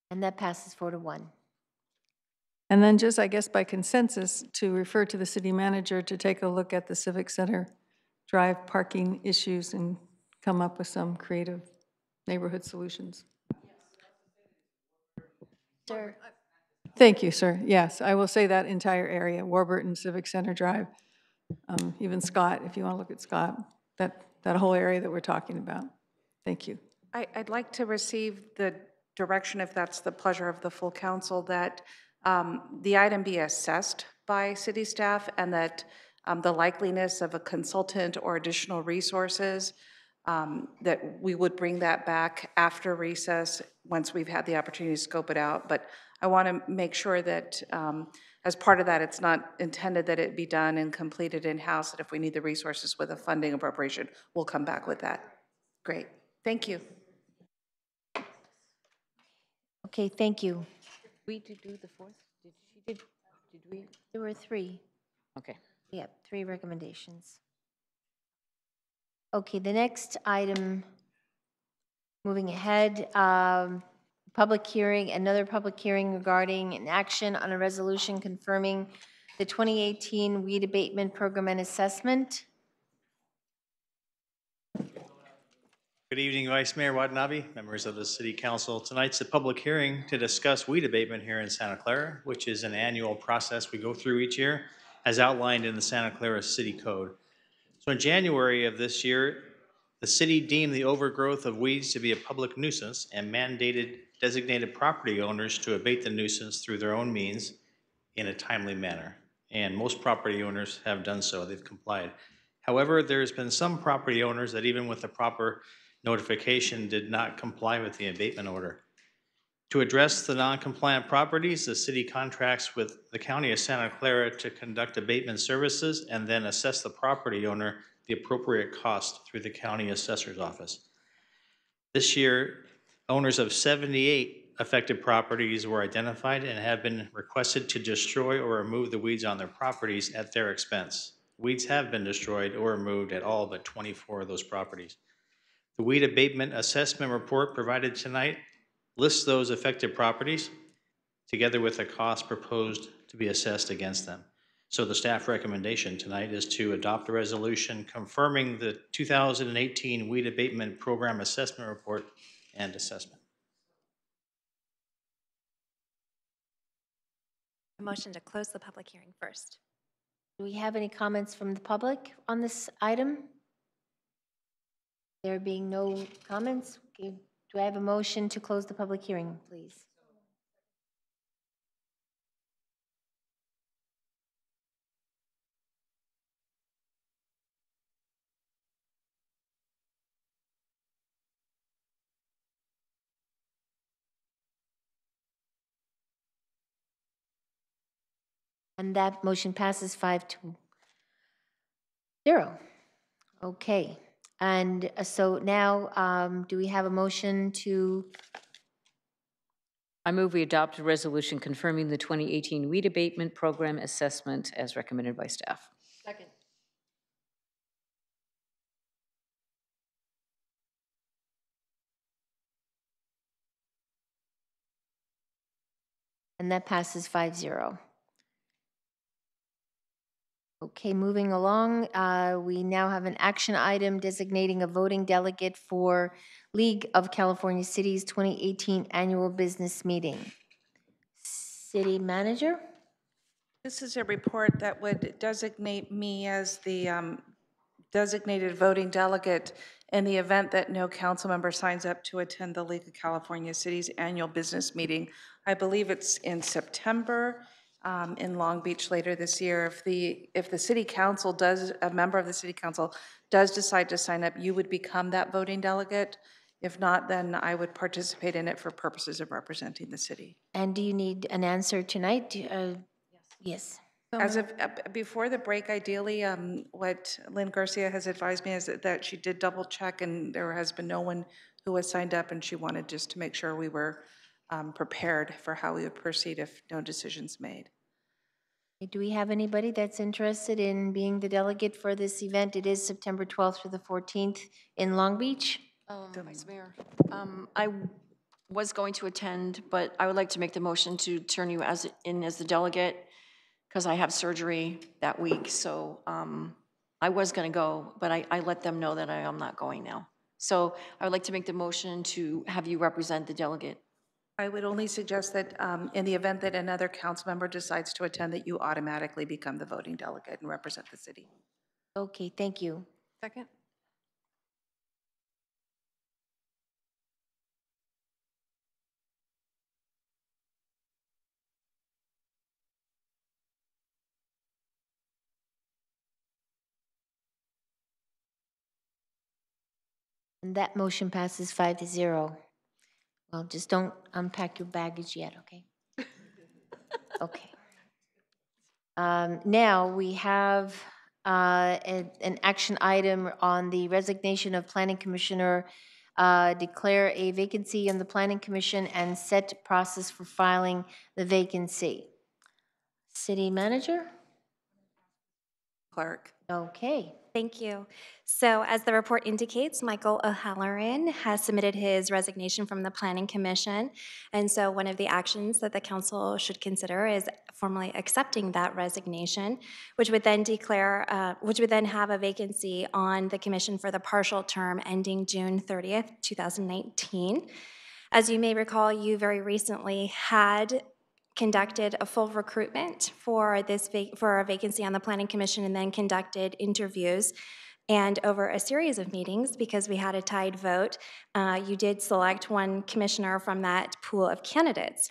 And that passes 4-1.
And then just, I guess, by consensus, to refer to the city manager to take a look at the Civic Center Drive parking issues and come up with some creative neighborhood solutions.
Sir.
Thank you, sir. Yes, I will say that entire area, Warburton, Civic Center Drive, even Scott, if you want to look at Scott, that whole area that we're talking about. Thank you.
I'd like to receive the direction, if that's the pleasure of the full council, that the item be assessed by city staff and that the likeliness of a consultant or additional resources, that we would bring that back after recess once we've had the opportunity to scope it out. But I want to make sure that as part of that, it's not intended that it be done and completed in-house, that if we need the resources with a funding appropriation, we'll come back with that. Great. Thank you.
Okay, thank you. We did do the fourth? Did we? There were 3.
Okay.
Yep, 3 recommendations. Okay, the next item, moving ahead, public hearing, another public hearing regarding an action on a resolution confirming the 2018 weed abatement program and assessment.
Good evening, Vice Mayor Watanabe, members of the City Council. Tonight's a public hearing to discuss weed abatement here in Santa Clara, which is an annual process we go through each year, as outlined in the Santa Clara City Code. So in January of this year, the city deemed the overgrowth of weeds to be a public nuisance and mandated designated property owners to abate the nuisance through their own means in a timely manner. And most property owners have done so, they've complied. However, there's been some property owners that even with the proper notification did not comply with the abatement order. To address the non-compliant properties, the city contracts with the County of Santa Clara to conduct abatement services and then assess the property owner the appropriate cost through the County Assessor's Office. This year, owners of 78 affected properties were identified and have been requested to destroy or remove the weeds on their properties at their expense. Weeds have been destroyed or removed at all but 24 of those properties. The weed abatement assessment report provided tonight lists those affected properties together with the cost proposed to be assessed against them. So the staff recommendation tonight is to adopt a resolution confirming the 2018 weed abatement program assessment report and assessment.
A motion to close the public hearing first.
Do we have any comments from the public on this item? There being no comments, okay. Do I have a motion to close the public hearing, please? And that motion passes 5-0. Okay. And so now, do we have a motion to?
I move we adopt a resolution confirming the 2018 weed abatement program assessment as recommended by staff.
Second.
And that passes 5-0. Okay, moving along, we now have an action item designating a voting delegate for League of California Cities 2018 annual business meeting. City manager?
This is a report that would designate me as the designated voting delegate in the event that no council member signs up to attend the League of California Cities annual business meeting. I believe it's in September. In Long Beach later this year. If the city council does, a member of the city council does decide to sign up, you would become that voting delegate. If not, then I would participate in it for purposes of representing the city.
And do you need an answer tonight? Yes.
As of before the break, ideally, what Lynn Garcia has advised me is that she did double check and there has been no one who has signed up, and she wanted just to make sure we were prepared for how we would proceed if no decisions made.
Do we have anybody that's interested in being the delegate for this event? It is September 12th through the 14th in Long Beach.
Vice Mayor, I was going to attend, but I would like to make the motion to turn you as the delegate because I have surgery that week. So I was going to go, but I let them know that I am not going now. So I would like to make the motion to have you represent the delegate.
I would only suggest that in the event that another council member decides to attend, that you automatically become the voting delegate and represent the city.
Okay, thank you.
Second?
And that motion passes 5-0. Well, just don't unpack your baggage yet, okay? Okay. Now we have an action item on the resignation of Planning Commissioner. Declare a vacancy on the Planning Commission and set process for filing the vacancy. City Manager?
Clerk.
Okay.
Thank you. So as the report indicates, Michael O'Halloran has submitted his resignation from the Planning Commission. And so one of the actions that the council should consider is formally accepting that resignation, which would then have a vacancy on the commission for the partial term ending June 30th, 2019. As you may recall, you very recently had conducted a full recruitment for a vacancy on the Planning Commission, and then conducted interviews. And over a series of meetings, because we had a tied vote, you did select one commissioner from that pool of candidates.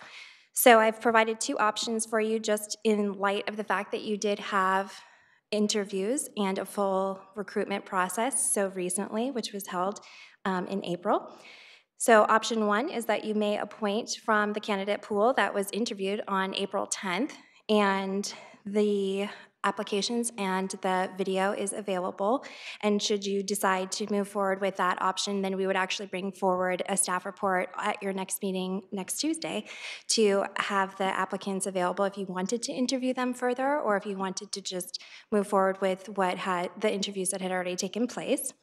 So I've provided two options for you, just in light of the fact that you did have interviews and a full recruitment process so recently, which was held in April. So option one is that you may appoint from the candidate pool that was interviewed on April 10th, and the applications and the video is available. And should you decide to move forward with that option, then we would actually bring forward a staff report at your next meeting next Tuesday to have the applicants available if you wanted to interview them further, or if you wanted to just move forward with the interviews that had already taken place.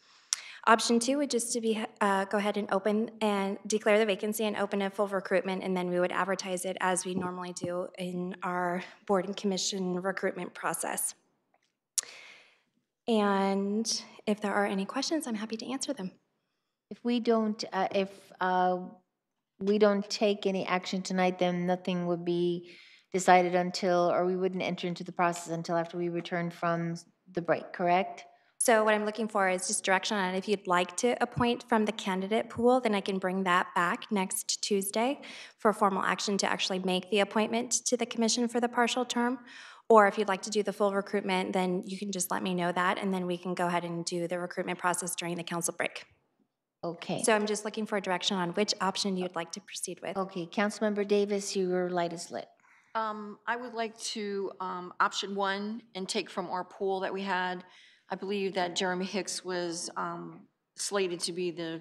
Option two would just to be go ahead and open and declare the vacancy and open a full recruitment, and then we would advertise it as we normally do in our board and commission recruitment process. And if there are any questions, I'm happy to answer them.
If we don't take any action tonight, then nothing would be decided until, or we wouldn't enter into the process until after we return from the break, correct?
So what I'm looking for is just direction on if you'd like to appoint from the candidate pool, then I can bring that back next Tuesday for formal action to actually make the appointment to the commission for the partial term. Or if you'd like to do the full recruitment, then you can just let me know that, and then we can go ahead and do the recruitment process during the council break.
Okay.
So I'm just looking for a direction on which option you'd like to proceed with.
Okay, Councilmember Davis, your light is lit.
I would like to option one and take from our pool that we had. I believe that Jeremy Hicks was slated to be the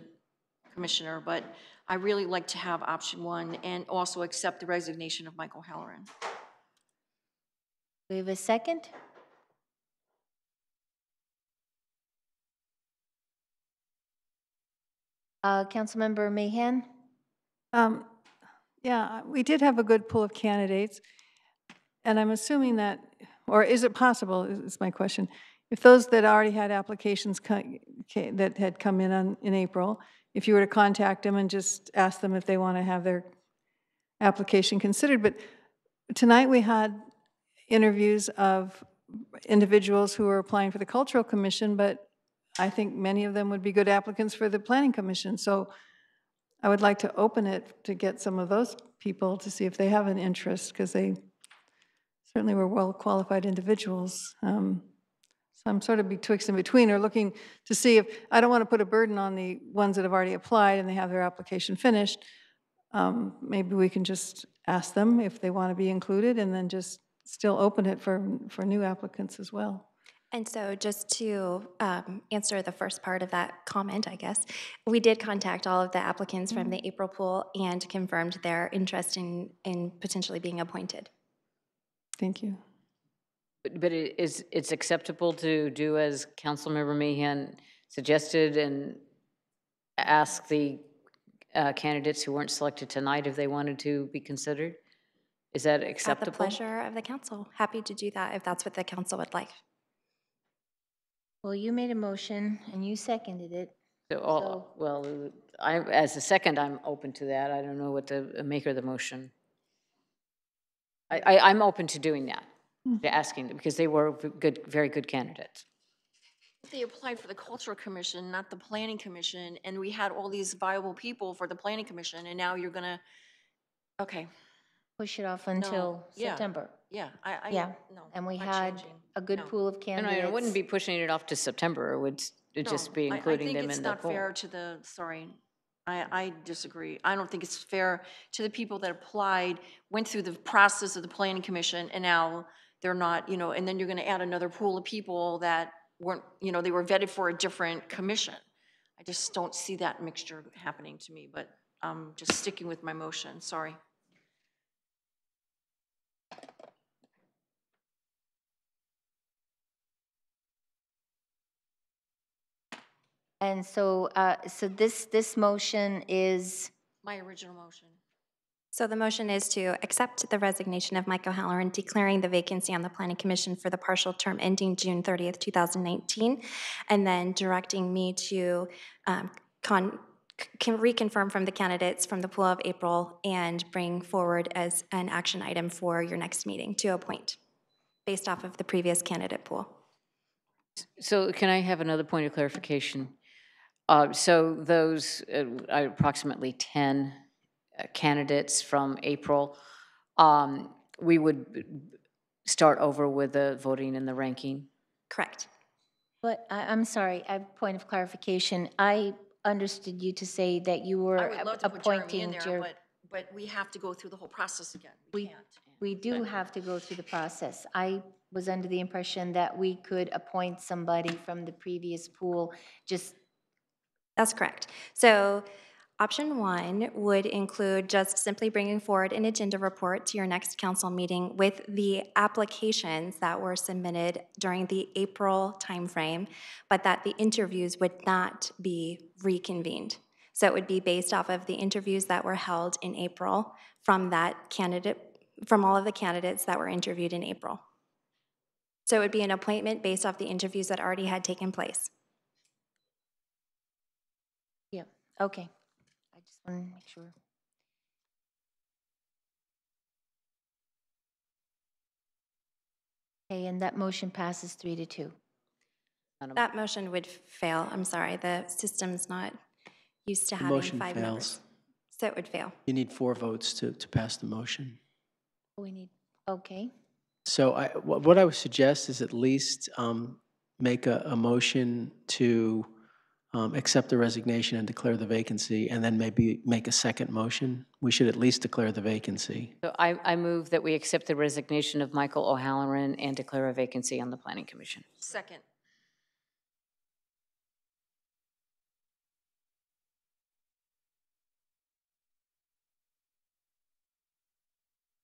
commissioner, but I really like to have option one and also accept the resignation of Michael Halloran.
We have a second? Councilmember Mahan?
Yeah, we did have a good pool of candidates, and I'm assuming that, or is it possible, is my question, if those that already had applications that had come in April, if you were to contact them and just ask them if they want to have their application considered. But tonight we had interviews of individuals who are applying for the Cultural Commission, but I think many of them would be good applicants for the Planning Commission. So I would like to open it to get some of those people to see if they have an interest, because they certainly were well-qualified individuals. So I'm sort of betwixt and between, or looking to see if, I don't want to put a burden on the ones that have already applied and they have their application finished. Maybe we can just ask them if they want to be included, and then just still open it for new applicants as well.
And so just to answer the first part of that comment, I guess, we did contact all of the applicants from the April pool and confirmed their interest in potentially being appointed.
Thank you.
But it's acceptable to do as Councilmember Mahan suggested and ask the candidates who weren't selected tonight if they wanted to be considered? Is that acceptable?
At the pleasure of the council. Happy to do that if that's what the council would like.
Well, you made a motion and you seconded it.
So, well, as a second, I'm open to that. I don't know what the maker of the motion. I'm open to doing that, to asking them, because they were good, very good candidates.
They applied for the Cultural Commission, not the Planning Commission, and we had all these viable people for the Planning Commission, and now you're gonna, okay.
Push it off until
yeah,
September.
Yeah,
Yeah,
no.
and we
not
had
changing.
a good
No.
pool of
And
candidates.
I wouldn't be pushing it off to September. It would just be including them in the
I think it's not
poll.
fair to the, sorry, I disagree. I don't think it's fair to the people that applied, went through the process of the Planning Commission, and now they're not, and then you're gonna add another pool of people that weren't, they were vetted for a different commission. I just don't see that mixture happening to me, but I'm just sticking with my motion, sorry.
And so, so this motion is?
My original motion.
So the motion is to accept the resignation of Mike O'Halloran, declaring the vacancy on the Planning Commission for the partial term ending June 30th, 2019, and then directing me to reconfirm from the candidates from the pool of April and bring forward as an action item for your next meeting to appoint, based off of the previous candidate pool.
So can I have another point of clarification? So those approximately 10 candidates from April, we would start over with the voting and the ranking?
Correct.
But I'm sorry, I have a point of clarification. I understood you to say that you were
I would love to put Jeremy
appointing
in there, but we have to go through the whole process again. We can't.
We do have to go through the process. I was under the impression that we could appoint somebody from the previous pool, just.
That's correct. So option one would include just simply bringing forward an agenda report to your next council meeting with the applications that were submitted during the April timeframe, but that the interviews would not be reconvened. So it would be based off of the interviews that were held in April from that candidate, from all of the candidates that were interviewed in April. So it would be an appointment based off the interviews that already had taken place.
Yeah, okay. I just want to make sure. Okay, and that motion passes 3-2.
That motion would fail. I'm sorry, the system's not used to having 5 members. So it would fail.
You need 4 votes to pass the motion.
We need, okay.
So what I would suggest is at least make a motion to accept the resignation and declare the vacancy, and then maybe make a second motion. We should at least declare the vacancy.
So I move that we accept the resignation of Michael O'Halloran and declare a vacancy on the Planning Commission.
Second.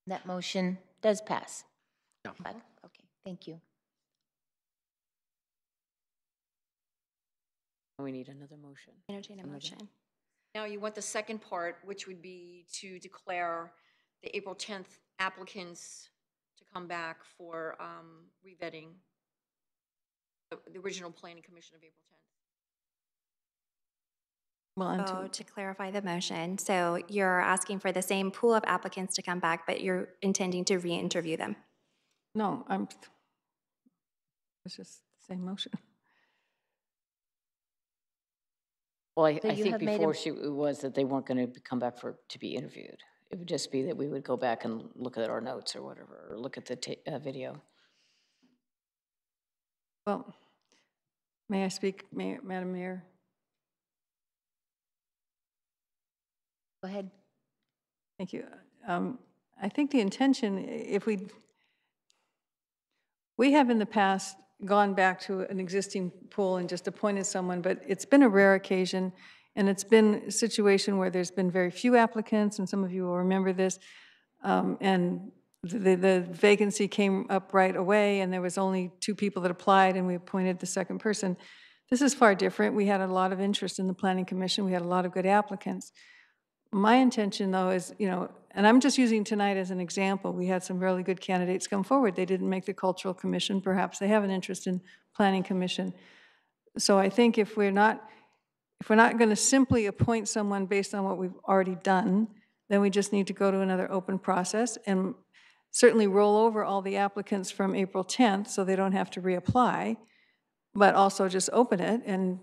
That motion does pass.
Yeah.
Okay, thank you.
We need another motion.
Entertain a motion.
Now you want the second part, which would be to declare the April 10th applicants to come back for revetting the original Planning Commission of April 10th.
Well, to clarify the motion, so you're asking for the same pool of applicants to come back, but you're intending to re-interview them?
No, it's just the same motion.
Well, I think before it was that they weren't going to come back to be interviewed. It would just be that we would go back and look at our notes or whatever, or look at the video.
Well, may I speak, Madam Mayor?
Go ahead.
Thank you. I think the intention, if we have in the past gone back to an existing pool and just appointed someone, but it's been a rare occasion, and it's been a situation where there's been very few applicants, and some of you will remember this, and the vacancy came up right away, and there was only 2 people that applied, and we appointed the second person. This is far different. We had a lot of interest in the Planning Commission. We had a lot of good applicants. My intention, though, is, and I'm just using tonight as an example. We had some really good candidates come forward. They didn't make the Cultural Commission. Perhaps they have an interest in Planning Commission. So I think if if we're not going to simply appoint someone based on what we've already done, then we just need to go to another open process and certainly roll over all the applicants from April 10th so they don't have to reapply, but also just open it and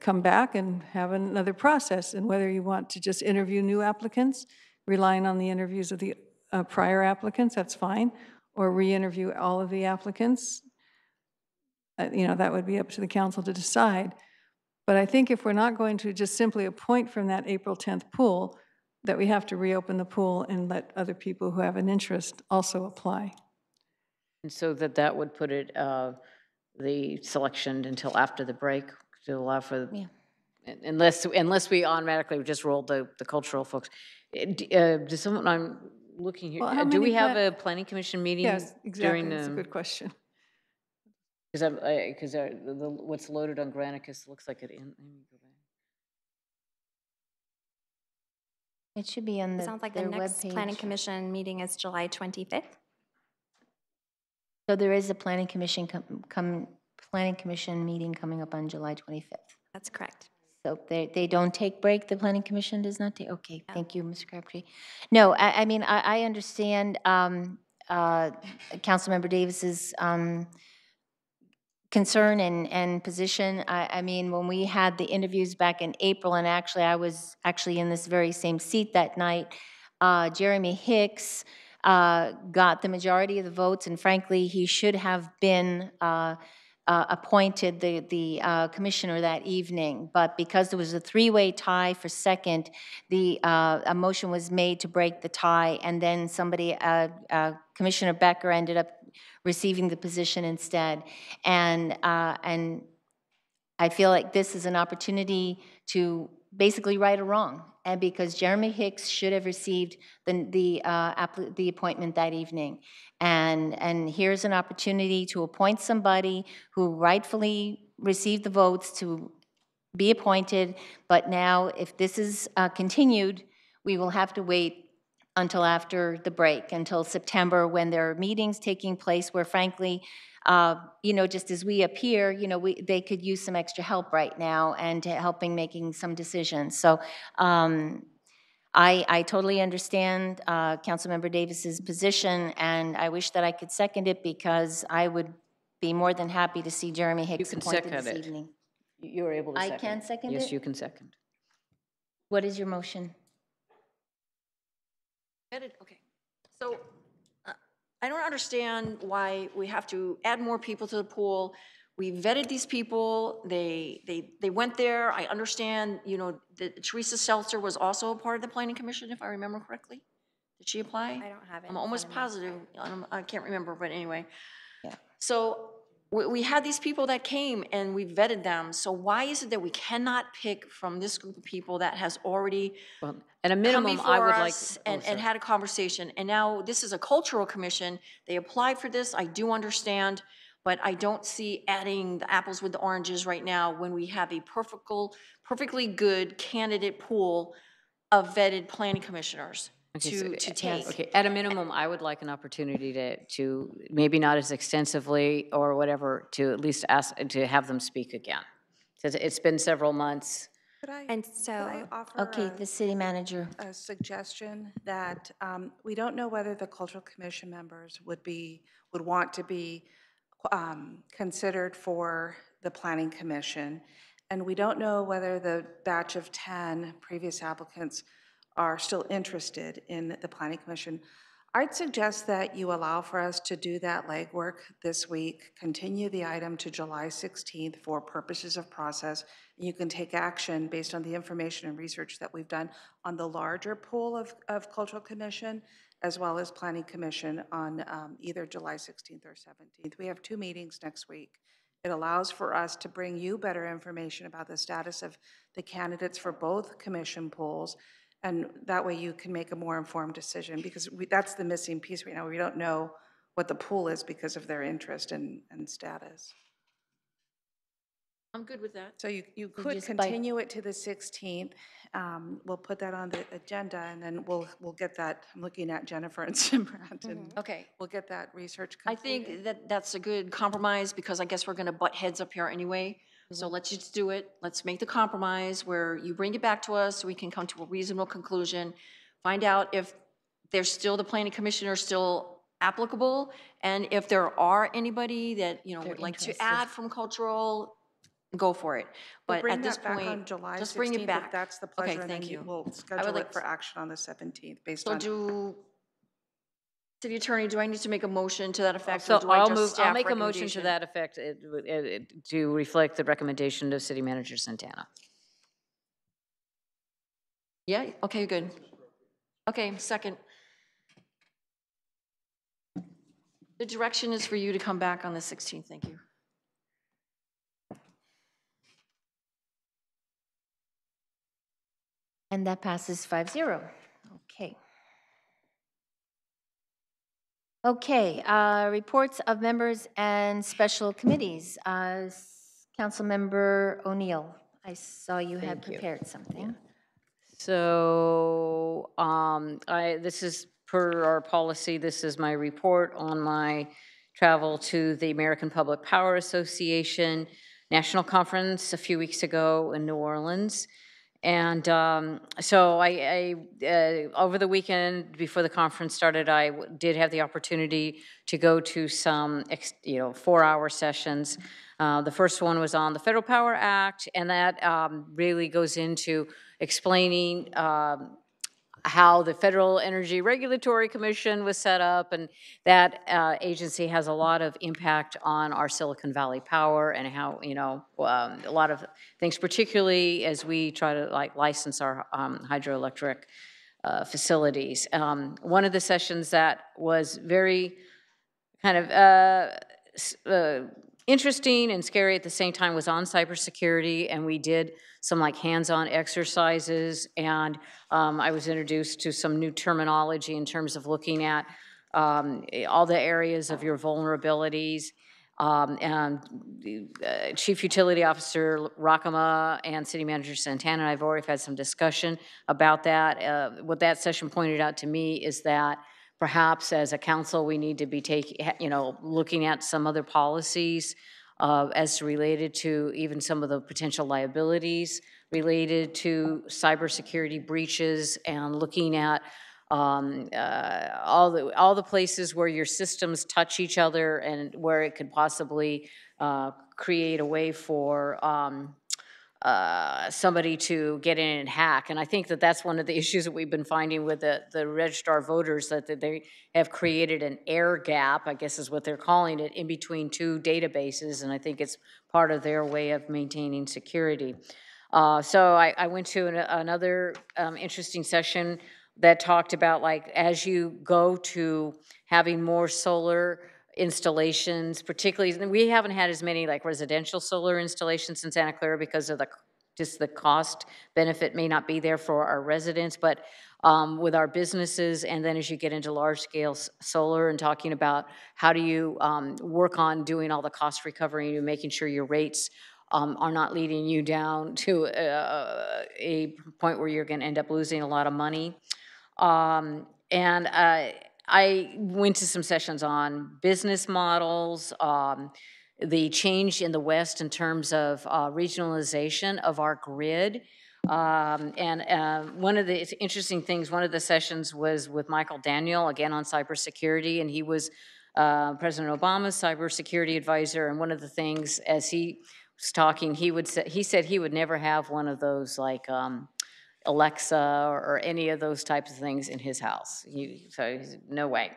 come back and have another process. And whether you want to just interview new applicants, relying on the interviews of the prior applicants, that's fine, or re-interview all of the applicants, that would be up to the council to decide. But I think if we're not going to just simply appoint from that April 10th pool, that we have to reopen the pool and let other people who have an interest also apply.
And so that would put it, the selection until after the break to allow for, unless we automatically just roll the cultural folks. Does someone, I'm looking here,
Well,
do we have a planning commission meeting?
Yes, exactly,
during
that's a good question.
Because what's loaded on Granicus looks like it. Let me go back.
It should be on
It sounds like the next planning commission meeting is July 25th.
So there is a planning commission planning commission meeting coming up on July 25th.
That's correct.
So they don't take break, the planning commission does not take, okay, thank you, Ms. Crabtree. No, I mean, I understand Councilmember Davis's concern and position. I mean, when we had the interviews back in April, and actually I was actually in this very same seat that night, Jeremy Hicks got the majority of the votes, and frankly, he should have been appointed the commissioner that evening. But because there was a three-way tie for second, a motion was made to break the tie, and then Commissioner Becker ended up receiving the position instead. And I feel like this is an opportunity to basically right a wrong, and because Jeremy Hicks should have received the appointment that evening. And here's an opportunity to appoint somebody who rightfully received the votes to be appointed, but now if this is continued, we will have to wait until after the break, until September, when there are meetings taking place where frankly, just as we appear, they could use some extra help right now and helping making some decisions. So I totally understand Councilmember Davis's position, and I wish that I could second it because I would be more than happy to see Jeremy Hicks appointed this evening.
You're able to second.
I can second it?
Yes, you can second.
What is your motion?
Okay. So I don't understand why we have to add more people to the pool. We vetted these people. They went there. I understand, that Teresa Seltzer was also a part of the Planning Commission, if I remember correctly. Did she apply?
I don't have it.
I'm almost positive. I can't remember, but anyway.
Yeah.
So we had these people that came and we vetted them. So why is it that we cannot pick from this group of people that has already
at a minimum, I would like
and had a conversation? And now this is a cultural commission. They applied for this. I do understand, but I don't see adding the apples with the oranges right now when we have a perfectly good candidate pool of vetted planning commissioners. To take.
Okay, at a minimum, I would like an opportunity to maybe not as extensively or whatever, to at least ask, to have them speak again. Because it's been several months.
Could I offer
okay, the city manager.
A suggestion that we don't know whether the cultural commission members would want to be considered for the planning commission, and we don't know whether the batch of 10 previous applicants are still interested in the Planning Commission. I'd suggest that you allow for us to do that legwork this week, continue the item to July 16th for purposes of process, and you can take action based on the information and research that we've done on the larger pool of Cultural Commission, as well as Planning Commission on either July 16th or 17th. We have 2 meetings next week. It allows for us to bring you better information about the status of the candidates for both commission pools, and that way you can make a more informed decision, because that's the missing piece right now. We don't know what the pool is because of their interest and status.
I'm good with that.
So you could continue it to the 16th. We'll put that on the agenda, and then we'll get that. I'm looking at Jennifer and Simrat, and
okay,
we'll get that research completed.
I think that's a good compromise, because I guess we're going to butt heads up here anyway. So let's just do it. Let's make the compromise where you bring it back to us so we can come to a reasonable conclusion. Find out if there's still, the planning commission are still applicable, and if there are anybody that, you know, would like to add from cultural, go for it.
We'll
But
bring
at this
that back
point,
on July
just bring
16th,
it back.
if that's the
Okay,
pleasure, and then
thank you.
we'll schedule it for action on the 17th based
So
on.
do, City Attorney, do I need to make a motion to that effect?
So
or do I
I'll
just
move, I'll
staff
make a motion to
recommendation?
that effect to reflect the recommendation of City Manager Santana.
Yeah, okay, good. Okay, second. The direction is for you to come back on the 16th, thank you.
And that passes 5-0. Okay. Okay, reports of members and special committees. Councilmember O'Neill, I saw you had prepared something.
So this is per our policy. This is my report on my travel to the American Public Power Association National Conference a few weeks ago in New Orleans. And so I over the weekend before the conference started, I did have the opportunity to go to some 4-hour sessions. The first one was on the Federal Power Act, and that really goes into explaining how the Federal Energy Regulatory Commission was set up, and that agency has a lot of impact on our Silicon Valley power and how, a lot of things, particularly as we try to license our hydroelectric facilities. One of the sessions that was very kind of interesting and scary at the same time was on cybersecurity, and we did some hands-on exercises, and I was introduced to some new terminology in terms of looking at all the areas of your vulnerabilities. And Chief Utility Officer Rakama and City Manager Santana and I have already had some discussion about that. What that session pointed out to me is that perhaps as a council, we need to be looking at some other policies as related to even some of the potential liabilities related to cybersecurity breaches, and looking at all the places where your systems touch each other and where it could possibly create a way for somebody to get in and hack. And I think that that's one of the issues that we've been finding with the registrar voters, that they have created an air gap, I guess is what they're calling it, in between two databases, and I think it's part of their way of maintaining security. So I went to another interesting session that talked about, as you go to having more solar installations, particularly, we haven't had as many residential solar installations in Santa Clara because of the cost benefit may not be there for our residents, but with our businesses, and then as you get into large scale solar and talking about how do you work on doing all the cost recovery and making sure your rates are not leading you down to a point where you're going to end up losing a lot of money. And I went to some sessions on business models, the change in the West in terms of regionalization of our grid. And one of the interesting things, one of the sessions was with Michael Daniel, again on cybersecurity, and he was President Obama's cybersecurity advisor. And one of the things, as he was talking, he said he would never have one of those Alexa or any of those types of things in his house. So no way.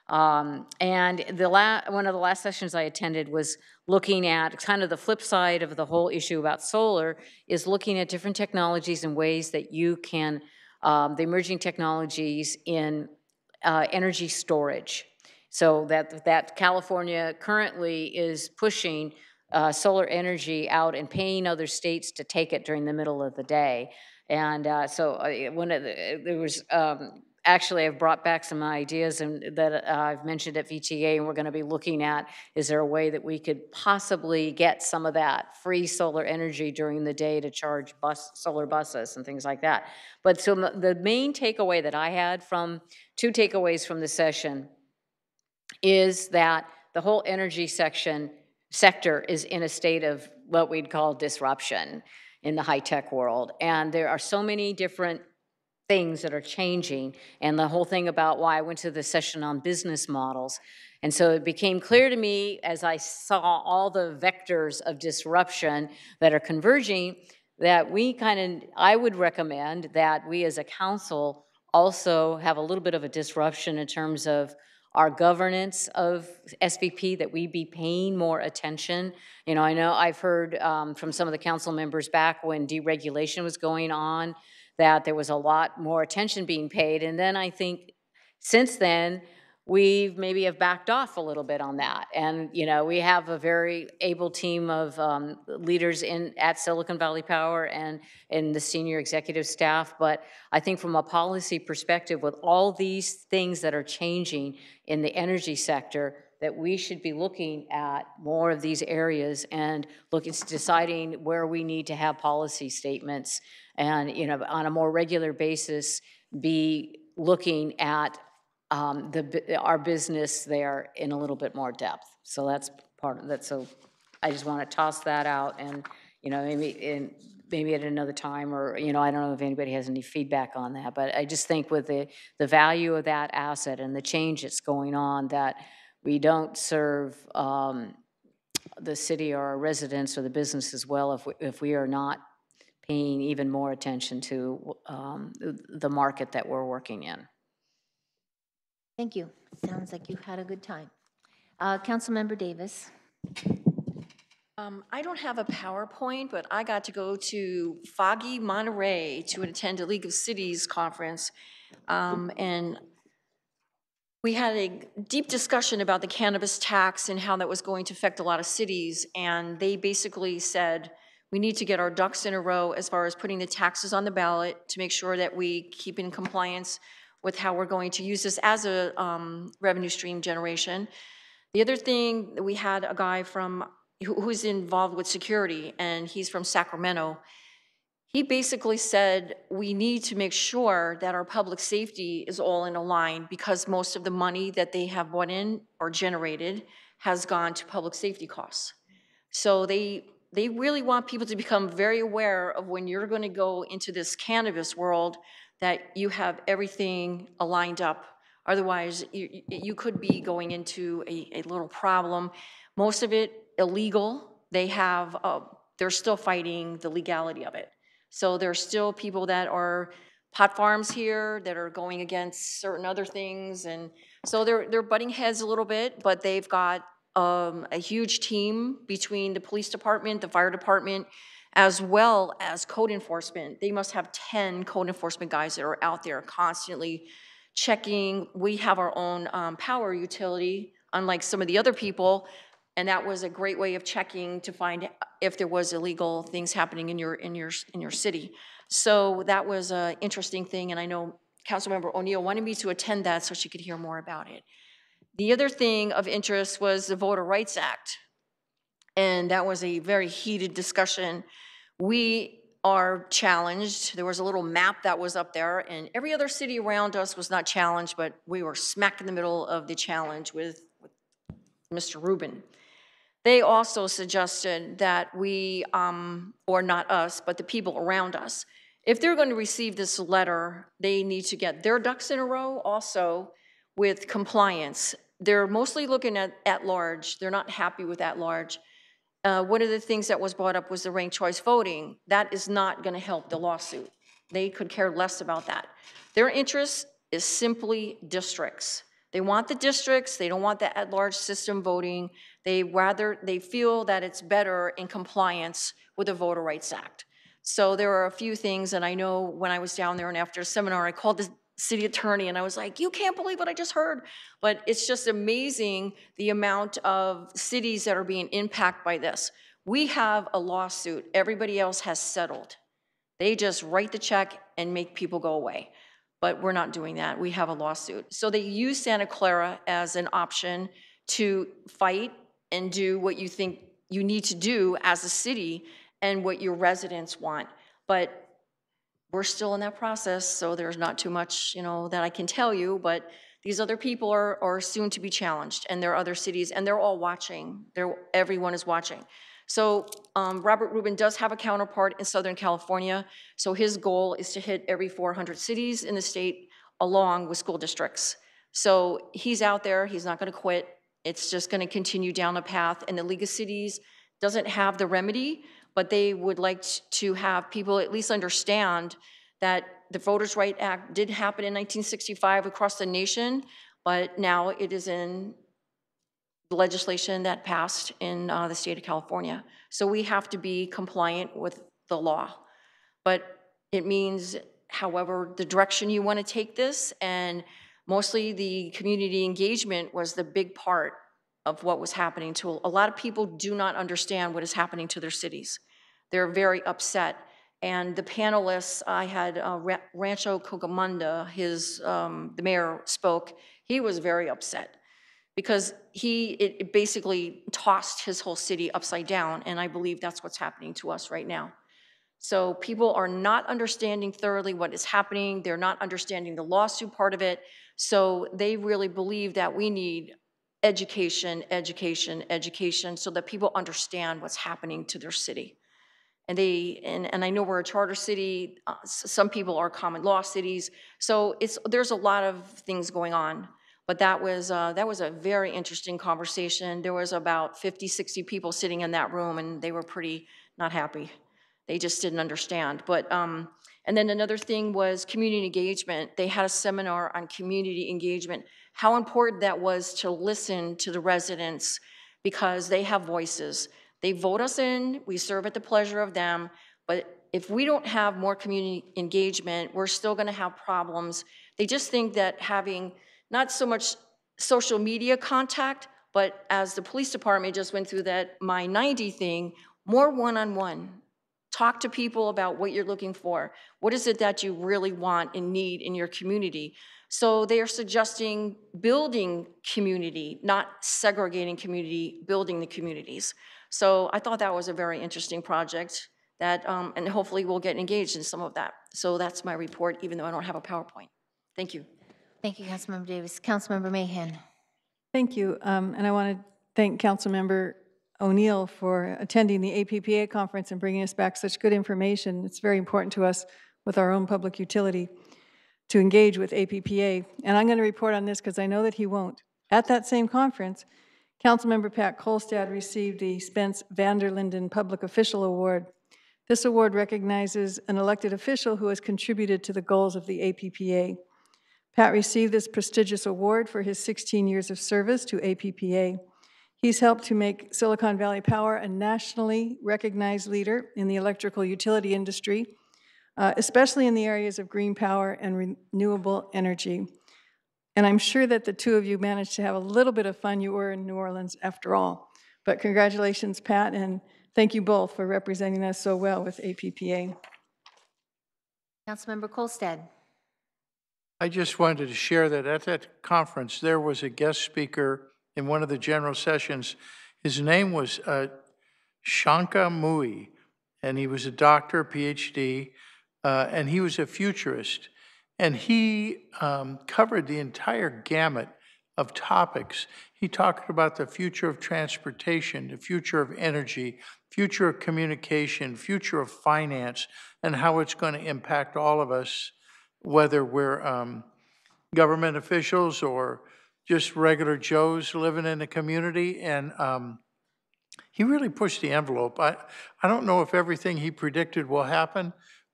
And one of the last sessions I attended was looking at kind of the flip side of the whole issue about solar, is looking at different technologies and ways that you can, the emerging technologies in energy storage. So that California currently is pushing solar energy out and paying other states to take it during the middle of the day. And there was actually, I've brought back some ideas that I've mentioned at VTA, and we're going to be looking at, is there a way that we could possibly get some of that free solar energy during the day to charge solar buses and things like that. But so the main takeaway that I had from, two takeaways from the session, is that the whole energy sector is in a state of what we'd call disruption in the high-tech world. And there are so many different things that are changing, and the whole thing about why I went to the session on business models. And so it became clear to me as I saw all the vectors of disruption that are converging that I would recommend that we as a council also have a little bit of a disruption in terms of our governance of SVP, that we be paying more attention. You know, I know I've heard from some of the council members back when deregulation was going on, that there was a lot more attention being paid. And then I think since then, we maybe have backed off a little bit on that. And, you know, we have a very able team of leaders at Silicon Valley Power and in the senior executive staff. But I think from a policy perspective, with all these things that are changing in the energy sector, that we should be looking at more of these areas and deciding where we need to have policy statements, and, you know, on a more regular basis, be looking at our business there in a little bit more depth. So that's part of that. So I just want to toss that out, and, you know, maybe at another time, or, you know, I don't know if anybody has any feedback on that, but I just think with the value of that asset and the change that's going on, that we don't serve the city or our residents or the business as well if we are not paying even more attention to the market that we're working in.
Thank you. Sounds like you've had a good time. Councilmember Davis.
I don't have a PowerPoint, but I got to go to foggy Monterey to attend a League of Cities conference, and we had a deep discussion about the cannabis tax and how that was going to affect a lot of cities, and they basically said, we need to get our ducks in a row as far as putting the taxes on the ballot to make sure that we keep in compliance with how we're going to use this as a revenue stream generation. The other thing, we had a guy who's involved with security, and he's from Sacramento. He basically said, we need to make sure that our public safety is all in a line, because most of the money that they have brought in or generated has gone to public safety costs. So they really want people to become very aware of when you're going to go into this cannabis world, that you have everything aligned up. Otherwise, you could be going into a little problem. Most of it illegal. They're still fighting the legality of it. So there's still people that are pot farms here that are going against certain other things. And so they're butting heads a little bit, but they've got a huge team between the police department, the fire department, as well as code enforcement. They must have 10 code enforcement guys that are out there constantly checking. We have our own power utility, unlike some of the other people, and that was a great way of checking to find if there was illegal things happening in your city. So that was an interesting thing, and I know Councilmember O'Neill wanted me to attend that so she could hear more about it. The other thing of interest was the Voter Rights Act, and that was a very heated discussion. We are challenged. There was a little map that was up there, and every other city around us was not challenged, but we were smack in the middle of the challenge with Mr. Rubin. They also suggested that we, or not us, but the people around us, if they're going to receive this letter, they need to get their ducks in a row also with compliance. They're mostly looking at large. They're not happy with at large. One of the things that was brought up was the ranked choice voting. That is not going to help the lawsuit. They could care less about that. Their interest is simply districts. They want the districts. They don't want the at-large system voting. They feel that it's better in compliance with the Voter Rights Act. So there are a few things, and I know when I was down there and after a seminar, I called the city attorney and I was like, you can't believe what I just heard. But it's just amazing the amount of cities that are being impacted by this. We have a lawsuit. Everybody else has settled. They just write the check and make people go away. But we're not doing that. We have a lawsuit. So they use Santa Clara as an option to fight and do what you think you need to do as a city and what your residents want. But we're still in that process, so there's not too much, that I can tell you, but these other people are soon to be challenged, and there are other cities, and they're all watching. Everyone is watching. So Robert Rubin does have a counterpart in Southern California. So his goal is to hit every 400 cities in the state along with school districts. So he's out there, he's not gonna quit. It's just gonna continue down the path, and the League of Cities doesn't have the remedy, but they would like to have people at least understand that the Voters' Right Act did happen in 1965 across the nation, but now it is in the legislation that passed in the state of California. So we have to be compliant with the law. But it means, however, the direction you want to take this, and mostly the community engagement was the big part of what was happening to a lot of people. Do not understand what is happening to their cities. They're very upset. And the panelists, I had Rancho Cucamonga, the mayor spoke, he was very upset because it basically tossed his whole city upside down, and I believe that's what's happening to us right now. So people are not understanding thoroughly what is happening. They're not understanding the lawsuit part of it. So they really believe that we need education, education, education, so that people understand what's happening to their city. And and I know we're a charter city. Some people are common law cities. So there's a lot of things going on. But that was a very interesting conversation. There was about 50, 60 people sitting in that room, and they were pretty not happy. They just didn't understand. But and then another thing was community engagement. They had a seminar on community engagement, how important that was to listen to the residents because they have voices. They vote us in, we serve at the pleasure of them, but if we don't have more community engagement, we're still gonna have problems. They just think that having not so much social media contact, but as the police department just went through that My 90 thing, more one-on-one. Talk to people about what you're looking for. What is it that you really want and need in your community? So they are suggesting building community, not segregating community, building the communities. So I thought that was a very interesting project that, and hopefully we'll get engaged in some of that. So that's my report, even though I don't have a PowerPoint. Thank you.
Thank you, Councilmember Davis. Councilmember Mahan.
Thank you. And I want to thank Councilmember O'Neill for attending the APPA conference and bringing us back such good information. It's very important to us with our own public utility to engage with APPA. And I'm going to report on this because I know that he won't. At that same conference, Councilmember Pat Kolstad received the Spence Vanderlinden Public Official Award. This award recognizes an elected official who has contributed to the goals of the APPA. Pat received this prestigious award for his 16 years of service to APPA. He's helped to make Silicon Valley Power a nationally recognized leader in the electrical utility industry, especially in the areas of green power and renewable energy. And I'm sure that the two of you managed to have a little bit of fun. You were in New Orleans after all. But congratulations, Pat, and thank you both for representing us so well with APPA.
Councilmember Kolstad.
I just wanted to share that at that conference, there was a guest speaker in one of the general sessions. His name was Shanka Mui, and he was a doctor, PhD, and he was a futurist. And he covered the entire gamut of topics. He talked about the future of transportation, the future of energy, future of communication, future of finance, and how it's going to impact all of us, whether we're government officials or just regular Joes living in the community. And he really pushed the envelope. I don't know if everything he predicted will happen,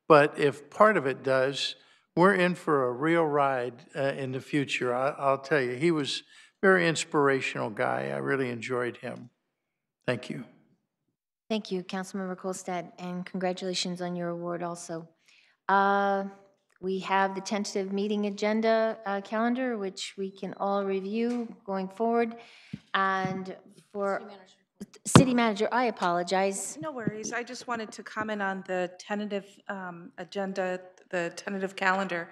but if part of it does, we're in for a real ride in the future. I'll tell you, he was a very inspirational guy. I really enjoyed him. Thank you.
Thank you, Councilmember Kolstad, and congratulations on your award also. We have the tentative meeting agenda calendar, which we can all review going forward. And for City Manager, I apologize.
No worries. I just wanted to comment on the tentative agenda, the tentative calendar.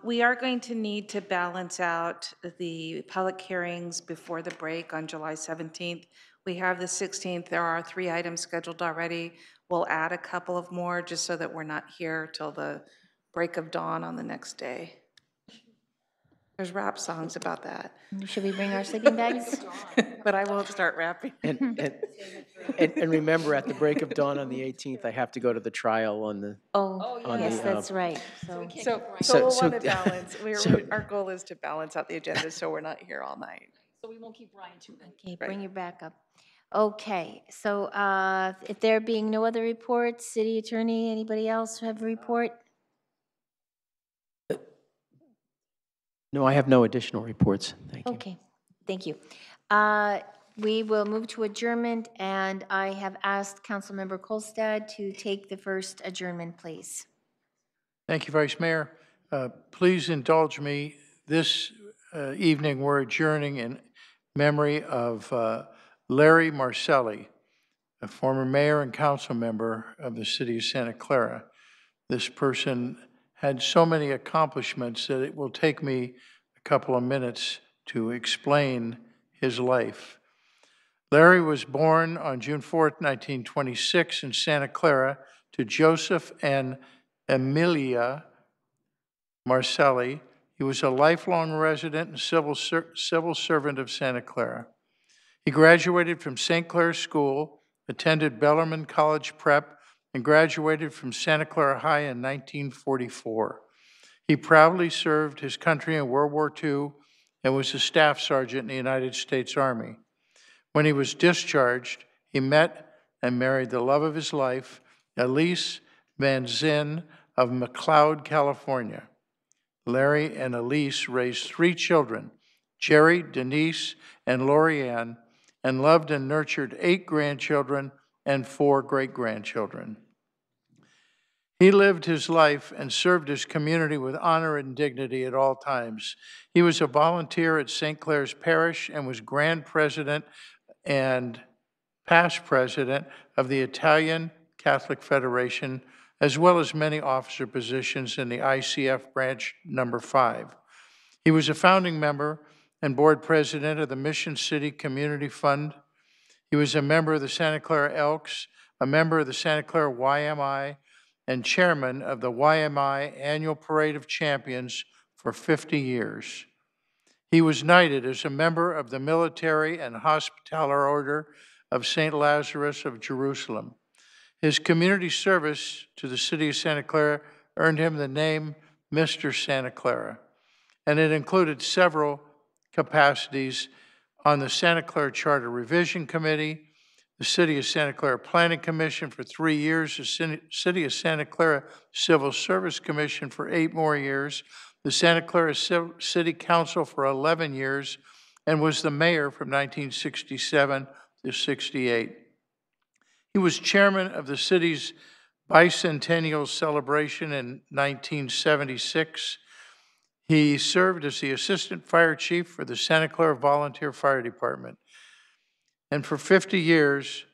We are going to need to balance out the public hearings before the break on July 17th. We have the 16th. There are 3 items scheduled already. We'll add a couple of more just so that we're not here till the break of dawn on the next day. There's rap songs about that.
Should we bring our sleeping bags?
But I won't start rapping.
And remember, at the break of dawn on the 18th, I have to go to the trial on the.
Oh,
on
yes,
the,
that's right.
So
So-
we'll
so-
want to balance.
so-
Our goal is to balance out the agenda so we're not here all night.
So we won't keep Brian too long.
Okay, bring your back up. Okay, so if there being no other reports, city attorney, anybody else have a report?
No, I have no additional reports. Thank you.
Okay, thank you. We will move to adjournment, and I have asked Councilmember Kolstad to take the first adjournment, please.
Thank you, Vice Mayor. Please indulge me. This evening, we're adjourning in memory of Larry Marcelli, a former mayor and council member of the city of Santa Clara. This person had so many accomplishments that it will take me a couple of minutes to explain his life. Larry was born on June 4th, 1926 in Santa Clara to Joseph and Emilia Marcelli. He was a lifelong resident and civil servant of Santa Clara. He graduated from St. Clair School, attended Bellarmine College Prep, and graduated from Santa Clara High in 1944. He proudly served his country in World War II and was a staff sergeant in the United States Army. When he was discharged, he met and married the love of his life, Elise Van Zinn of McLeod, California. Larry and Elise raised 3 children, Jerry, Denise, and Lorianne, and loved and nurtured 8 grandchildren and 4 great-grandchildren. He lived his life and served his community with honor and dignity at all times. He was a volunteer at St. Clair's Parish and was Grand President and past President of the Italian Catholic Federation, as well as many officer positions in the ICF branch number 5. He was a founding member and board president of the Mission City Community Fund. He was a member of the Santa Clara Elks, a member of the Santa Clara YMI, and chairman of the YMI Annual Parade of Champions for 50 years. He was knighted as a member of the Military and Hospitaller Order of St. Lazarus of Jerusalem. His community service to the city of Santa Clara earned him the name Mr. Santa Clara, and it included several capacities on the Santa Clara Charter Revision Committee, the City of Santa Clara Planning Commission for 3 years, the City of Santa Clara Civil Service Commission for 8 more years, the Santa Clara City Council for 11 years, and was the mayor from 1967 to 68. He was chairman of the city's bicentennial celebration in 1976. He served as the assistant fire chief for the Santa Clara Volunteer Fire Department. And for 50 years,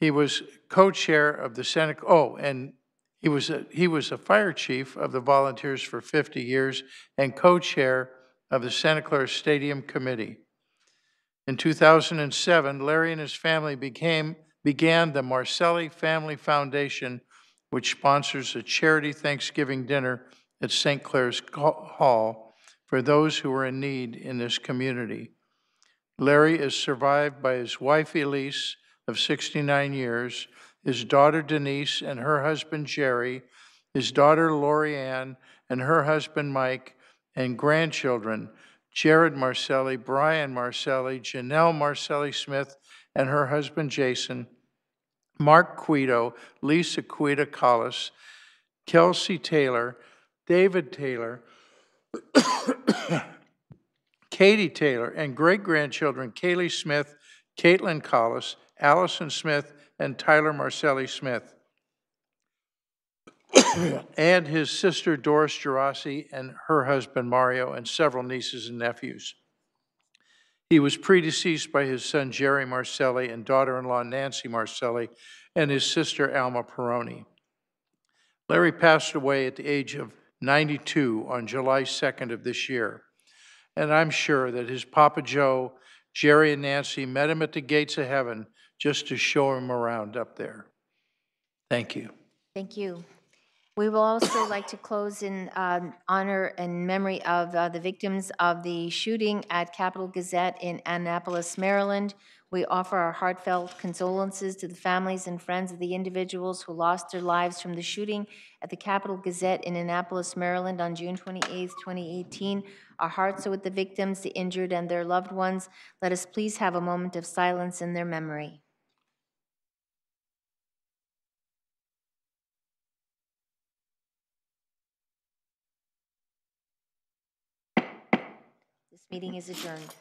he was co-chair of the he was a fire chief of the volunteers for 50 years and co-chair of the Santa Clara Stadium Committee. In 2007, Larry and his family began the Marcelli Family Foundation, which sponsors a charity Thanksgiving dinner at St. Clair's Hall for those who are in need in this community. Larry is survived by his wife, Elise, of 69 years, his daughter, Denise, and her husband, Jerry, his daughter, Lorianne, and her husband, Mike, and grandchildren, Jared Marcelli, Brian Marcelli, Janelle Marcelli-Smith, and her husband, Jason, Mark Quito, Lisa Quita Collis, Kelsey Taylor, David Taylor, Katie Taylor, and great-grandchildren Kaylee Smith, Caitlin Collis, Allison Smith, and Tyler Marcelli Smith, and his sister Doris Gerasi and her husband Mario, and several nieces and nephews. He was predeceased by his son Jerry Marcelli and daughter-in-law Nancy Marcelli and his sister Alma Peroni. Larry passed away at the age of 92 on July 2nd of this year. And I'm sure that his Papa Joe, Jerry, and Nancy met him at the gates of heaven just to show him around up there. Thank you.
Thank you. We will also like to close in honor and memory of the victims of the shooting at Capitol Gazette in Annapolis, Maryland. We offer our heartfelt condolences to the families and friends of the individuals who lost their lives from the shooting at the Capitol Gazette in Annapolis, Maryland on June 28, 2018. Our hearts are with the victims, the injured, and their loved ones. Let us please have a moment of silence in their memory. This meeting is adjourned.